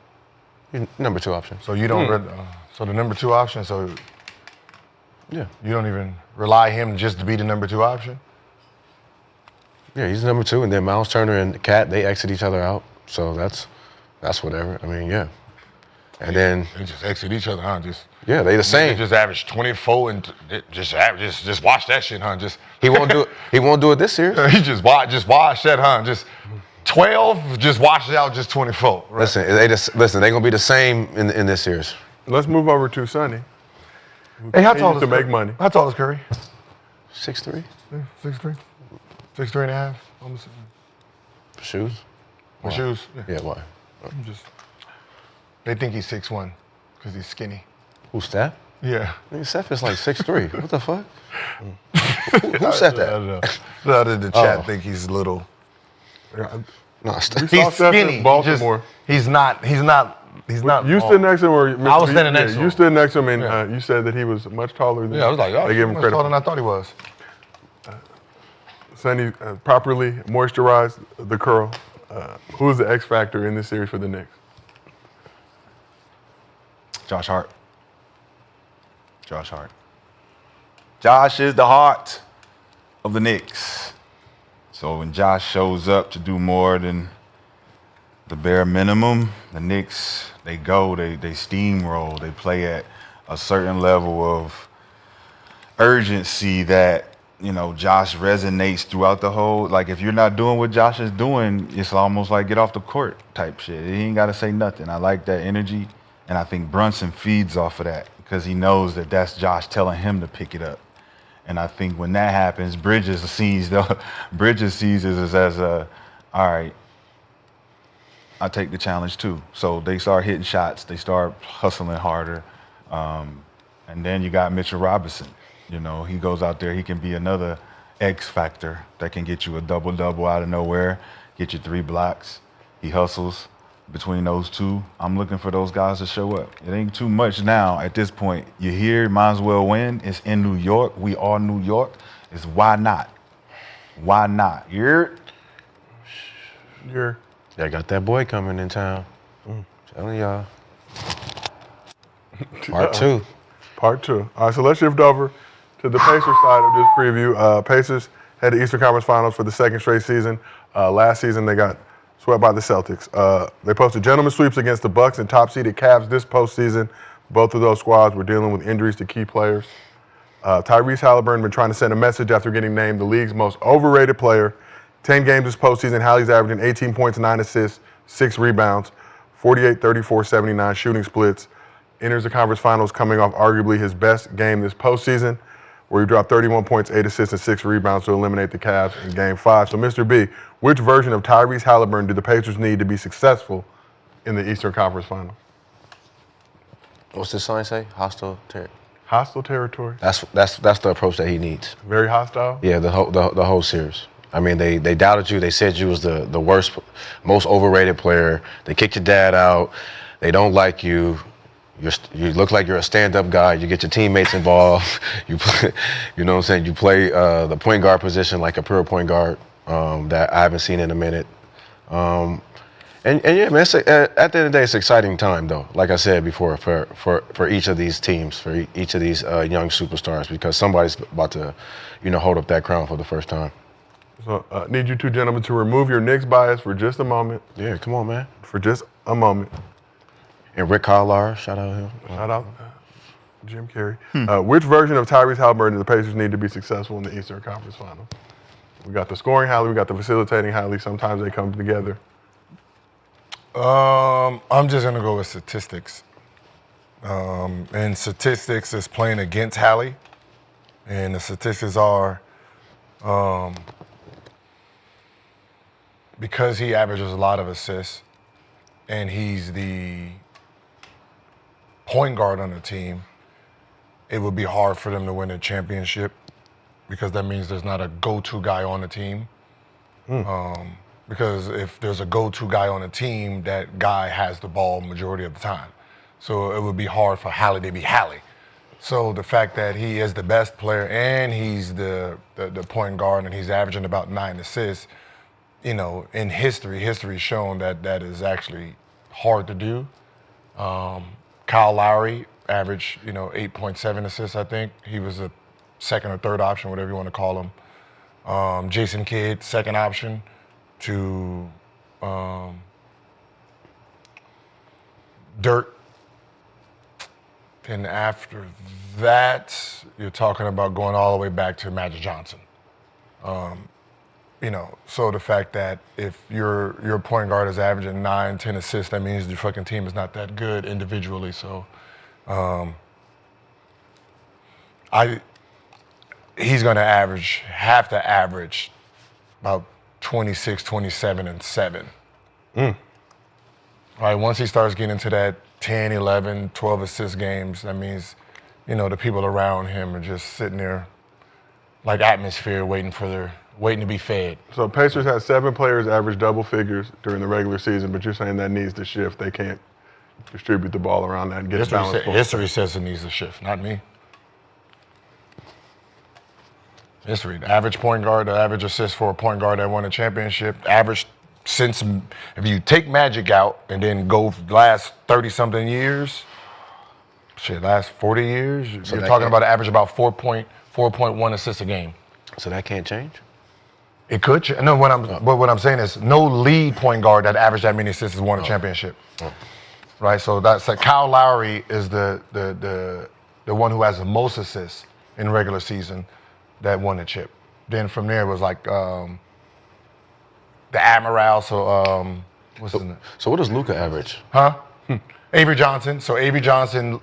Number 2 option. So you don't. So the number 2 option. So yeah, you don't even rely him just to be the number 2 option. Yeah, he's number 2, and then Miles Turner and Cat, they exit each other out. So that's whatever. I mean, yeah. And then they just exit each other, huh? They the same. They just average 24 and just watch that shit, huh? He won't do it. He won't do it this series. He just watch that, huh? Just 12, just wash it out, just 24. Right? Listen. They're gonna be the same in this series. Let's move over to Sonny. Hey, how tall is to make money? How tall is Curry? 6'3". 6'3". 6'3 and a half. Almost. Shoes. My shoes. Yeah. Why? They think he's 6'1" because he's skinny. Who, Steph? Yeah. Steph is like 6'3". What the fuck? Who said that? I don't know. The other the chat think he's little. No, Steph. He's skinny. Baltimore. He's not. You stood next to him, or I was standing next to him. You stood next to him, and you said that he was much taller than. Yeah, I was like, oh, they gave him much credit taller than I thought he was. Sonny properly moisturized the curl. Who is the X factor in this series for the Knicks? Josh Hart. Josh is the heart of the Knicks. So when Josh shows up to do more than the bare minimum, the Knicks, they steamroll, they play at a certain level of urgency that, Josh resonates throughout the whole. Like, if you're not doing what Josh is doing, it's almost like get off the court type shit. He ain't got to say nothing. I like that energy, and I think Brunson feeds off of that because he knows that that's Josh telling him to pick it up. And I think when that happens, Bridges sees it as a, all right, I take the challenge too. So they start hitting shots. They start hustling harder. And then you got Mitchell Robinson. He goes out there. He can be another X factor that can get you a double-double out of nowhere, get you 3 blocks. He hustles between those two. I'm looking for those guys to show up. It ain't too much now at this point. You hear, might as well win. It's in New York. We are New York. It's why not? Why not? You're. Yeah, got that boy coming in town. Telling y'all. Part 2. Part 2. All right, so let's shift over to the Pacers side of this preview. Pacers had the Eastern Conference Finals for the second straight season. Last season, they got swept by the Celtics. They posted gentleman sweeps against the Bucks and top-seeded Cavs this postseason. Both of those squads were dealing with injuries to key players. Tyrese Halliburton been trying to send a message after getting named the league's most overrated player. 10 games this postseason, Hallie's averaging 18 points, 9 assists, 6 rebounds, 48, 34, 79 shooting splits. Enters the conference finals coming off arguably his best game this postseason, where he dropped 31 points, 8 assists, and 6 rebounds to eliminate the Cavs in Game 5. So, Mr. B, which version of Tyrese Halliburton do the Pacers need to be successful in the Eastern Conference Finals? What's this sign say? Hostile territory. That's the approach that he needs. Very hostile? Yeah, the whole series. I mean, they doubted you. They said you was the worst, most overrated player. They kicked your dad out. They don't like you. You look like you're a stand-up guy. You get your teammates involved. You play, you know what I'm saying? You play the point guard position like a pure point guard that I haven't seen in a minute. And yeah, man, at the end of the day, it's an exciting time, though. Like I said before, for each of these teams, for each of these young superstars, because somebody's about to, hold up that crown for the first time. So need you two gentlemen to remove your Knicks bias for just a moment. Yeah, come on, man. For just a moment. And Rick Carlisle, shout out him. Shout out Jim Carrey. Which version of Tyrese Halliburton do the Pacers need to be successful in the Eastern Conference Final? We got the scoring Hallie, we got the facilitating Hallie. Sometimes they come together. I'm just gonna go with statistics. And statistics is playing against Hallie, and the statistics are because he averages a lot of assists, and he's the point guard on the team. It would be hard for them to win a championship because that means there's not a go-to guy on the team. Because if there's a go-to guy on the team, that guy has the ball majority of the time. So it would be hard for Hallie to be Hallie. So the fact that he is the best player and he's the point guard and he's averaging about 9 assists, in history's shown that is actually hard to do. Kyle Lowry averaged, 8.7 assists, I think. He was a second or third option, whatever you want to call him. Jason Kidd, second option to Dirk. And after that, you're talking about going all the way back to Magic Johnson. So the fact that if your point guard is averaging 9, 10 assists, that means the fucking team is not that good individually. So he's going to have to average about 26, 27, and 7. All right, once he starts getting into that 10, 11, 12 assist games, that means, the people around him are just sitting there like atmosphere waiting to be fed. So Pacers had 7 players average double figures during the regular season, but you're saying that needs to shift. They can't distribute the ball around that and get balance. History says it needs to shift, not me. History. The average point guard, the average assist for a point guard that won a championship, average since, if you take Magic out and then go last 30-something years, last 40 years, so you're talking about an average about 4.1 assists a game. So that can't change? It could change. No, what I'm saying is no lead point guard that averaged that many assists has won a championship. Right? So that's like Kyle Lowry is the one who has the most assists in regular season that won the chip. Then from there it was like the Admiral. So what's his name? So what does Luka average? Huh? Avery Johnson. So Avery Johnson.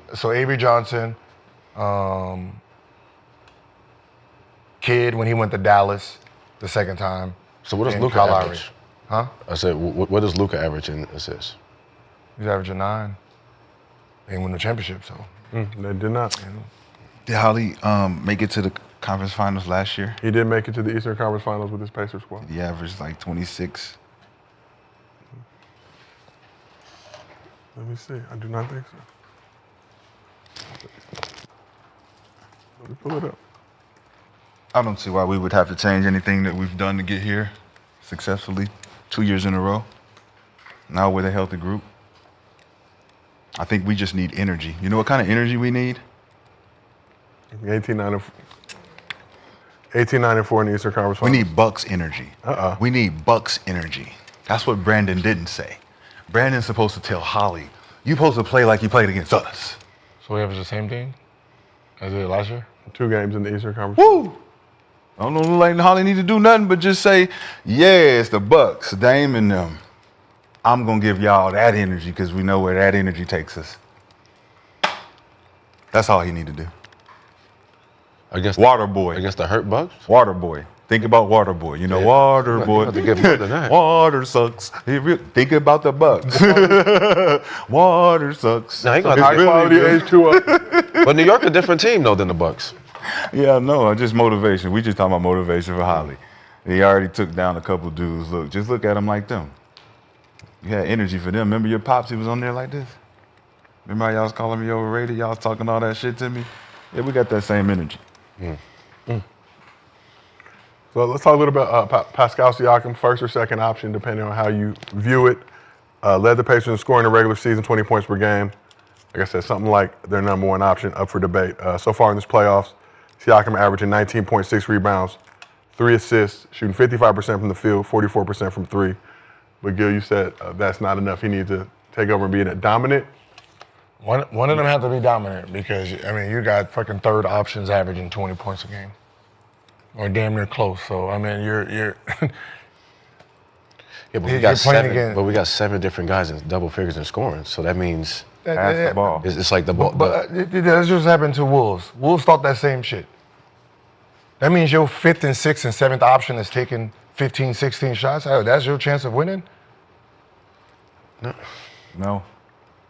Kid when he went to Dallas the second time. So what does and Luka Kyle average? Lowry. Huh? I said, what does Luka average in assists? He's averaging 9. They didn't win the championship, so. They did not. Did Holly make it to the conference finals last year? He did make it to the Eastern Conference Finals with his Pacers squad. He averaged like 26. Let me see. I do not think so. Let me pull it up. I don't see why we would have to change anything that we've done to get here successfully 2 years in a row. Now with a healthy group. I think we just need energy. You know what kind of energy we need? 18-9-4 in the Eastern Conference We Finals. need Bucks energy. We need Bucks energy. That's what Brandon didn't say. Brandon's supposed to tell Holly, you're supposed to play like you played against us. So we have the same thing as we did last year? 2 games in the Eastern Conference. Woo! I don't know like Holly need to do nothing but just say, yeah, it's the Bucks, Dame and them. I'm going to give y'all that energy because we know where that energy takes us. That's all he need to do. Against Water boy. Against the hurt Bucks? Water boy. Think about water boy. You know, water You boy. have to give more than that. Water sucks. Think about the Bucks. Water sucks. Now, he got It's High quality really good. H2O. But New York a different team though than the Bucks. Yeah, no, just motivation. We just talking about motivation for Holly. He already took down a couple dudes. Look, just look at them like them. You had energy for them. Remember your pops? He was on there like this. Remember how y'all was calling me overrated? Y'all was talking all that shit to me. Yeah, we got that same energy. So let's talk a little bit about Pascal Siakam, first or second option, depending on how you view it. Led the Pacers in scoring in the regular season, 20 points per game. Like I said, something like their number one option up for debate. So far in this playoffs, Siakam averaging 19.6 rebounds, 3 assists, shooting 55% from the field, 44% from 3. But Gil, you said that's not enough. He needs to take over and be dominant. One of them have to be dominant because, I mean, you got fucking third options averaging 20 points a game. Or damn near close. So, I mean, you're Yeah, but we You're got playing 7. again. But we got 7 different guys in double figures in scoring. So that means Pass the ball. it's like the ball. But that's just happened to Wolves. Wolves thought that same shit. That means your 5th and 6th and 7th option is taking 15, 16 shots. Oh, that's your chance of winning? No.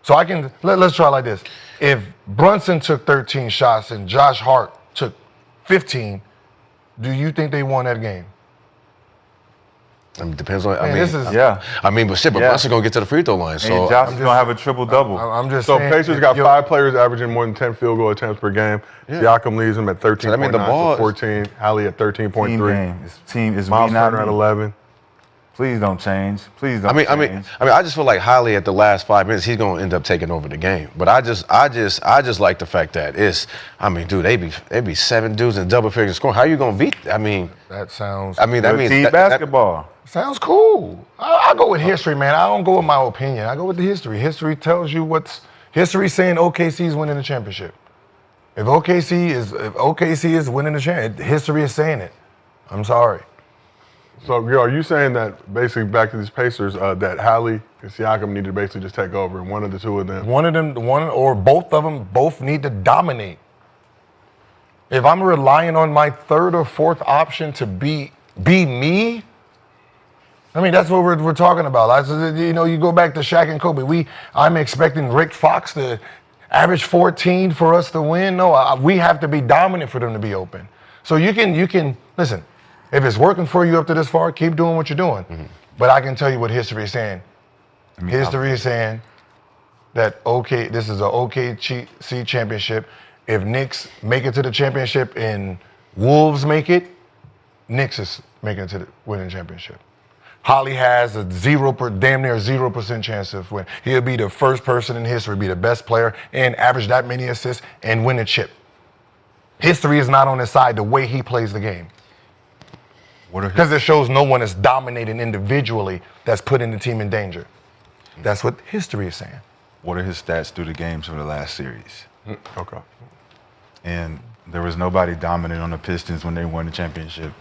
So I can, let's try like this. If Brunson took 13 shots and Josh Hart took 15, do you think they won that game? I mean, depends on. I Man, mean, this is- Yeah. I mean, but shit, but Yeah. Brunson gonna get to the free throw line. And So Josh is going to have a triple-double. I'm just So saying. Pacers got 5 players averaging more than 10 field goal attempts per game. Siakam leads them at 13.9 I mean, the ball is- 14. Hallie at 13.3. Team game. It's Miles me, not Turner at me. 11. Please don't change. Please don't I mean, change. I just feel like Holly at the last 5 minutes, he's gonna end up taking over the game. But I just like the fact that it's. I mean, dude, they be 7 dudes in double figures scoring. How you gonna beat? I mean, That sounds that Good means team that- basketball. sounds cool. I go with history, man. I don't go with my opinion. I go with the history. History tells you history's saying OKC is winning the championship. If OKC is winning the championship, history is saying it. I'm sorry. So, Gil, are you saying that basically back to these Pacers, that Hallie and Siakam need to basically just take over, and one of the two of them? One or both of them both need to dominate. If I'm relying on my 3rd or 4th option to be me, I mean, that's what we're talking about. You go back to Shaq and Kobe. I'm expecting Rick Fox to average 14 for us to win. No, we have to be dominant for them to be open. So you can listen. If it's working for you up to this far, keep doing what you're doing. Mm-hmm. But I can tell you what history is saying. History is saying that this is a OKC championship. If Knicks make it to the championship and Wolves make it, Knicks is making it to the winning championship. Holly has a damn near 0% chance of winning. He'll be the first person in history, be the best player, and average that many assists and win a chip. History is not on his side the way he plays the game. Because it shows no one is dominating individually that's putting the team in danger. That's what history is saying. What are his stats through the games from the last series? Okay. And There was nobody dominant on the Pistons when they won the championship.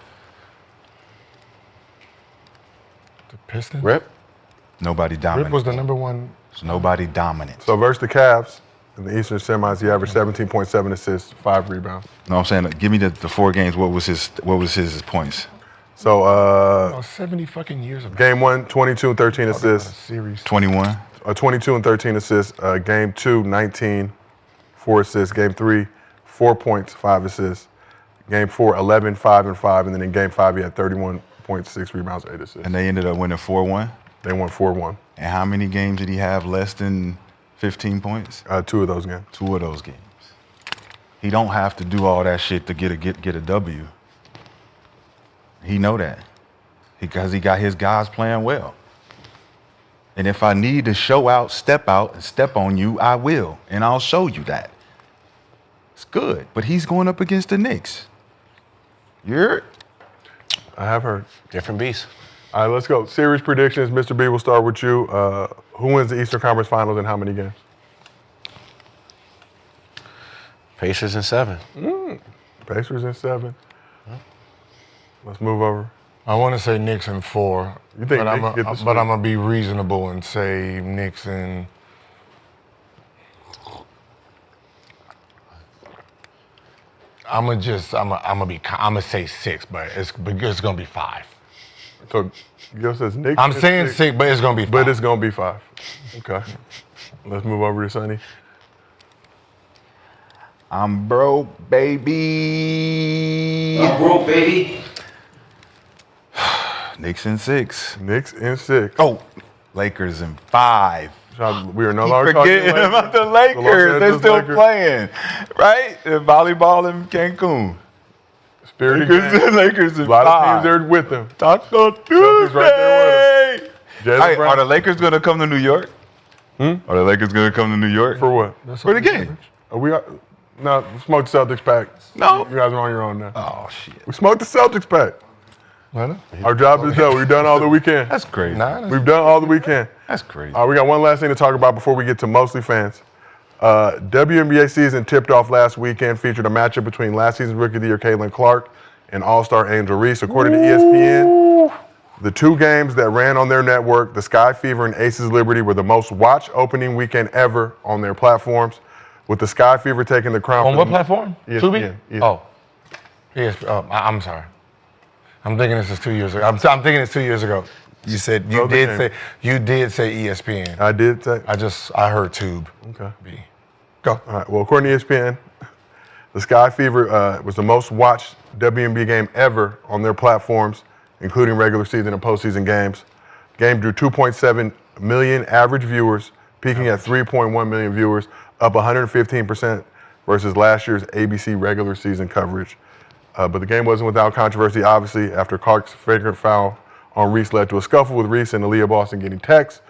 The Pistons? Rip? Nobody dominant. Rip was the number one. Nobody dominant. So versus the Cavs in the Eastern semis, he averaged 17.7 assists, 5 rebounds. No, I'm saying, give me the 4 games. What was his points? So 70 fucking years ago. game 1, 22 and 13 assists. Series. 21. 22 and 13 assists. Game 2, 19, 4 assists. Game 3, 4 points, 5 assists. Game 4, 11, 5 and 5. And then in game 5, he had 31.6 rebounds, 8 assists. And they ended up winning 4-1. They won 4-1. And how many games did he have less than 15 points? 2 of those games. 2 of those games. He don't have to do all that shit to get a W. He know that because he got his guys playing well. And if I need to out and step on you, I will, and I'll show you that. It's good, but he's going up against the Knicks. You heard? I have heard. Different beast. All right, let's go. Series predictions. Mr. B, we'll start with you. Who wins the Eastern Conference Finals and how many games? Pacers in 7. Pacers in 7. Let's move over. I want to say Knicks in 4. You think but Knicks get the I'm sweep? going to be reasonable and say Knicks in. I'm gonna say 6, but it's gonna be 5. So Gil says Knicks. I'm is saying 6, but it's gonna be 5. But it's gonna be 5. Okay. Let's move over to Sonny. I'm broke, baby. Knicks in 6. Knicks in 6. Oh, Lakers in 5. We are no longer talking Forgetting Lakers. about the Los Lakers. They're Angeles still Lakers. playing, right? They're volleyball in Cancun. Spirit Lakers in A lot 5. of teams there with them. Taco Celtics right there Tuesday. Jalen Hey, Brown. are the Lakers going to come to New York? Are the Lakers going to come to New York? For what? For the game. Are we? No, we smoked the Celtics pack. No. You guys are on your own now. Oh, shit. We smoked the Celtics pack. Our job is done. We've done all that we can. That's crazy. We've done all that we can. That's crazy. We got one last thing to talk about before we get to mostly fans. WNBA season tipped off last weekend, featured a matchup between last season's Rookie of the Year Caitlin Clark and All-Star Angel Reese. According to ESPN, the 2 games that ran on their network, the Sky Fever and Aces Liberty, were the most watched opening weekend ever on their platforms, with the Sky Fever taking the crown. On what platform? ESPN. Tubi? Yeah. Oh. Yes. I'm sorry. I'm thinking this is 2 years ago. I'm thinking it's 2 years ago. You said you did say ESPN. I did say. I heard Tube. Okay. Go. All right. Well, according to ESPN, the Sky Fever was the most watched WNBA game ever on their platforms, including regular season and postseason games. Game drew 2.7 million average viewers, peaking at 3.1 million viewers, up 115% versus last year's ABC regular season coverage. But the game wasn't without controversy, obviously, after Clark's flagrant foul on Reese led to a scuffle with Reese and Aaliyah Boston getting texts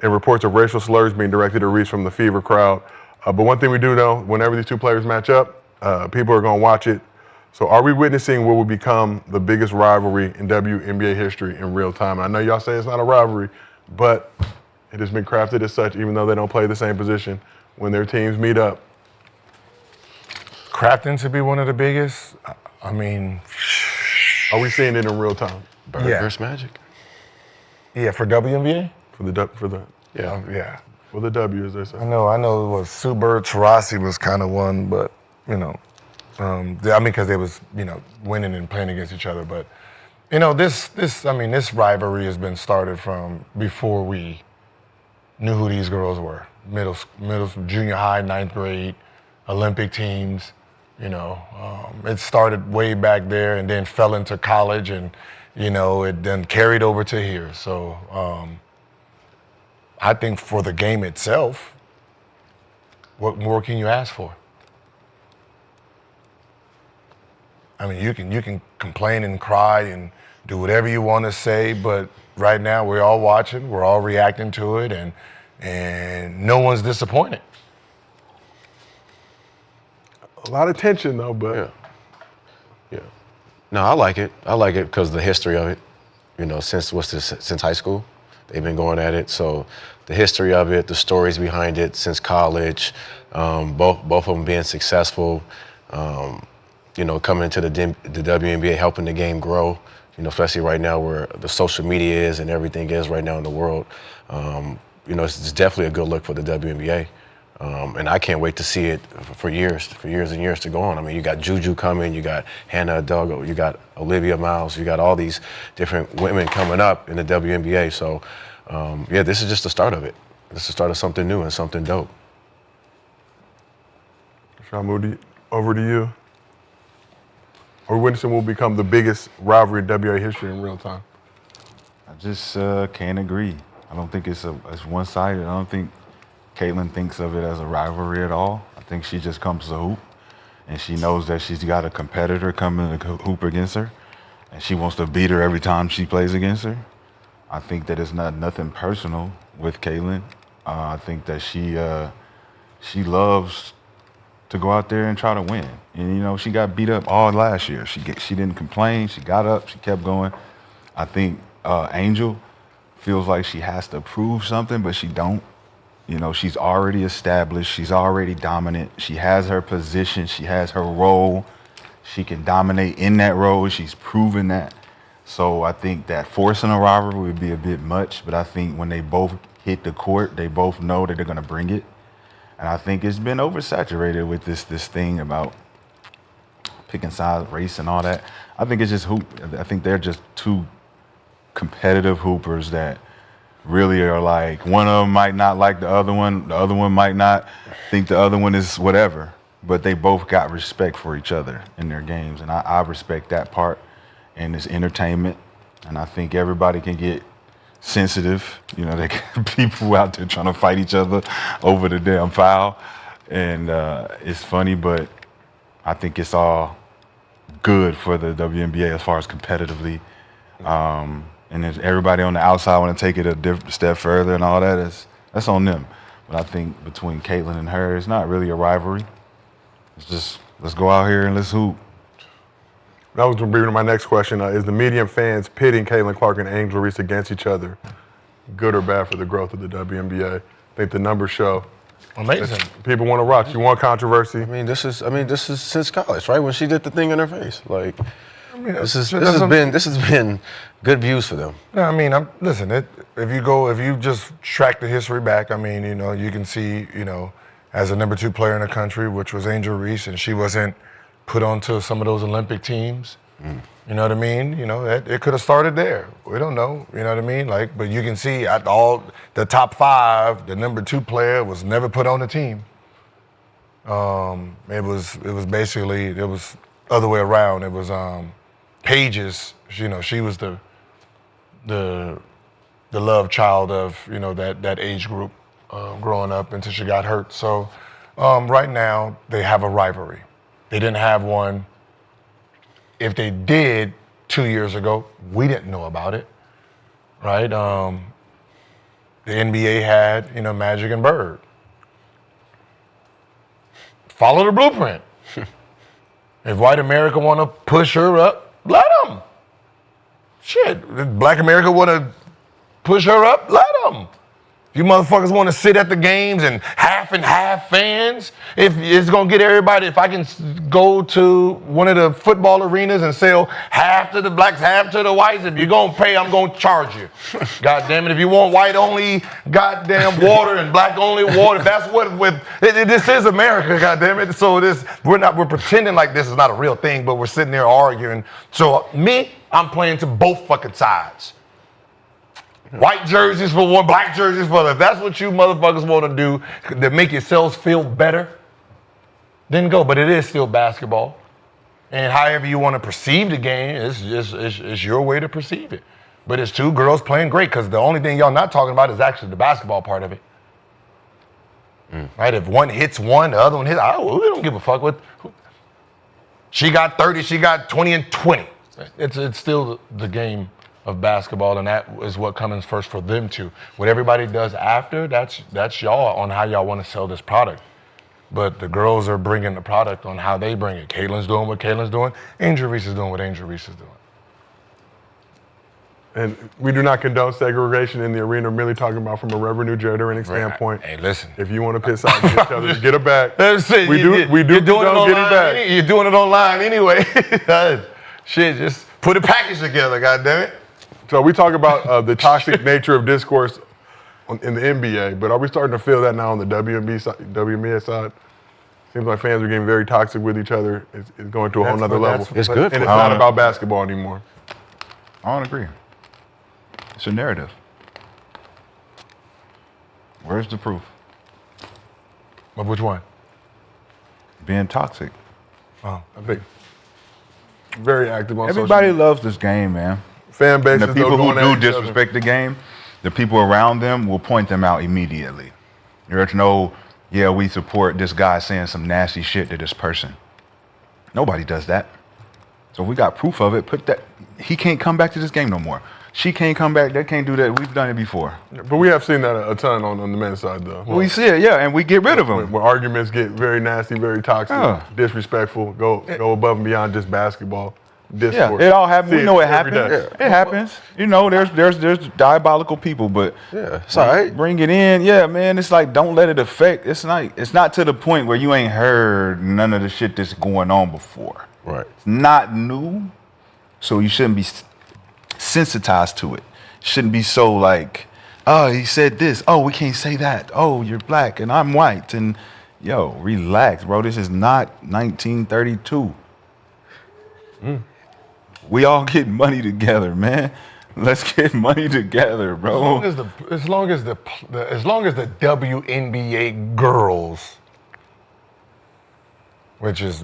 and reports of racial slurs being directed at Reese from the Fever crowd. But one thing we do know, whenever these 2 players match up, people are going to watch it. So are we witnessing what will become the biggest rivalry in WNBA history in real time? And I know y'all say it's not a rivalry, but it has been crafted as such, even though they don't play the same position. When their teams meet up. Crafton to be one of the biggest. I mean, are we seeing it in real time? Bird versus Magic. Yeah, for WNBA? For the Yeah. For the W, as they say. I know it was Sue Bird, Taurasi was kind of one, but, because they was, winning and playing against each other. But, this rivalry has been started from before we knew who these girls were. Middle, junior high, 9th grade, Olympic teams. It started way back there and then fell into college and, it then carried over to here. So I think for the game itself, what more can you ask for? I mean, you can complain and cry and do whatever you want to say, but right now we're all watching, we're all reacting to it, and no one's disappointed. A lot of tension, though, but yeah. No, I like it. I like it because of the history of it. Since high school, they've been going at it. So the history of it, the stories behind it since college, both of them being successful. coming into the WNBA, helping the game grow, especially right now where the social media is and everything is right now in the world. It's definitely a good look for the WNBA. And I can't wait to see it for years and years to go on. I mean, you got Juju coming, you got Hannah Duggo, you got Olivia Miles, you got all these different women coming up in the WNBA. So, this is just the start of it. This is the start of something new and something dope. Rashad, move over to you. Are we witnessing what will become the biggest rivalry in WNBA history in real time? I just can't agree. I don't think it's one-sided. I don't think Caitlin thinks of it as a rivalry at all. I think she just comes to hoop, and she knows that she's got a competitor coming to hoop against her, and she wants to beat her every time she plays against her. I think that it's nothing personal with Caitlin. I think that she loves to go out there and try to win. And, she got beat up all last year. She didn't complain. She got up. She kept going. I think Angel feels like she has to prove something, but she don't. She's already established. She's already dominant. She has her position. She has her role. She can dominate in that role. She's proven that. So I think that forcing a rivalry would be a bit much, but I think when they both hit the court, they both know that they're going to bring it. And I think it's been oversaturated with this thing about picking sides, race, and all that. I think it's just hoop. I think they're just two competitive hoopers that really are like, one of them might not like the other one might not think the other one is whatever, but they both got respect for each other in their games, and I respect that part, and it's entertainment, and I think everybody can get sensitive. They got people out there trying to fight each other over the damn foul, and it's funny, but I think it's all good for the WNBA as far as competitively. And if everybody on the outside want to take it a different step further and all that, that's on them. But I think between Caitlin and her, it's not really a rivalry. It's just, let's go out here and let's hoop. That was going to be my next question. Is the median fans pitting Caitlin Clark and Angel Reese against each other good or bad for the growth of the WNBA? I think the numbers show. Amazing. People want to watch. You want controversy? This is since college, right? When she did the thing in her face. This has been good views for them. No, listen, if you just track the history back, you can see, as a number 2 player in the country, which was Angel Reese, and she wasn't put onto some of those Olympic teams. You know what I mean? It could have started there. We don't know. You know what I mean? But you can see at all the top 5, the number 2 player was never put on the team. It was basically, it was other way around. It was Paige's. She was the love child of that age group growing up until she got hurt. So right now they have a rivalry. They didn't have one. If they did 2 years ago, we didn't know about it, right? The NBA had, Magic and Bird. Follow the blueprint. If white America want to push her up, let them. Shit, if Black America want to push her up, let them. If you motherfuckers want to sit at the games and half fans, if it's going to get everybody, if I can go to one of the football arenas and sell half to the blacks, half to the whites, if you're going to pay, I'm going to charge you. God damn it, if you want white only goddamn water and black only water, that's what this is America, god damn it. So we're pretending like this is not a real thing, but we're sitting there arguing. So I'm playing to both fucking sides. White jerseys for one, black jerseys for the other. If that's what you motherfuckers want to do to make yourselves feel better, then go. But it is still basketball. And however you want to perceive the game, it's your way to perceive it. But it's 2 girls playing great, because the only thing y'all not talking about is actually the basketball part of it. Right? If one hits one, the other one hits, we don't give a fuck what. She got 30, she got 20 and 20. It's still the game of basketball, and that is what comes first for them too. What everybody does after, that's y'all on how y'all want to sell this product. But the girls are bringing the product on how they bring it. Caitlin's doing what Caitlin's doing. Angel Reese is doing what Angel Reese is doing. And we do not condone segregation in the arena. We're merely talking about from a revenue generating standpoint. Hey, listen. If you want to piss off each other, get it back. We do condone getting back. You're doing it online anyway. Shit, just put a package together, goddammit. So we talk about the toxic nature of discourse in the NBA, but are we starting to feel that now on the WNBA side? Seems like fans are getting very toxic with each other. It's going to a whole nother level. It's good. And it's not about basketball anymore. I don't agree. It's a narrative. Where's the proof? Of which one? Being toxic. I think very active on Everybody social loves this game, man. fan bases. And the people though, who do disrespect the game, the people around them will point them out immediately. There's no, yeah, we support this guy saying some nasty shit to this person. Nobody does that. So if we got proof of it, put that. He can't come back to this game no more. She can't come back. They can't do that. We've done it before. But we have seen that a ton on the men's side, though. We see it, yeah, and we get rid of them. Where arguments get very nasty, very toxic, disrespectful, go above and beyond just basketball. Discourse. Yeah, it all happens. We know it happens. day. It happens. You know, there's diabolical people, but it's all right. Bring it in. Yeah, man. It's like, don't let it affect. It's not to the point where you ain't heard none of the shit that's going on before. Right. It's not new, so you shouldn't be sensitized to it. Shouldn't be so like, oh, he said this. Oh, we can't say that. Oh, you're black and I'm white. And yo, relax, bro. This is not 1932. We all get money together, man. Let's get money together, bro. As long as the WNBA girls, which is,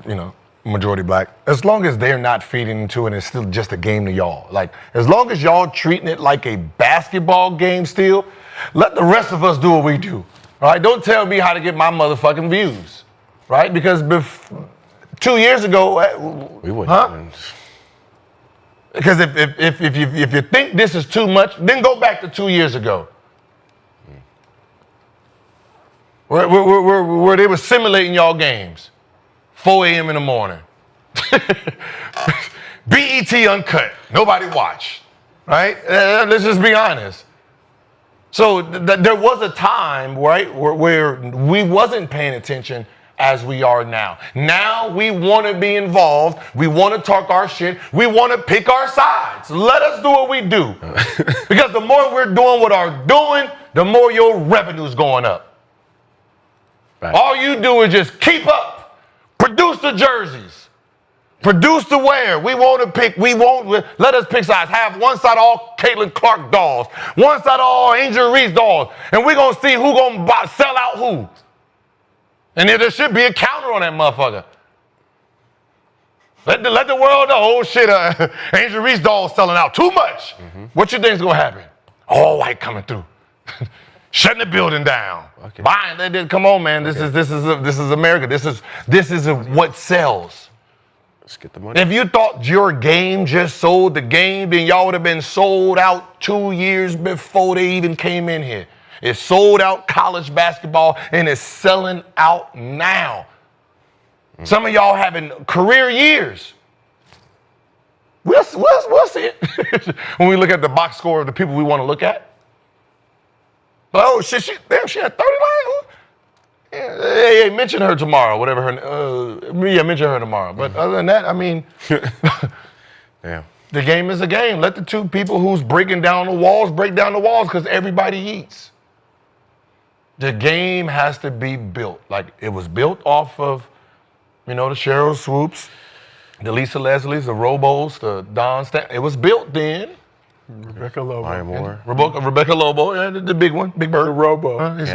majority black, as long as they're not feeding into it and it's still just a game to y'all. Like, as long as y'all treating it like a basketball game still, let the rest of us do what we do. All right? Don't tell me how to get my motherfucking views. Right? Because 2 years ago, we wouldn't. Because if you think this is too much, then go back to 2 years ago. Where they were simulating y'all games. 4 a.m. in the morning. BET Uncut. Nobody watched. Right? Let's just be honest. So there was a time, right, where we wasn't paying attention as we are now. Now we want to be involved. We want to talk our shit. We want to pick our sides. Let us do what we do. Because the more we're doing what we're doing, the more your revenue's going up. Right. All you do is just keep up. Produce the jerseys. Produce the wear. Let us pick sides. Have one side all Caitlin Clark dolls. One side all Angel Reese dolls. And we're going to see who going to sell out who. And there should be a counter on that motherfucker. Let the world know, oh shit, Angel Reese doll selling out too much. Mm-hmm. What you think's gonna happen? All white coming through, shutting the building down, buying. Come on, man, this is America. This is what sells. Let's get the money. If you thought your game just sold the game, then y'all would have been sold out 2 years before they even came in here. It's sold out college basketball and it's selling out now. Some of y'all having career years. We'll see it when we look at the box score of the people we want to look at. But, oh shit, she had 30 lines. Hey, mention her tomorrow, whatever her. Mention her tomorrow. But other than that, I mean, yeah. The game is a game. Let the two people who's breaking down the walls break down the walls because everybody eats. The game has to be built. Like, it was built off of, the Cheryl Swoops, the Lisa Leslies, the Robos, the Don Stan. It was built then. Rebecca Lobo. Maya Moore. Rebecca Lobo, yeah, the big one, Big Bird. The Robo. You used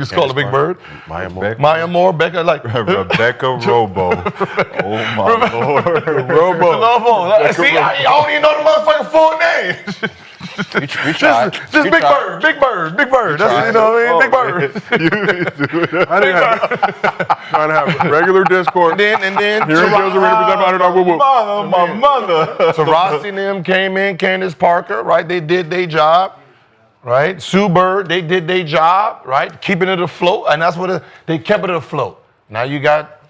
to call her Big Bird. Maya Moore. Maya Moore, Becca, like. Rebecca Robo. Oh, my Lord. Robo. Lobo. See, I don't even know the motherfucking full name. You tried. Just Big Bird. That's, you know what I mean? Big I Bird. didn't have trying to have regular discourse. And then Here it goes, representative whoop whoop. My mother. Tarasi and them came in, Candace Parker, right? They did their job, right? Sue Bird, they did their job, right? Keeping it afloat, and that's what they kept it afloat. Now you got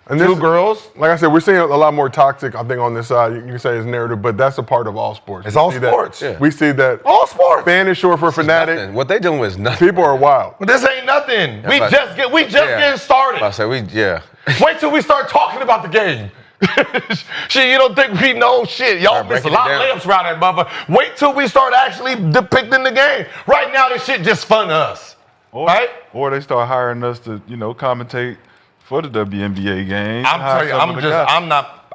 And Two girls. Like I said, we're seeing a lot more toxic, I think, on this side. You can say it's narrative, but that's a part of all sports. It's all See that- sports. Yeah. We see that. All sports. Fan is short for fanatic. Nothing. What they doing is nothing. People are wild. But this ain't nothing. We but- just getting started. I say Wait till we start talking about the game. Shit, you don't think we know shit. Y'all Start miss a breaking lot it of down. layups around that motherfucker. Wait till we start actually depicting the game. Right now, this shit just fun to us. Right? Or they start hiring us to, commentate for the WNBA game. I'm telling you,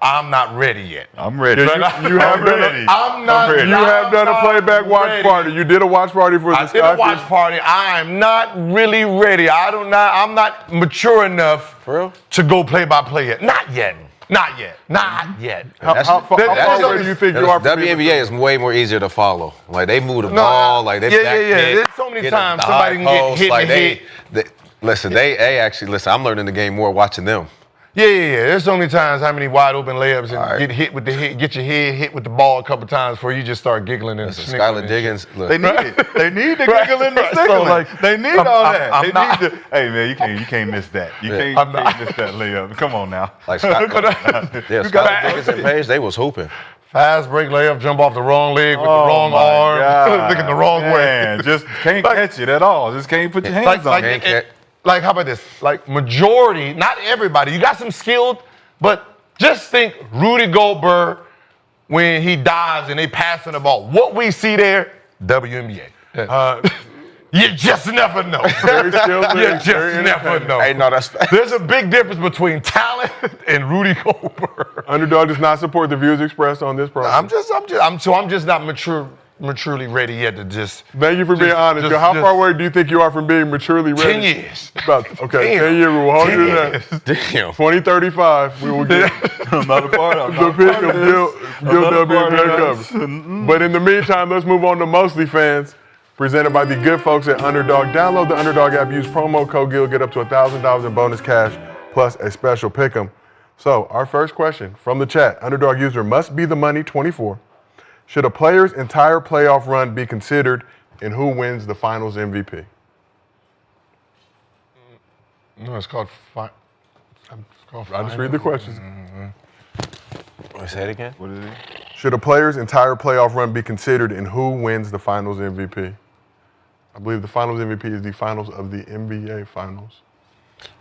I'm not ready yet. I'm ready. Yeah, you have done. I'm not ready. You have done a playback watch ready. party. You did a watch party for the I did a watch Skyfish. party. I am not really ready. I'm not mature enough For real? to go play by play yet. Not yet. Not yet. Not yet. How far away do you think you are from being WNBA is way more easier to follow. Like they move the No, ball, like they yeah, back yeah, yeah. kick, There's so many get times the somebody high can get post, hit in like the they actually listen. I'm learning the game more watching them. Yeah. There's so many times how many wide open layups and get hit with the hit, get your head hit with the ball a couple times before you just start giggling and Listen, snickering Skylar and Diggins, look, They need it. They need the Right, giggling and right. So, snickling. like, They need I'm- all I'm- that. I'm They not- need to, hey man, you can't miss that. You Yeah. can't miss that layup. Come on now. like Skylar Diggins and Paige, they was hooping. fast break layup, jump off the wrong leg with the Oh, wrong my arm, God. looking the wrong Man, way. just can't catch it at all. Just can't put your hands Like, on like, it. Can't like, how about this? Like, majority, not everybody. You got some skilled, but just think Rudy Gilbert when he dives and they passing the ball. What we see there, WNBA. You just never know. Very skilled, You very just never independent. know. Hey, no, that's There's a big difference between talent and Rudy Gilbert. Underdog does not support the views expressed on this program. I'm just not maturely ready yet to just. Thank you for being honest. just- How far just- away do you think you are from being maturely ready? 10 years. Okay, Damn. 10 year rule. Hold 10 you to that. damn. 2035, we will get Another part of the pick of Gil Another part WNBA of coverage. But in the meantime, let's move on to Mostly Fans, presented by the good folks at Underdog. Download the Underdog app, use promo code GIL, get up to $1,000 in bonus cash, plus a special pick'em. So, our first question from the chat, Underdog user must be the money 24. Should a player's entire playoff run be considered in who wins the finals MVP? No, it's called. I'll just read the questions. Say it again. What is it? Should a player's entire playoff run be considered in who wins the finals MVP? I believe the finals MVP is the finals of the NBA finals.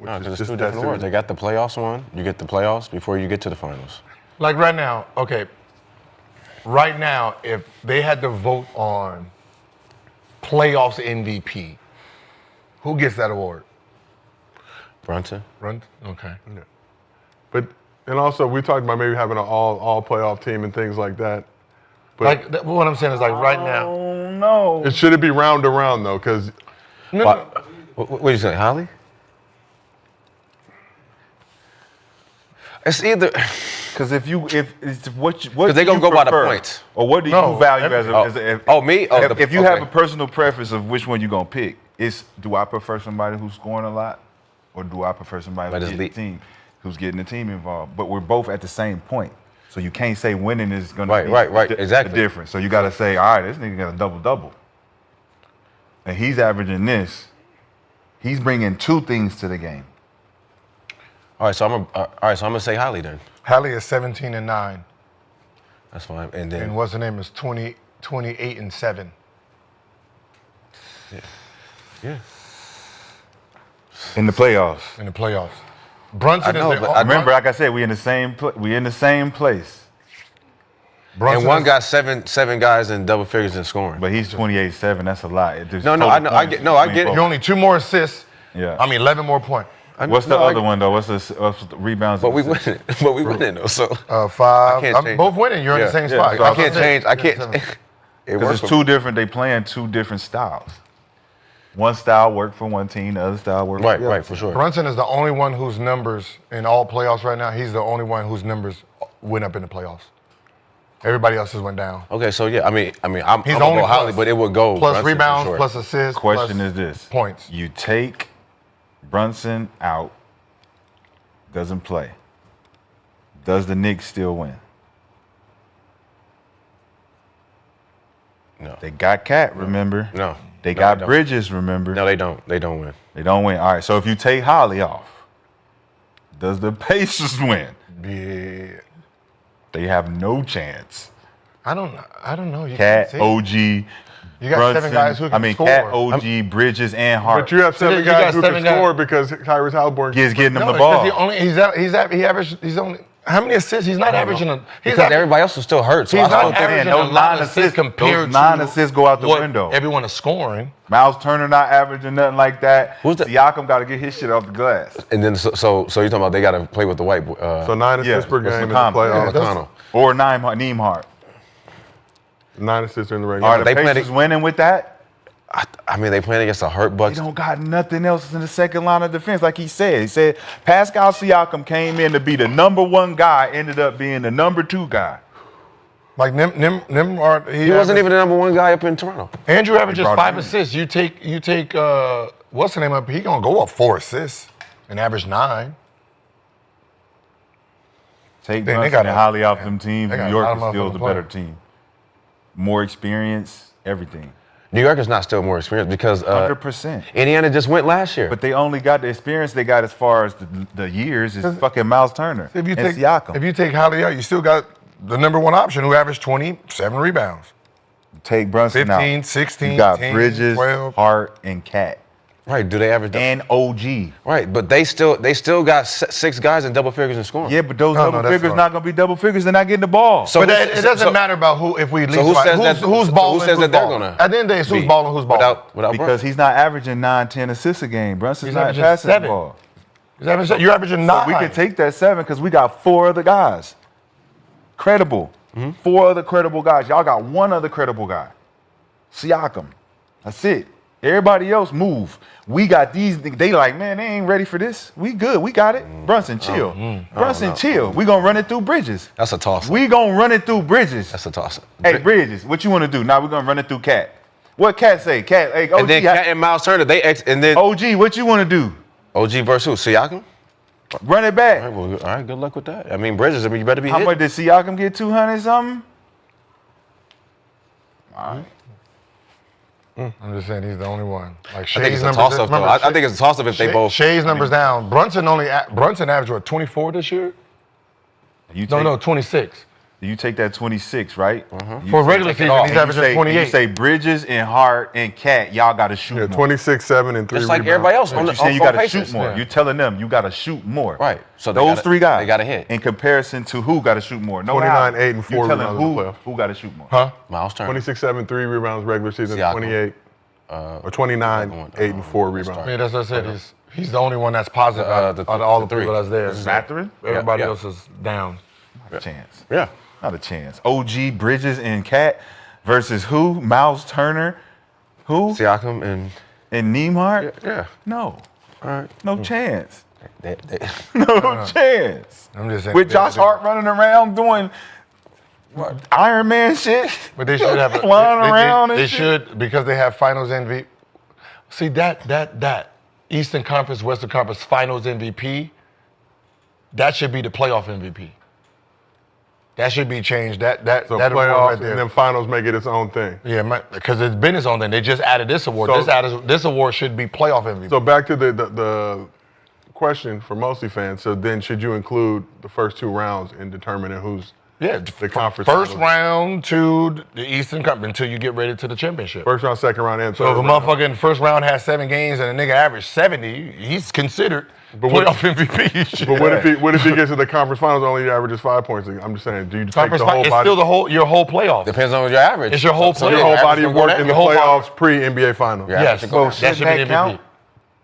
No, is because it's just two that different words. series. They got the playoffs one. You get the playoffs before you get to the finals. Like right now, okay. Right now, if they had to vote on playoffs MVP, who gets that award? Brunson. Run. Okay. But and also we talked about maybe having an all playoff team and things like that. But What I'm saying is like right now. Oh no. it should it be round to round though, because What do you say, Holly? It's either Because if it's what do they gonna you go by the prefer? points. Or what do No, you value as a me? Oh, if you have a okay. personal preference of which one you're gonna pick, do I prefer somebody who's scoring a lot, or do I prefer somebody But who's it's getting the team involved? But we're both at the same point, so you can't say winning is gonna be Right, the exactly. difference. So you got to say, all right, this nigga got a double, and he's averaging this. He's bringing two things to the game. All right, so I'm gonna say Holly then. Hallie is 17-9, That's fine. And then and what's the name is 28-7. yeah. In the playoffs. In the playoffs. Brunson I know, is but the I Remember, like I said, we in the same place. Brunson And one is- got seven guys in double figures in scoring. But he's 28-7. That's a lot. There's No, total I know, I points get- no, I between get it. both. You only 2 more assists. Yeah. 11 more points. What's the other one though? What's the rebounds? But we and assists? winning. But we winning though. So 5. can't I'm change. both winning. You're in the same spot. so I can't change. I can't. It Because works. it's two different. They playing two different styles. One style worked for one team. The other style worked. Right, for the other right, for team. sure. Brunson is the only one whose numbers in all playoffs right now. He's the only one whose numbers went up in the playoffs. Everybody else's went down. Okay, so yeah, I'm He's gonna only go Holly, plus- but it would go Plus Brunson for rebounds, sure. plus assists. Question plus is this: points. You take Brunson out, doesn't play. Does the Knicks still win? No. They got Cat, remember? No. They No, got they don't. Bridges, remember? No, they don't. They don't win. They don't win. All right, so if you take Holly off, Does the Pacers win? Yeah. They have no chance. I don't know. You Cat, can't say. OG, You got Brunson, 7 guys who can score. Cat, OG, Bridges, and Hart. But you have 7 you guys got who 7 can guys. score because Tyrese Halliburton He's getting them No, the it's 'cause ball. he averaged. He's only how many assists? He's not averaging. Because everybody else was still hurt. So He's I still not think averaging those a lot 9 of assists assists- compared those 9 to assists go out the what window. Everyone is scoring. Miles Turner not averaging nothing like that. Who's the- Siakam got to get his shit off the glass. And then so you're talking about they got to play with the white boy. So 9 assists per that's game in the McConnell. playoffs. McConnell. Or Neimark. 9 assists in the regular Are season. the they Pacers winning with that? I mean, they playing against a hurt They Bucks. don't got nothing else in the second line of defense, like he said. He said Pascal Siakam came in to be the number 1 guy, ended up being the number 2 guy. Like Nimrod, He wasn't even the number 1 guy up in Toronto. Andrew averages brought 5 him in. assists. You take what's the name up? He gonna go up 4 assists and average 9. Take They Brunson got and a- Holly off them teams. they got New a York lot is of still the motherfucking better players. team. More experience, everything. New York is not still more experienced because 100%. Indiana just went last year. But they only got the experience they got as far as the years is fucking Miles Turner If you and take Siakam. if you take Holly out, you still got the number 1 option who averaged 27 rebounds. Take Brunson 15, out. 16, You got 10, Bridges, 12. Hart, and Cat. right? Do they average? And OG. Right, but they still got 6 guys in double figures in scoring. Yeah, but those No, double that's figures fine. not going to be double figures. They're not getting the ball. So But who- it doesn't so- matter about who if we leave So who says that? who's so balling. who says who's that they're balling. gonna? At the end of the day, it's who's be balling, who's balling. without because he's not averaging 9, 10 assists a game. Brunson's He's not averaging passing the 7. ball. You're averaging 9. So we can take that 7 because we got 4 other guys. Credible. 4 other credible guys. Y'all got 1 other credible guy. Siakam. That's it. Everybody else move. We got these. They like, man, they ain't ready for this. We good. We got it. Brunson, chill. Brunson, chill. We gonna run it through Bridges. That's a toss. We gonna run it through Bridges. That's a toss. Hey, Bridges, what you want to do? Now we're gonna run it through Cat. What Cat say? Cat, hey, OG, And then Cat and Miles Turner, and then OG, what you want to do? OG versus who? Siakam. Run it back. All right, well, all right, good luck with that. I mean, Bridges. I mean, you better be How hit. much did Siakam get? 200 something. All right. I'm just saying he's the only one. Like I think Shea's it's a numbers. toss-up, though. remember, I think it's a toss-up if they both. Shea's numbers down. Brunson averaged what 24 this year? You No, take, 26. You take that 26, right? You For say- regular season, and he's you averaging say- 28. You say Bridges and Hart and Cat, y'all got to shoot Yeah, more. 26, 7, and 3 Just like rebounds. everybody else on You the saying you on got to Pacers. shoot more. Yeah. You're telling them you got to shoot more. Right. So they those gotta- 3 guys. they gotta hit. In comparison to who got to shoot more. No 29, how. 8, and 4 You telling rebounds in the playoffs. who got to shoot more. Huh? Miles Turner. 26, 7, 3 rebounds regular season, Siakam. 28, or 29, 8, and 4 rebounds. Yeah, that's what I said. He's the only one that's positive out of all the the 3. people that's there. Mathurin? Everybody Yeah. else is down. Not a chance. Yeah. Not a chance. OG, Bridges, and Cat versus who? Miles Turner. Who? Siakam and And Neimark? yeah. No. All right. No chance. They- No chance. I'm just saying. With Josh Hart running around doing Iron Man shit. But they should have flying around and They shit. should because they have Finals MVP. See that Eastern Conference, Western Conference Finals MVP. That should be the playoff MVP. That should be changed. That So award playoffs right there. and then finals make it its own thing. Yeah, because it's been its own thing. They just added this award. So- This award should be playoff MVP. So back to the question for mostly fans. So then should you include the first 2 rounds in determining who's yeah, the conference first finals? round to the Eastern Conference until you get ready to the championship. First round, second round, and So third if a round. motherfucker in the first round has 7 games and a nigga averaged 70, he's considered But what- playoff MVP. Shit. But what if he gets to the conference finals and only averages 5 points? I'm just saying, do you take Conference the whole it's body? still your whole playoff. Depends on your average. It's your whole So playoff. your whole average body of gonna go work down. in the Your whole body- playoffs pre-NBA finals. Yeah. Yes, should go down. that should be Shouldn't the that count? MVP.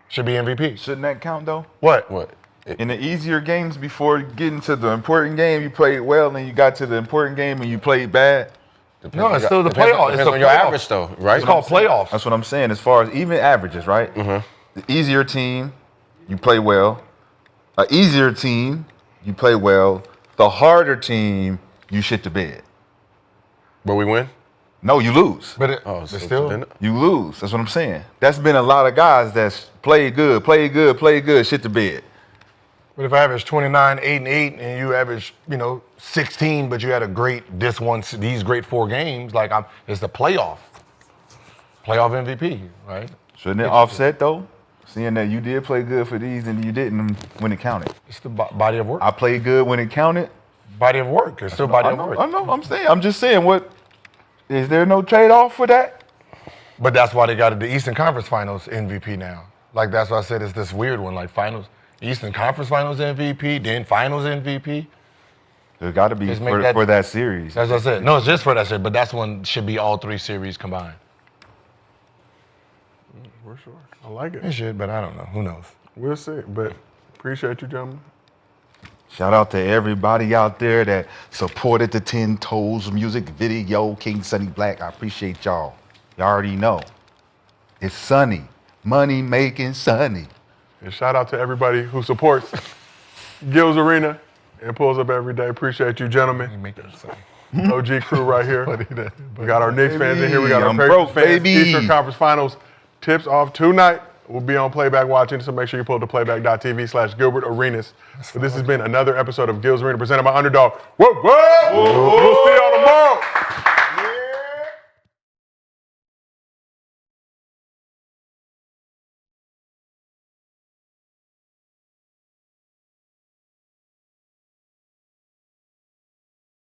Should be MVP. Shouldn't that count though? What? What? In the easier games before getting to the important game, you played well, and you got to the important game and you played bad. No, it's still the Depends- playoff. It's Depends the on your playoff. average, though, right? It's called playoff. That's what I'm saying. As far as even averages, right? The easier team, you play well. An easier team, you play well. The harder team, you shit the bed. But we win. No, you lose. But Oh, so still. then- You lose. That's what I'm saying. That's been a lot of guys that's played good, shit the bed. But if I average 29, 8, and 8, and you average, 16, but you had these great 4 games, it's the playoff MVP, right? Shouldn't it offset though? Seeing that you did play good for these and you didn't when it counted. It's the body of work. I played good when it counted. Body of work. It's still body I of know, work. I know. I'm just saying. What is there no trade-off for that? But that's why they got the Eastern Conference Finals MVP now. Like, that's why I said it's this weird one, like finals, Eastern Conference Finals MVP, then Finals MVP. There's got to be Just make for that series. That's what I said. No, it's just for that shit, but that's one should be all 3 series combined. For sure. I like It it. should, but I don't know. Who knows? We'll see. But appreciate you, gentlemen. Shout out to everybody out there that supported the 10 Toes music video, King Sunny Black. I appreciate y'all. Y'all already know. It's Sunny. Money making Sunny. And shout out to everybody who supports Gil's Arena and pulls up every day. Appreciate you, gentlemen. Make it say. OG crew right here. We got our Knicks fans in here. We got our I'm Pacers broke, fans. baby. Eastern Conference Finals tips off tonight. We'll be on playback watching, so make sure you pull up to playback.tv/Gilbert Arenas. But this has been another episode of Gil's Arena presented by Underdog. Whoa, whoa! We'll see y'all